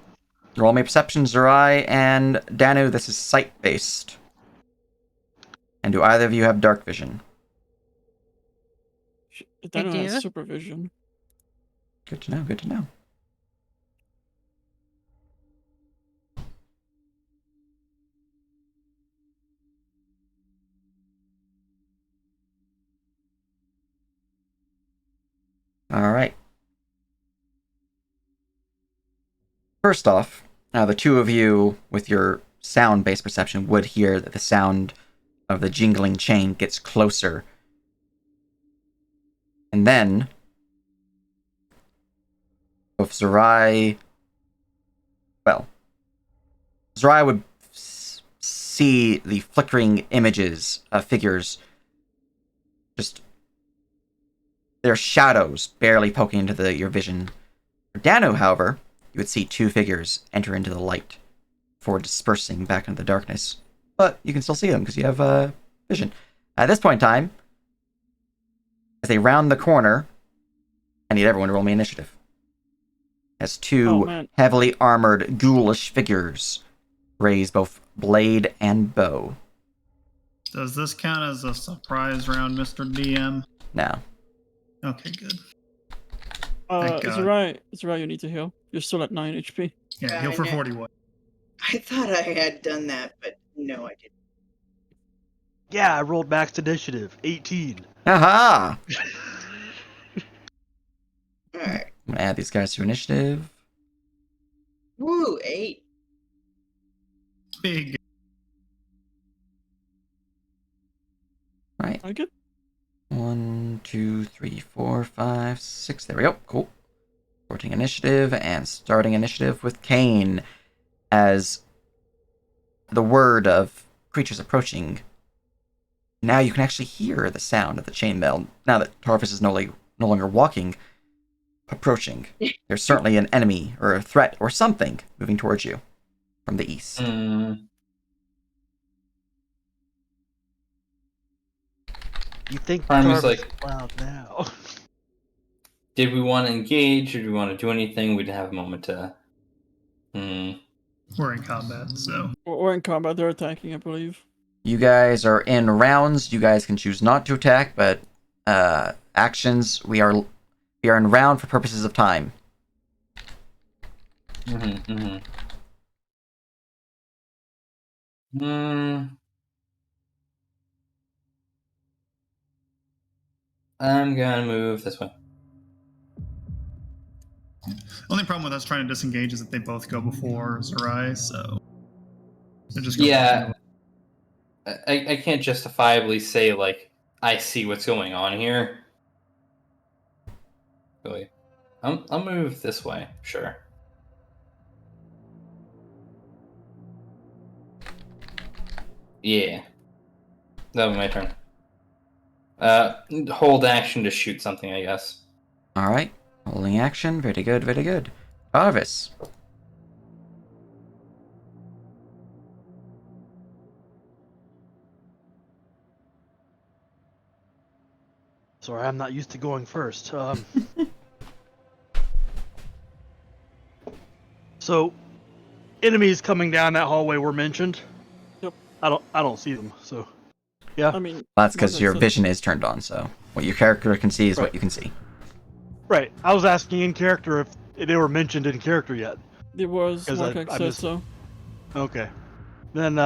Roll me perception, Azurai and Danu. This is sight-based. And do either of you have dark vision? Dano has do. supervision. Good to know, good to know. All right. First off, now the two of you with your sound-based perception would hear that the sound of the jingling chain gets closer. And then, both Zerai... Well, Zerai would see the flickering images of figures, just their shadows barely poking into your vision. For Danu, however, you would see two figures enter into the light before dispersing back into the darkness. But you can still see them because you have vision. At this point in time, as they round the corner, I need everyone to roll me initiative. As two heavily armored, ghoulish figures raise both blade and bow. Does this count as a surprise round, Mr. DM? No. Okay, good. It's alright. It's alright, you need to heal. You're still at 9 HP. Yeah, heal for 41. I thought I had done that, but no, I didn't. Yeah, I rolled max initiative. 18. Aha! Alright. I'm gonna add these guys to initiative. Woo, 8. Big. Right. I get 1, 2, 3, 4, 5, 6. There we go. Cool. Sorting initiative and starting initiative with Kane. As the word of creatures approaching, now you can actually hear the sound of the chainmail. Now that Tarvis is no longer walking, approaching. There's certainly an enemy or a threat or something moving towards you from the east. You think Primus Tarvis like, loud now? did we want to engage? Did we want to do anything? We'd have a moment to. We're in combat, so. we're in combat. They're attacking, I believe. You guys are in rounds. You guys can choose not to attack, but actions, we are in round for purposes of time. I'm gonna move this way. Only problem with us trying to disengage is that they both go before Zerai, so they're just going Yeah, I can't justifiably say like I see what's going on here. Really, I'll move this way. Sure. Yeah, that'll be my turn. Hold action to shoot something, I guess. All right. Holding action. Very good, very good. Tarvis. Sorry, I'm not used to going first. So, enemies coming down that hallway were mentioned. Yep. I don't see them. So, Yeah. I mean, That's because like I your said, vision is turned on, so what your character can see is what Right. you can see. Right. I was asking in character if they were mentioned in character yet. There was 'Cause Mark I said missed- so. Okay. Then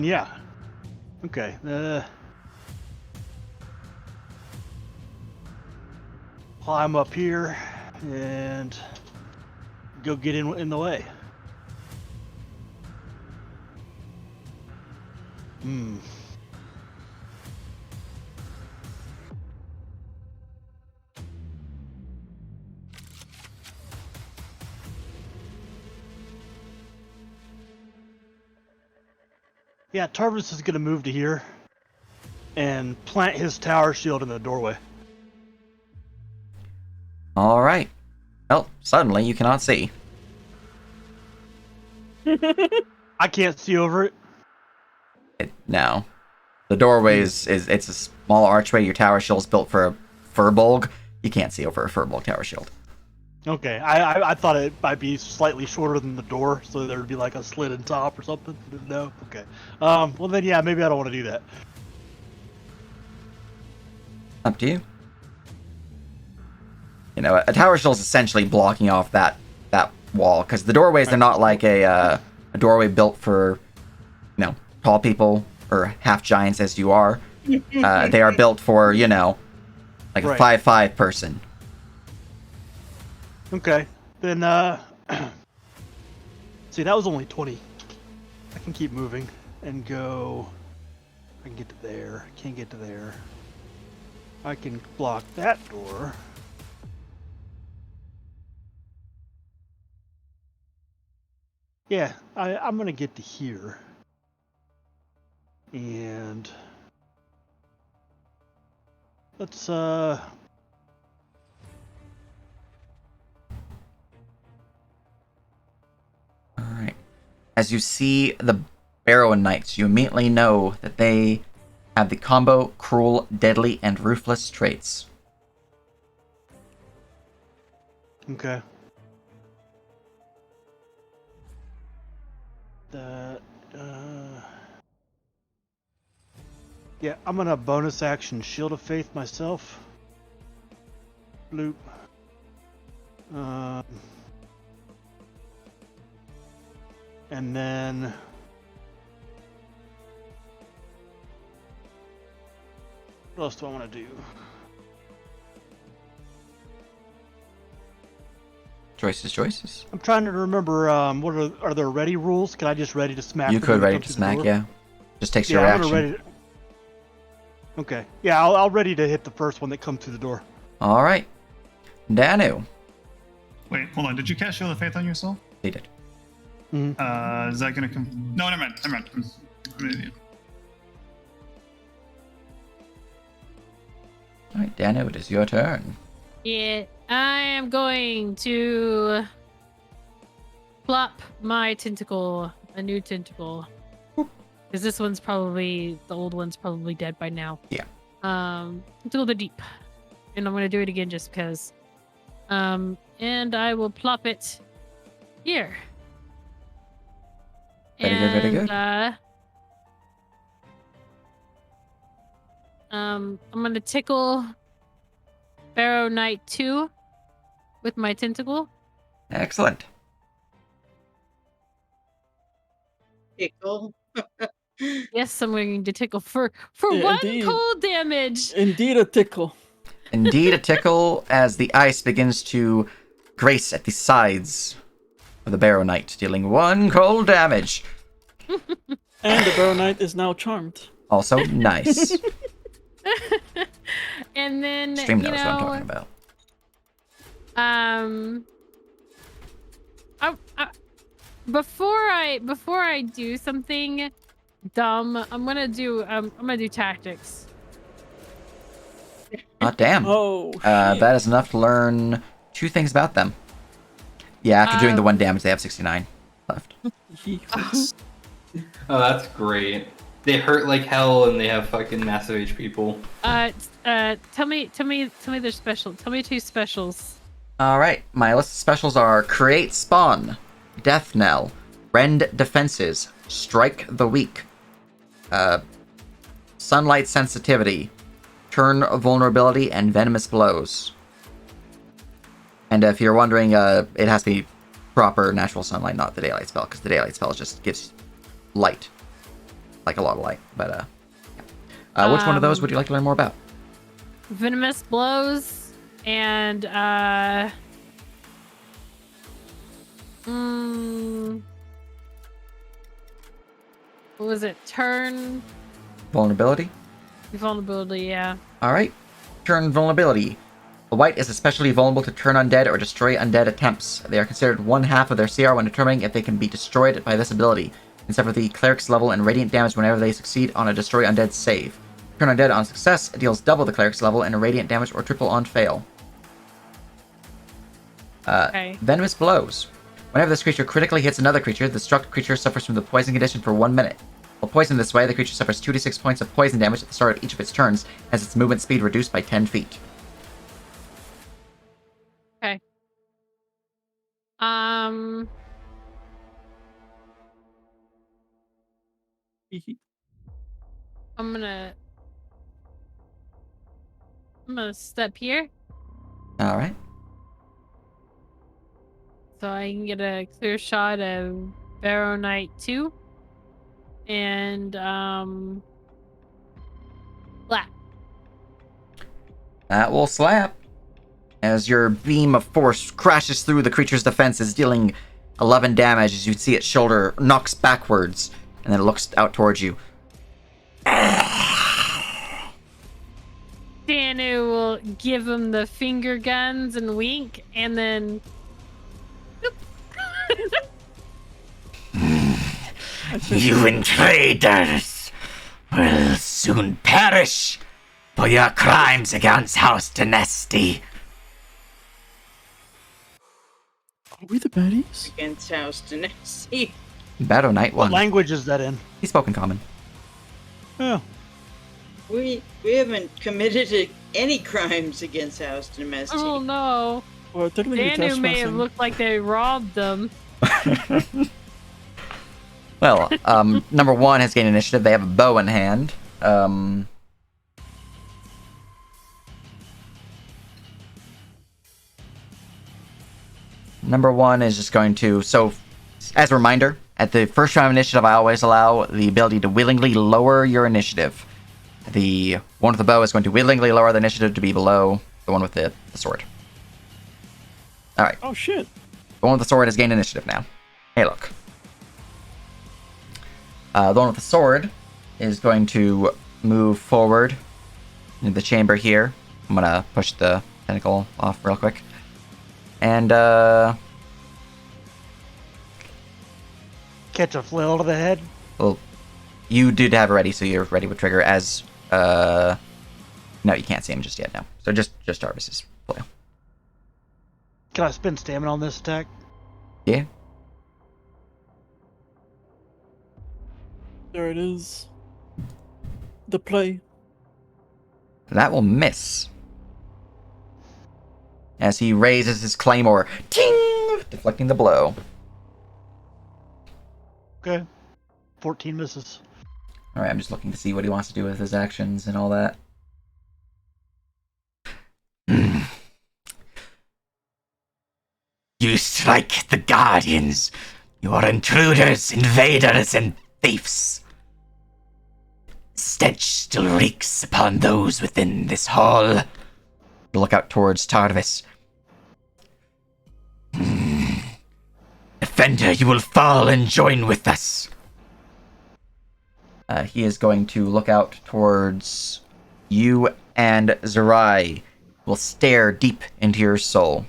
yeah. Okay. Climb up here and go get in the way. Hmm. Yeah, Tarvis is gonna move to here and plant his tower shield in the doorway. All right. Well, suddenly you cannot see. I can't see over it. Now, the doorway is it's a small archway. Your tower shield's built for a furbolg. You can't see over a furbolg tower shield. Okay, I thought it might be slightly shorter than the door, so there would be like a slit in top or something. No, okay. Well then, yeah, maybe I don't want to do that. Up to you. You know, a tower shield is essentially blocking off that wall because the doorways they're not like a doorway built for, you know, tall people or half giants as you are. They are built for, you know, like a 5'5" person. Okay, then see, that was only 20. I can keep moving and go. I can get to there. Can't get to there. I can block that door. Yeah, I'm gonna get to here. And let's Alright. As you see the Barrow Knights, you immediately know that they have the combo Cruel, Deadly, and Ruthless traits. okay. That yeah, I'm gonna bonus action Shield of Faith myself. Bloop. And then what else do I want to do? Choices. I'm trying to remember. What are there ready rules? Can I just ready to smack? You them could when they ready come to through the smack, door? yeah. Just takes your I'm reaction. gonna ready. Okay. Yeah, I'll ready to hit the first one that comes through the door. Alright. Danu. Wait, hold on. Did you cast Shield of Faith on yourself? He did. Is that gonna come? No, never mind. I'm an idiot. Alright, Danu, it is your turn. Yeah, I am going to plop my tentacle, a new tentacle. Because this one's probably, the old one's probably dead by now. Yeah. Tentacle the deep. And I'm going to do it again just because. And I will plop it here. Very good. I'm going to tickle Barrow Knight 2 with my tentacle. Excellent. Tickle. Yes, I'm going to tickle for Yeah, one indeed. cold damage. Indeed, a tickle. Indeed, a tickle as the ice begins to grace at the sides of the Barrow Knight, dealing 1 cold damage. And the Barrow Knight is now charmed. Also, nice. And then, Stream you knows know, what I'm talking about. Before I do something dumb, I'm gonna do tactics. Oh, damn. Oh, That is enough to learn 2 things about them. Yeah, after doing the 1 damage, they have 69 left. Oh, that's great. They hurt like hell and they have fucking massive HP pool. Tell me their special. Tell me 2 specials. Alright, my list of specials are Create Spawn, Death Knell, Rend Defenses, Strike the Weak, sunlight sensitivity, turn vulnerability, and venomous blows. And if you're wondering, it has to be proper natural sunlight, not the daylight spell, because the daylight spell just gives light, like a lot of light. But which one of those would you like to learn more about? Venomous blows and what was it? Turn Vulnerability. vulnerability. Yeah. All right. Turn vulnerability. A white is especially vulnerable to turn undead or destroy undead attempts. They are considered 1/2 of their CR when determining if they can be destroyed by this ability, except for the cleric's level and radiant damage whenever they succeed on a destroy undead save. Turn undead on success deals double the cleric's level and radiant damage, or triple on fail. Okay. Venomous blows. Whenever this creature critically hits another creature, the struck creature suffers from the poison condition for 1 minute. While poisoned this way, the creature suffers 2d6 points of poison damage at the start of each of its turns, has its movement speed reduced by 10 feet. Okay. I'm gonna step here All right. so I can get a clear shot of Barrow Knight 2 and black. That will slap. As your beam of force crashes through the creature's defenses, dealing 11 damage as you see its shoulder knocks backwards, and then it looks out towards you. Danu will give him the finger guns and wink, and then You intruders will soon perish for your crimes against House Dynasty. Are we the baddies? Against House Dynasty. Battle Knight What 1. language is that in? He spoke in common. Oh, We haven't committed any crimes against House Dynasty. oh no, Well, technically, Danu may have looked like they robbed them. Well, number 1 has gained initiative. They have a bow in hand. Number 1 is just going to... So, as a reminder, at the first round of initiative, I always allow the ability to willingly lower your initiative. The one with the bow is going to willingly lower the initiative to be below the one with the sword. Alright. Oh shit! The one with the sword has gained initiative now. Hey, look. The one with the sword is going to move forward into the chamber here. I'm gonna push the tentacle off real quick. And, catch a flail to the head. well, you did have it ready, so you're ready with trigger as, no, you can't see him just yet, no. So just Jarvis's flail. Can I spend stamina on this attack? Yeah? There it is. The play. That will miss. As he raises his claymore, ting, deflecting the blow. Okay. 14 misses. Alright, I'm just looking to see what he wants to do with his actions and all that. You strike the Guardians. You are intruders, invaders, and thieves. Stench still reeks upon those within this hall. Look out towards Tarvis. Defender, you will fall and join with us. He is going to look out towards you, and Zerai will stare deep into your soul.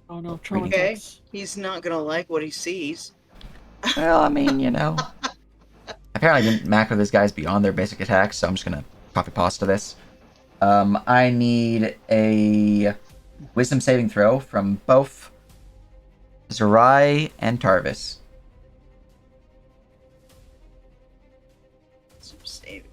Oh no, Okay, traumatized. he's not gonna like what he sees. Well, I mean, you know. Apparently I didn't macro these guys beyond their basic attacks, so I'm just gonna copy pasta this. I need a wisdom saving throw from both Zerai and Tarvis. Some save.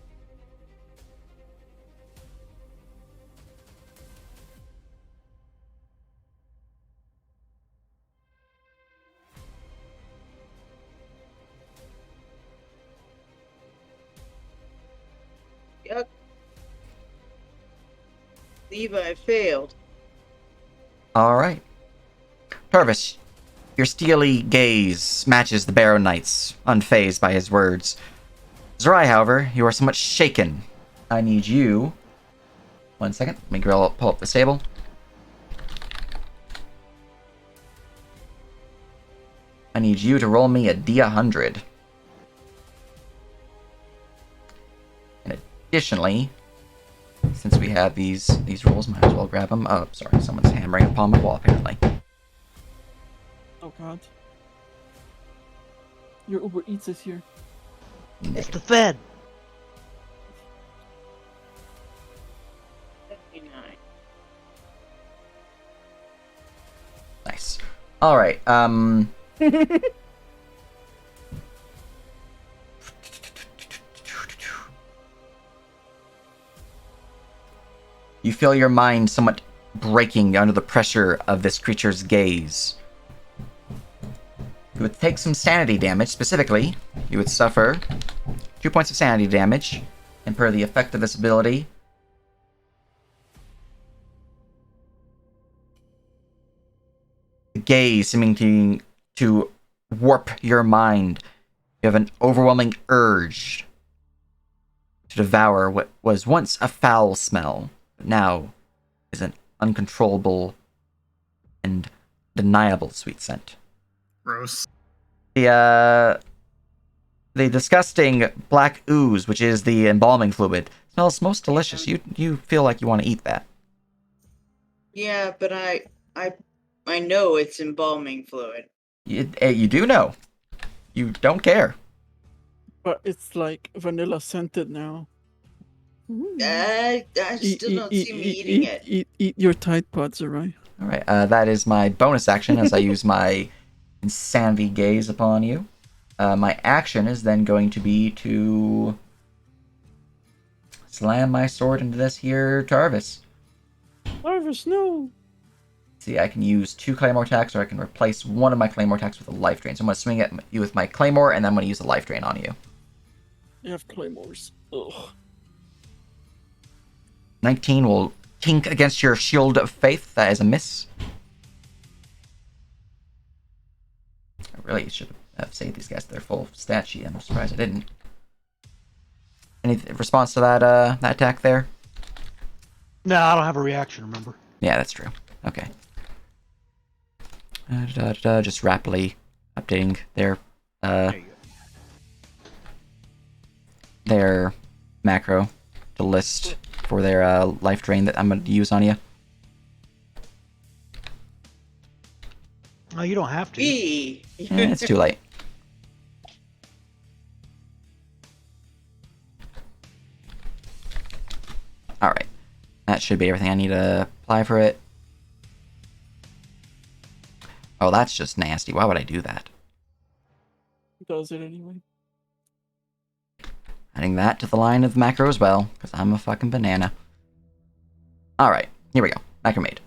Yuck. Levi failed. Alright. Purvis, your steely gaze matches the Barrow Knight's, unfazed by his words. Zerai, however, you are somewhat shaken. I need you... 1 second. Let me pull up the stable. I need you to roll me a D100. And additionally, since we have these rolls, might as well grab them. Oh, sorry, someone's hammering upon my wall, apparently. Oh god. Your Uber Eats is here. It's the Fed. 79. Nice. Alright, you feel your mind somewhat breaking under the pressure of this creature's gaze. You would take some sanity damage. Specifically, you would suffer 2 points of sanity damage, and per the effect of this ability, the gaze seeming to warp your mind. You have an overwhelming urge to devour what was once a foul smell, but now is an uncontrollable and deniable sweet scent. Gross. The disgusting black ooze, which is the embalming fluid, smells most delicious. You feel like you want to eat that. Yeah, but I know it's embalming fluid. You do know. You don't care. But it's like vanilla scented now. I still don't see me eating it. Eat your Tide Pods, alright? Alright, that is my bonus action as I use my insanity gaze upon you. My action is then going to be to slam my sword into this here Tarvis. Tarvis, no! See, I can use 2 Claymore attacks, or I can replace one of my Claymore attacks with a Life Drain. So I'm going to swing at you with my Claymore, and then I'm going to use a Life Drain on you. You have Claymores. Ugh. 19 will kink against your Shield of Faith. That is a miss. I really should have saved these guys to their full stat sheet. I'm surprised I didn't. Any response to that attack there? No, I don't have a reaction, remember? Yeah, that's true. Okay. Just rapidly updating their macro to list for their life drain that I'm going to use on you. No, you don't have to. It's too late. Alright. That should be everything I need to apply for it. Oh, that's just nasty. Why would I do that? Does it anyway. Adding that to the line of macro as well, because I'm a fucking banana. Alright, here we go. Macro made.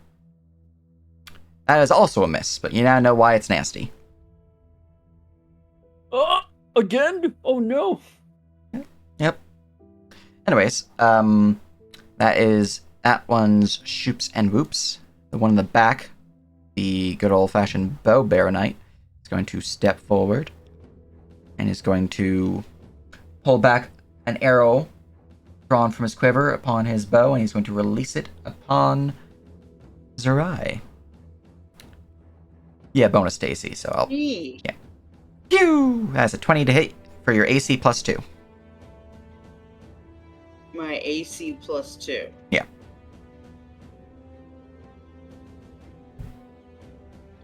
That is also a miss, but you now know why it's nasty. Oh, again? Oh no! Yep. Anyways, that is that one's Shoops and Whoops. The one in the back, the good old-fashioned bow Barrow Knight, is going to step forward and is going to pull back an arrow drawn from his quiver upon his bow, and he's going to release it upon Zerai. Yeah, bonus to AC, so I'll... Yeah. Pew! That's a 20 to hit for your AC plus 2. My AC plus 2. Yeah.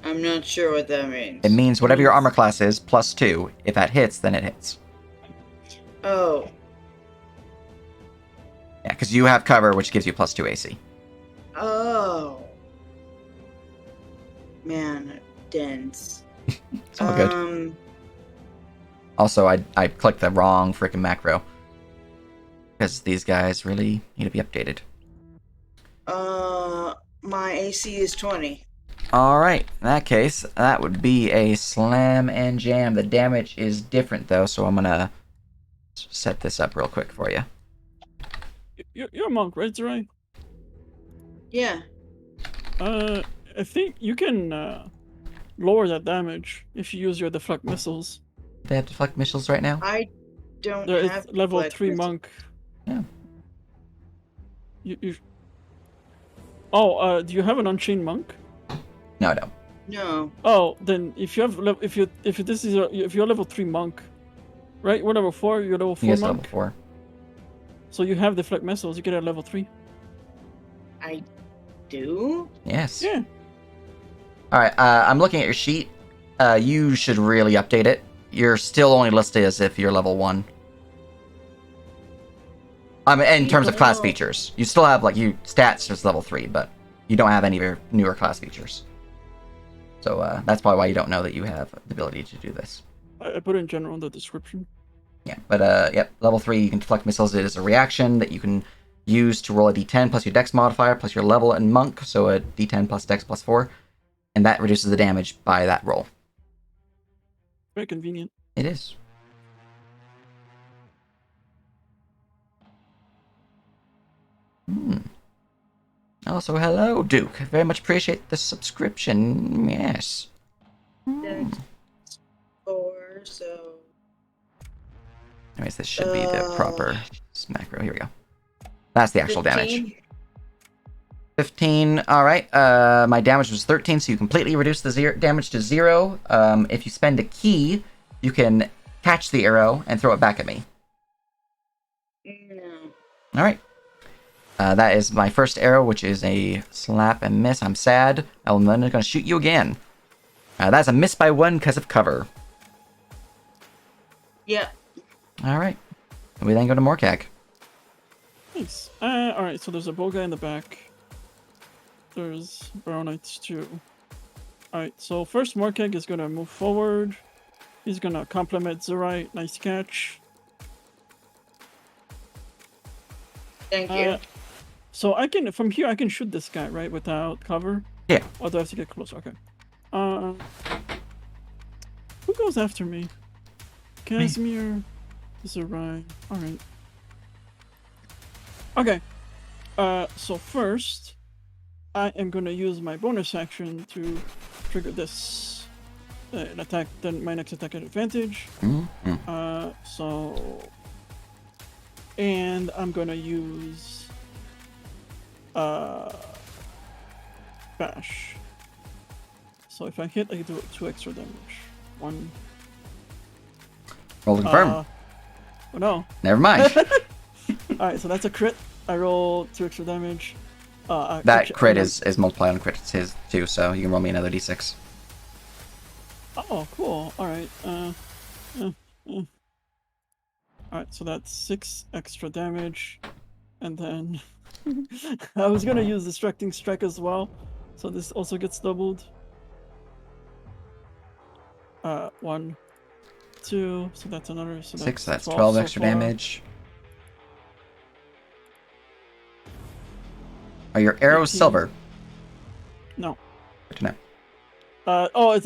I'm not sure what that means. It means whatever your armor class is, plus 2. If that hits, then it hits. Oh. Yeah, because you have cover, which gives you plus 2 AC. Oh. Man, dense. It's all good. Also, I clicked the wrong freaking macro. Because these guys really need to be updated. My AC is 20. Alright, in that case, that would be a slam and jam. The damage is different, though, so I'm gonna set this up real quick for you. You're a monk, right, Zerai? Yeah. I think you can lower that damage if you use your deflect missiles. They have deflect missiles right now. I don't There is have level deflect 3 missiles. monk. Yeah. You. Oh, do you have an unchained monk? No, I don't. No. Oh, then if you have if you're level 3 monk, right? We're level 4. You're level 4 Yes, monk. level 4. So you have deflect missiles. You get a level 3. I do? Yes. Yeah. All right. I'm looking at your sheet. You should really update it. You're still only listed as if you're level 1. In terms of class features, you still have stats just level 3, but you don't have any of your newer class features. So that's probably why you don't know that you have the ability to do this. I put it in general in the description. Yeah, but yep, level 3, you can deflect missiles. It is a reaction that you can use to roll a d10 plus your dex modifier plus your level and monk, so a d10 plus dex plus 4, and that reduces the damage by that roll. Very convenient. It is. Also, hello, Duke. Very much appreciate the subscription. Yes. Dex 4, so. Anyways, this should be the proper macro. Here we go. That's the actual 15? damage. 15. All right. My damage was 13, so you completely reduce the damage to 0. If you spend a key, you can catch the arrow and throw it back at me. No. All right. That is my first arrow, which is a slap and miss. I'm sad. I'm then going to shoot you again. That's a miss by 1 because of cover. Yeah. All right. We then go to Morkag. Nice. Alright, so there's a bow guy in the back. There's Barrow Knights too. Alright, so first Morkag is gonna move forward. He's gonna compliment Zerai. Nice catch. Thank you. So from here I can shoot this guy, right? Without cover? Yeah. Or do I have to get closer? Okay. Who goes after me? Casimir, Zerai. Alright. Okay. So first, I am gonna use my bonus action to trigger this an attack. Then my next attack at advantage. And I'm gonna use bash. So if I hit, I do 2 extra damage. 1. Roll to confirm. Oh no. Never mind. Alright, so that's a crit. I roll 2 extra damage. That crit is multiplied on crit his too, so you can roll me another d6. Oh, cool. Alright. Alright, so that's 6 extra damage. And then I was gonna use Distracting Strike as well. So this also gets doubled. 1, 2, so that's another. So 6, that's 12 12 so extra far. damage. Are your arrows 18. silver? No. Good to know.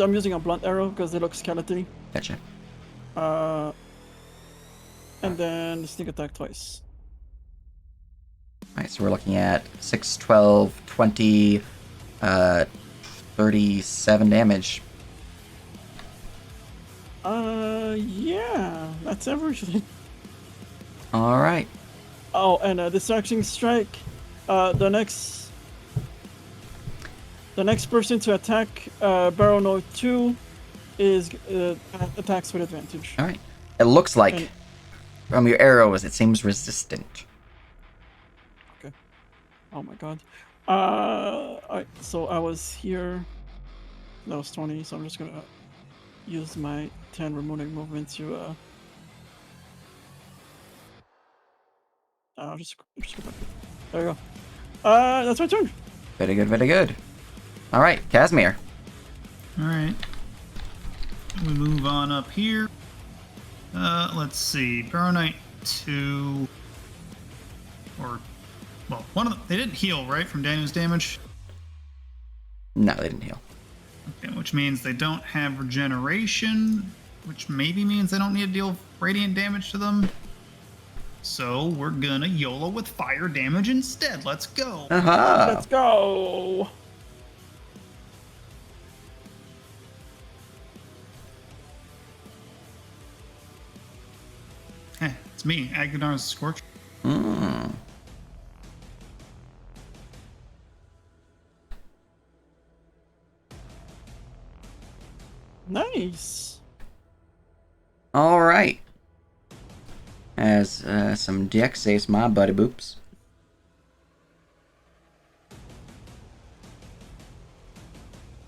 I'm using a blunt arrow because they look skeletony. Gotcha. And then sneak attack twice. Alright, so we're looking at 6, 12, 20, 37 damage. Yeah, that's everything. Alright. Oh, and Distracting Strike. The next person to attack Barrow Knight 2 is attacks with advantage. Alright. It looks like from your arrows, it seems resistant. Okay. Oh my god. Alright, so I was here. That was 20, so I'm just gonna use my 10 removing movement to I'll just go back. There we go. That's my turn. Very good, very good. Alright, Casimir. Alright. We move on up here. Let's see. Barrow Knight 2. Or, well, one of them. They didn't heal, right, from Daniel's damage? No, they didn't heal. Okay, which means they don't have regeneration, which maybe means they don't need to deal radiant damage to them. So we're gonna YOLO with fire damage instead. Let's go. Aha! Let's go. Hey, it's me, Agnar's Scorch. Mm. Nice. All right. As some DX saves my buddy boops.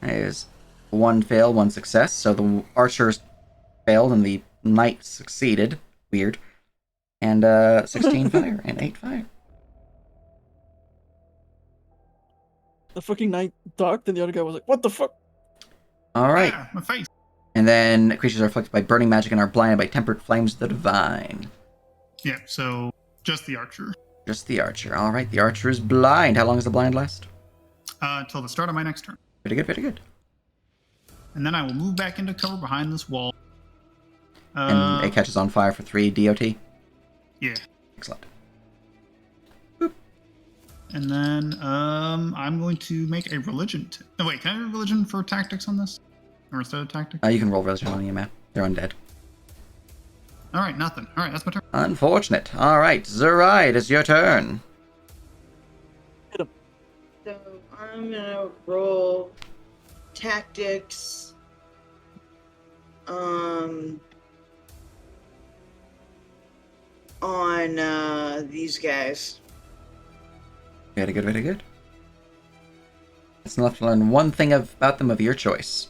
There's one fail, one success. So the archers failed and the knight succeeded. Weird. And 16 fire and 8 fire. The fucking knight ducked, and the other guy was like, "What the fuck?" All right. Ah, my face. And then creatures are afflicted by burning magic and are blinded by tempered flames of the divine. Yeah, so just the archer. Just the archer. All right, the archer is blind. How long does the blind last? Until the start of my next turn. Pretty good, pretty good. And then I will move back into cover behind this wall. And it catches on fire for 3 DOT. Yeah. Excellent. And then I'm going to make a religion. No, wait, can I have a religion for tactics on this? Or instead of tactics? You can roll religion on the map. They're undead. All right, nothing. All right, that's my turn. Unfortunate. All right, Zoraid, it's your turn. So I'm gonna roll tactics. On these guys. Very good, very good. It's enough to learn one thing about them of your choice.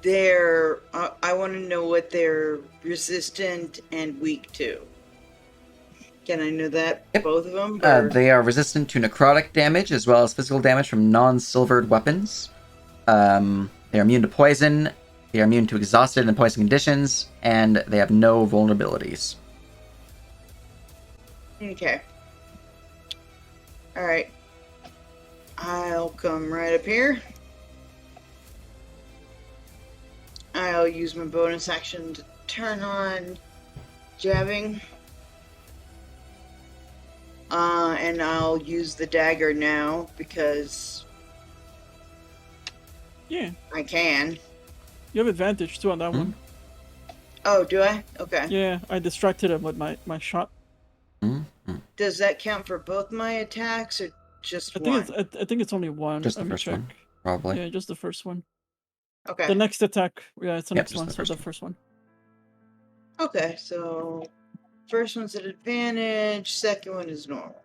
They're. I want to know what they're resistant and weak to. Can I know that? Yep. Both of them? Or... They are resistant to necrotic damage as well as physical damage from non-silvered weapons. They are immune to poison. They are immune to exhausted and poison conditions, and they have no vulnerabilities. Okay. Alright. I'll come right up here. I'll use my bonus action to turn on jabbing. And I'll use the dagger now because Yeah, I can. you have advantage too on that one. Oh, do I? Okay. Yeah, I distracted him with my shot. Does that count for both my attacks or just I one? think I think it's only one. Just the Let me first check. one, probably. Yeah, just the first one. Okay. The next attack, yeah, it's the Yep, next just one, the so first the one. first one. Okay, so first one's at advantage, second one is normal.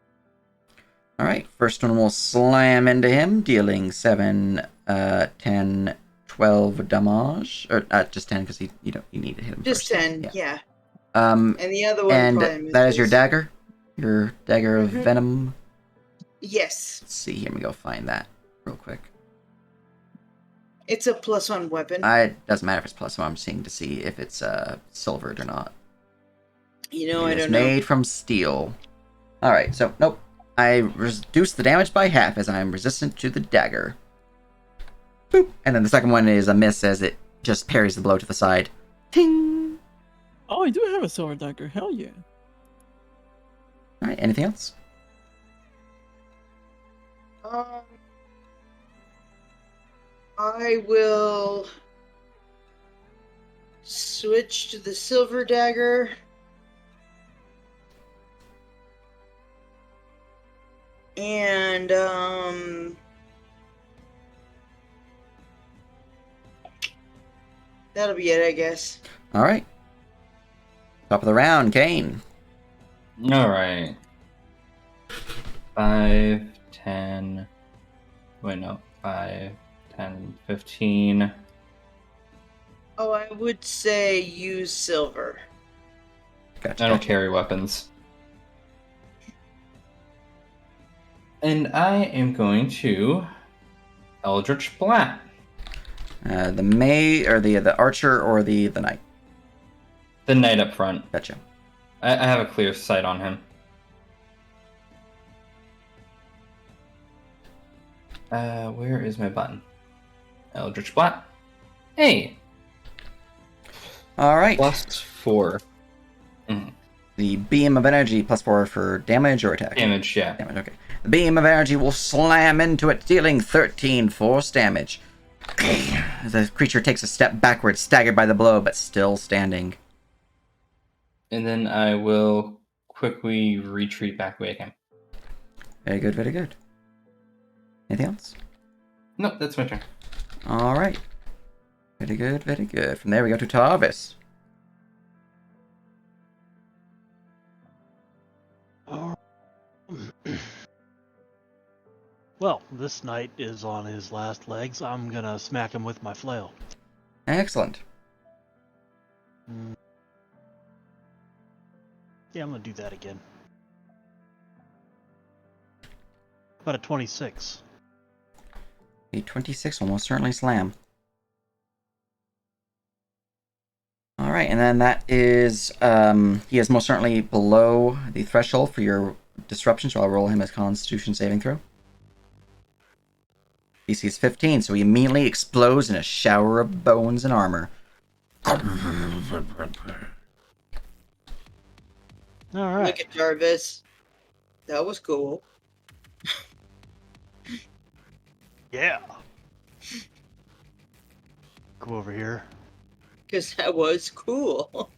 All right, first one will slam into him, dealing 7, 10, 12 damage. Or just 10 because you need to hit him Just first. 10, yeah. And And the other one probably that is your misses. dagger? Your dagger of Mhm. venom? Yes. Let's see, here we go find that real quick. It's a +1 weapon. It doesn't matter if it's +1, I'm seeing to see if it's silvered or not. You know, I It is don't know. made from steel. Alright, so, nope. I reduce the damage by half as I am resistant to the dagger. Boop. And then the second one is a miss as it just parries the blow to the side. Ting! Oh, I do have a silver dagger. Hell yeah. Alright, anything else? I will switch to the silver dagger. And that'll be it, I guess. Alright. Top of the round, Kane. All right. 5, 10. Wait, no. 5, 10, 15. Oh, I would say use silver. Gotcha. I don't carry weapons. And I am going to Eldritch Blast. The archer or the knight? The knight up front. Gotcha. I have a clear sight on him. Where is my button? Eldritch Blast. Hey! All right. +4. The beam of energy +4 for damage or attack? Damage, yeah. Damage, okay. The beam of energy will slam into it, dealing 13 force damage. The creature takes a step backwards, staggered by the blow, but still standing. And then I will quickly retreat back away again. Very good, very good. Anything else? Nope, that's my turn. All right. Very good, very good. From there we go to Tarvis. Well, this knight is on his last legs. I'm gonna smack him with my flail. Excellent. Yeah, I'm gonna do that again. About a 26. A 26 will most certainly slam. Alright, and then that is, he is most certainly below the threshold for your disruption, so I'll roll him as Constitution saving throw. DC is 15, so he immediately explodes in a shower of bones and armor. Alright. Look at Jarvis. That was cool. Yeah. Go over here. Because that was cool.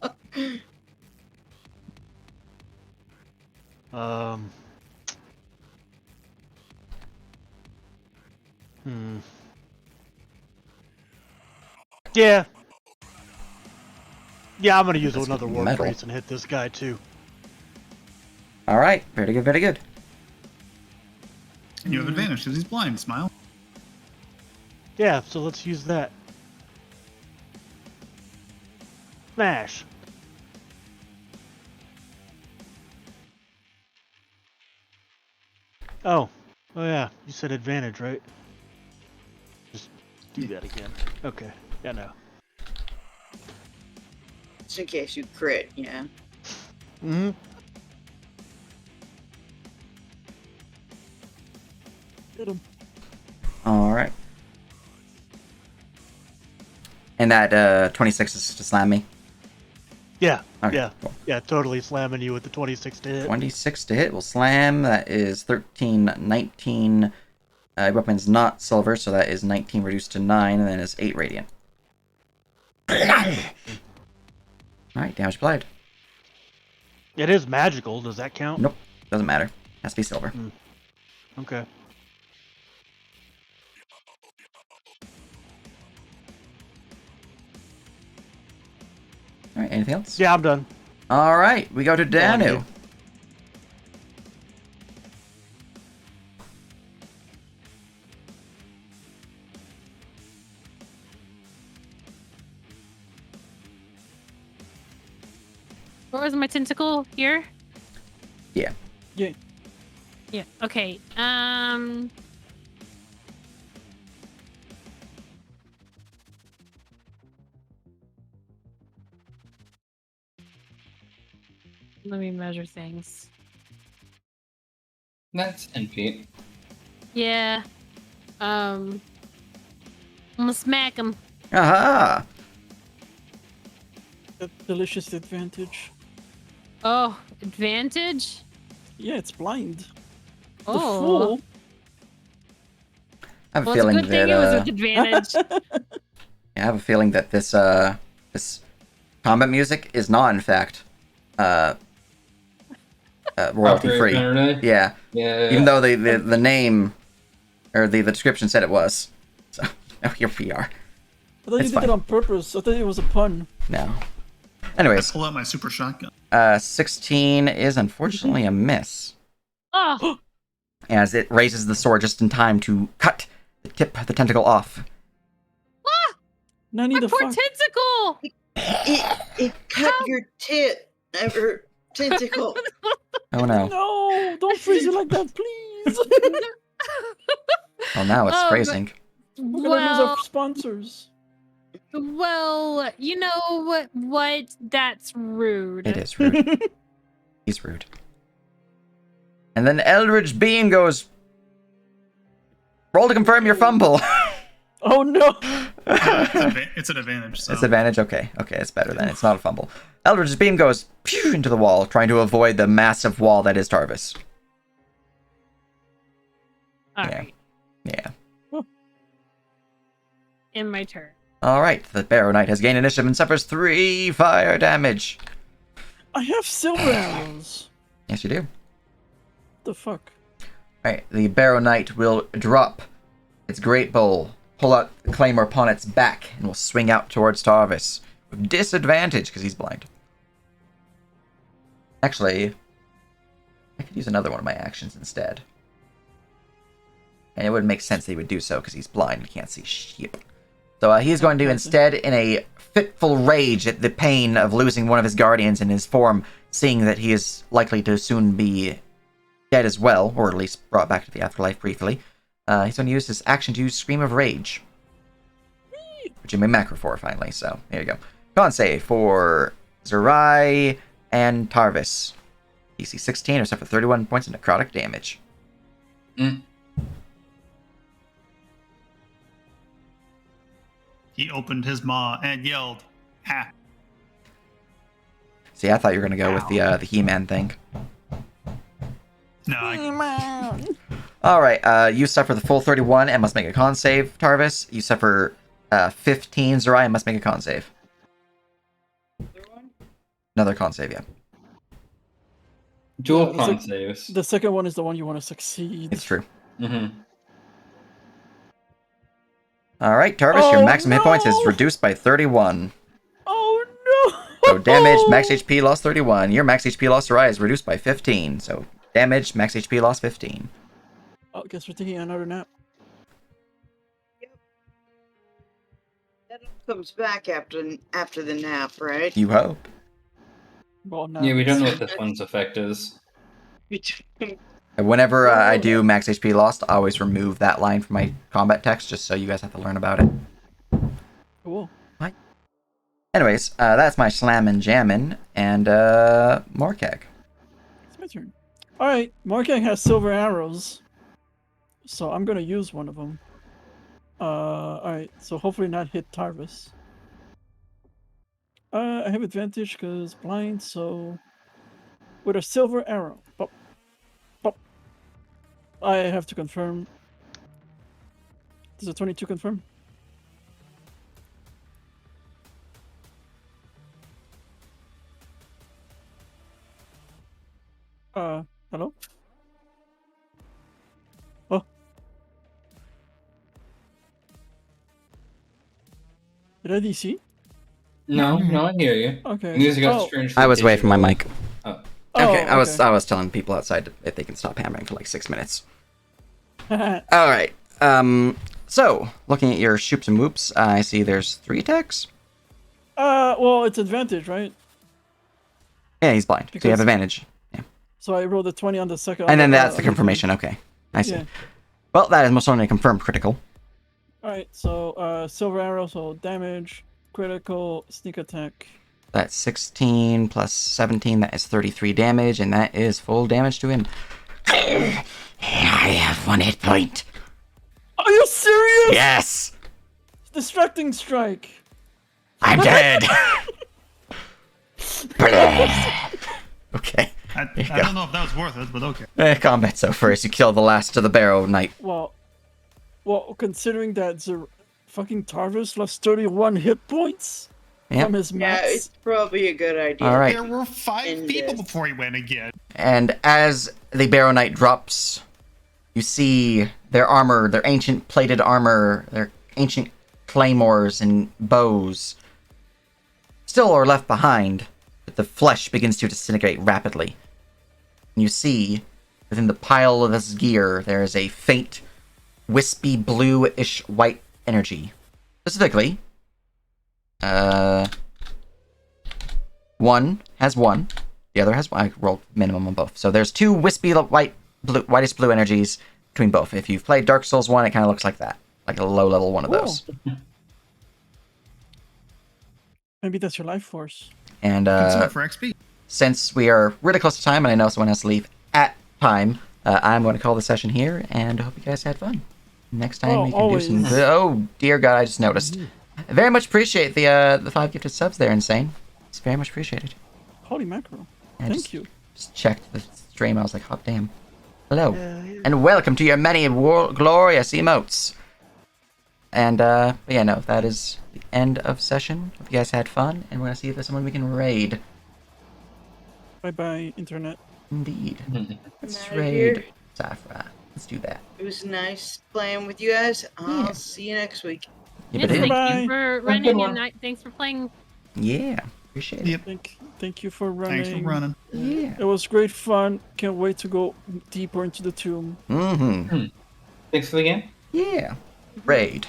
Yeah. Yeah, I'm gonna use another War metal. Priest and hit this guy too. Alright, very good, very good. And you have advantage because he's blind, Smile. Yeah, so let's use that. Smash. Oh yeah, you said advantage, right? Just do that again. Okay, yeah, no. Just in case you crit, yeah. Mm-hmm. Hit him. Alright. And that 26 is to slam me? Yeah, Okay, yeah, cool. yeah, totally slamming you with the 26 to hit. 26 to hit will slam. That is 13, 19. Weapon's not silver, so that is 19 reduced to 9, and then it's 8 radiant. Alright, damage applied. It is magical, does that count? Nope, doesn't matter. Has to be silver. Okay. Alright, anything else? Yeah, I'm done. Alright, we go to Danu. you. Where was my tentacle? Here? Yeah. Yeah. Yeah. Okay. Let me measure things. That's 10 feet. Yeah. I'm gonna smack him. Aha! A delicious advantage. Oh, advantage? Yeah, it's blind. The Oh. fool. I have a Well, it's a feeling good thing it was that with advantage. I have a feeling that this combat music is not in fact royalty free. Copyright, Yeah. Yeah. Even though the name or the description said it was. So here we are. I thought It's you did fine. it on purpose. I thought it was a pun. No. I Anyways, pull out my super shotgun. 16 is unfortunately a miss, Oh, as it raises the sword just in time to cut the tip of the tentacle off. Nanny my the poor fuck. tentacle! It cut your tit, or tentacle. Oh no. No, don't freeze it like that, please. Well, now it's Oh, phrasing. We're gonna lose our Well, sponsors. well, you know what? That's rude. It is rude. He's rude. And then Eldridge Beam goes. Roll to confirm your fumble. Oh no! It's an advantage. So. It's advantage? Okay. Okay, it's better then. It's not a fumble. Eldritch's Beam goes pew into the wall, trying to avoid the massive wall that is Tarvis. Alright. Yeah. In my turn. Alright, the Barrow Knight has gained initiative and suffers 3 fire damage. I have silver arrows. Yes, you do. The fuck? Alright, the Barrow Knight will drop its great bowl, pull out the claymore upon its back, and will swing out towards Tarvis. With disadvantage, because he's blind. Actually, I could use another one of my actions instead. And it would make sense that he would do so, because he's blind and can't see shit. So he's going to instead, in a fitful rage at the pain of losing one of his guardians in his form, seeing that he is likely to soon be dead as well, or at least brought back to the afterlife briefly, he's going to use his action to use Scream of Rage. Which you may macro for, finally, so here you go. Con save for Zerai and Tarvis. DC 16 or suffer 31 points of necrotic damage. He opened his maw and yelled, "Ha!" See, I thought you were going to go with the He-Man thing. No, Alright, you suffer the full 31 and must make a con save, Tarvis. You suffer 15, Zerai, and must make a con save. Another con save, yeah. Dual Yeah, con saves. The second one is the one you want to succeed. It's true. Mm-hmm. Alright, Tarvis, your maximum hit points is reduced by 31. Oh no! So damage, max HP loss 31. Your max HP loss, Zerai, is reduced by 15. So damage, max HP loss 15. Oh, guess we're taking another nap. That comes back after the nap, right? You hope. Well, no. Yeah, we don't know what this one's effect is. And whenever I do max HP lost, I always remove that line from my combat text, just so you guys have to learn about it. Cool. Anyways, that's my slammin' jammin', and Morkeg. It's my turn. Alright, Morkang has silver arrows. So I'm gonna use one of them. Alright, so hopefully not hit Tarvis. I have advantage because blind, so with a silver arrow. Pop. Pop. I have to confirm. Does a 22 confirm? Hello? Oh. Did I DC? No, I hear you. Okay. Music got Oh. strange. I was away from my mic. Oh. Okay, I was telling people outside if they can stop hammering for like 6 minutes. Alright, so, looking at your shoops and whoops, I see there's 3 attacks? Well, it's advantage, right? Yeah, he's blind, so you have advantage. Yeah. So I rolled a 20 on the second. And then that's the confirmation, okay. I see. Yeah. Well, that is most certainly a confirmed critical. Alright, so silver arrow, so damage, critical, sneak attack. That's 16 plus 17, that is 33 damage, and that is full damage to him. I have 1 hit point. Are you serious? Yes! Distracting strike. I'm dead. Okay. I don't know if that was worth it, but okay. Combat's over as you kill the last of the Barrow Knight. Well, considering that the fucking Tarvis lost 31 hit points Yep. from his Yeah, max. it's probably a good idea. All right. There were 5 And, people before he went again. And as the Barrow Knight drops, you see their armor, their ancient plated armor, their ancient claymores and bows still are left behind, but the flesh begins to disintegrate rapidly. And you see, within the pile of this gear, there is a faint, wispy blue-ish white energy. Specifically, one has 1, the other has 1. I rolled minimum on both. So there's 2 wispy whitest blue energies between both. If you've played Dark Souls 1, it kind of looks like that. Like a low level one of those. Maybe that's your life force. And Consume it for XP. since we are really close to time, and I know someone has to leave at time, I'm going to call the session here, and I hope you guys had fun. Next time we can always. do some good. Oh dear God, I just noticed. I very much appreciate the 5 gifted subs there, Insane. It's very much appreciated. Holy mackerel. I Thank you. Just checked the stream. I was like, hot damn. Hello, Yeah. and welcome to your many glorious emotes. And yeah, no, that is the end of session. Hope you guys had fun, and we're gonna see if there's someone we can raid. Bye bye, internet. Indeed. Let's outta raid here. Safra. Let's do that. It was nice playing with you guys. Yeah. I'll see you next week. Yeah, Yes, but thank Bye. you for Have a good running one. and thanks for playing. yeah, appreciate it. Yep. Thank you for running. Thanks for running. Yeah. It was great fun. Can't wait to go deeper into the tomb. Mm-hmm. Thanks for the game. Yeah. Raid.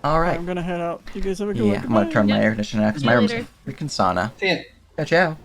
All right. I'm gonna head out. You guys have a good Yeah, one. I'm gonna turn my Yep. air conditioner on because See my you room's later. freaking sauna. See ya. Ciao, ciao.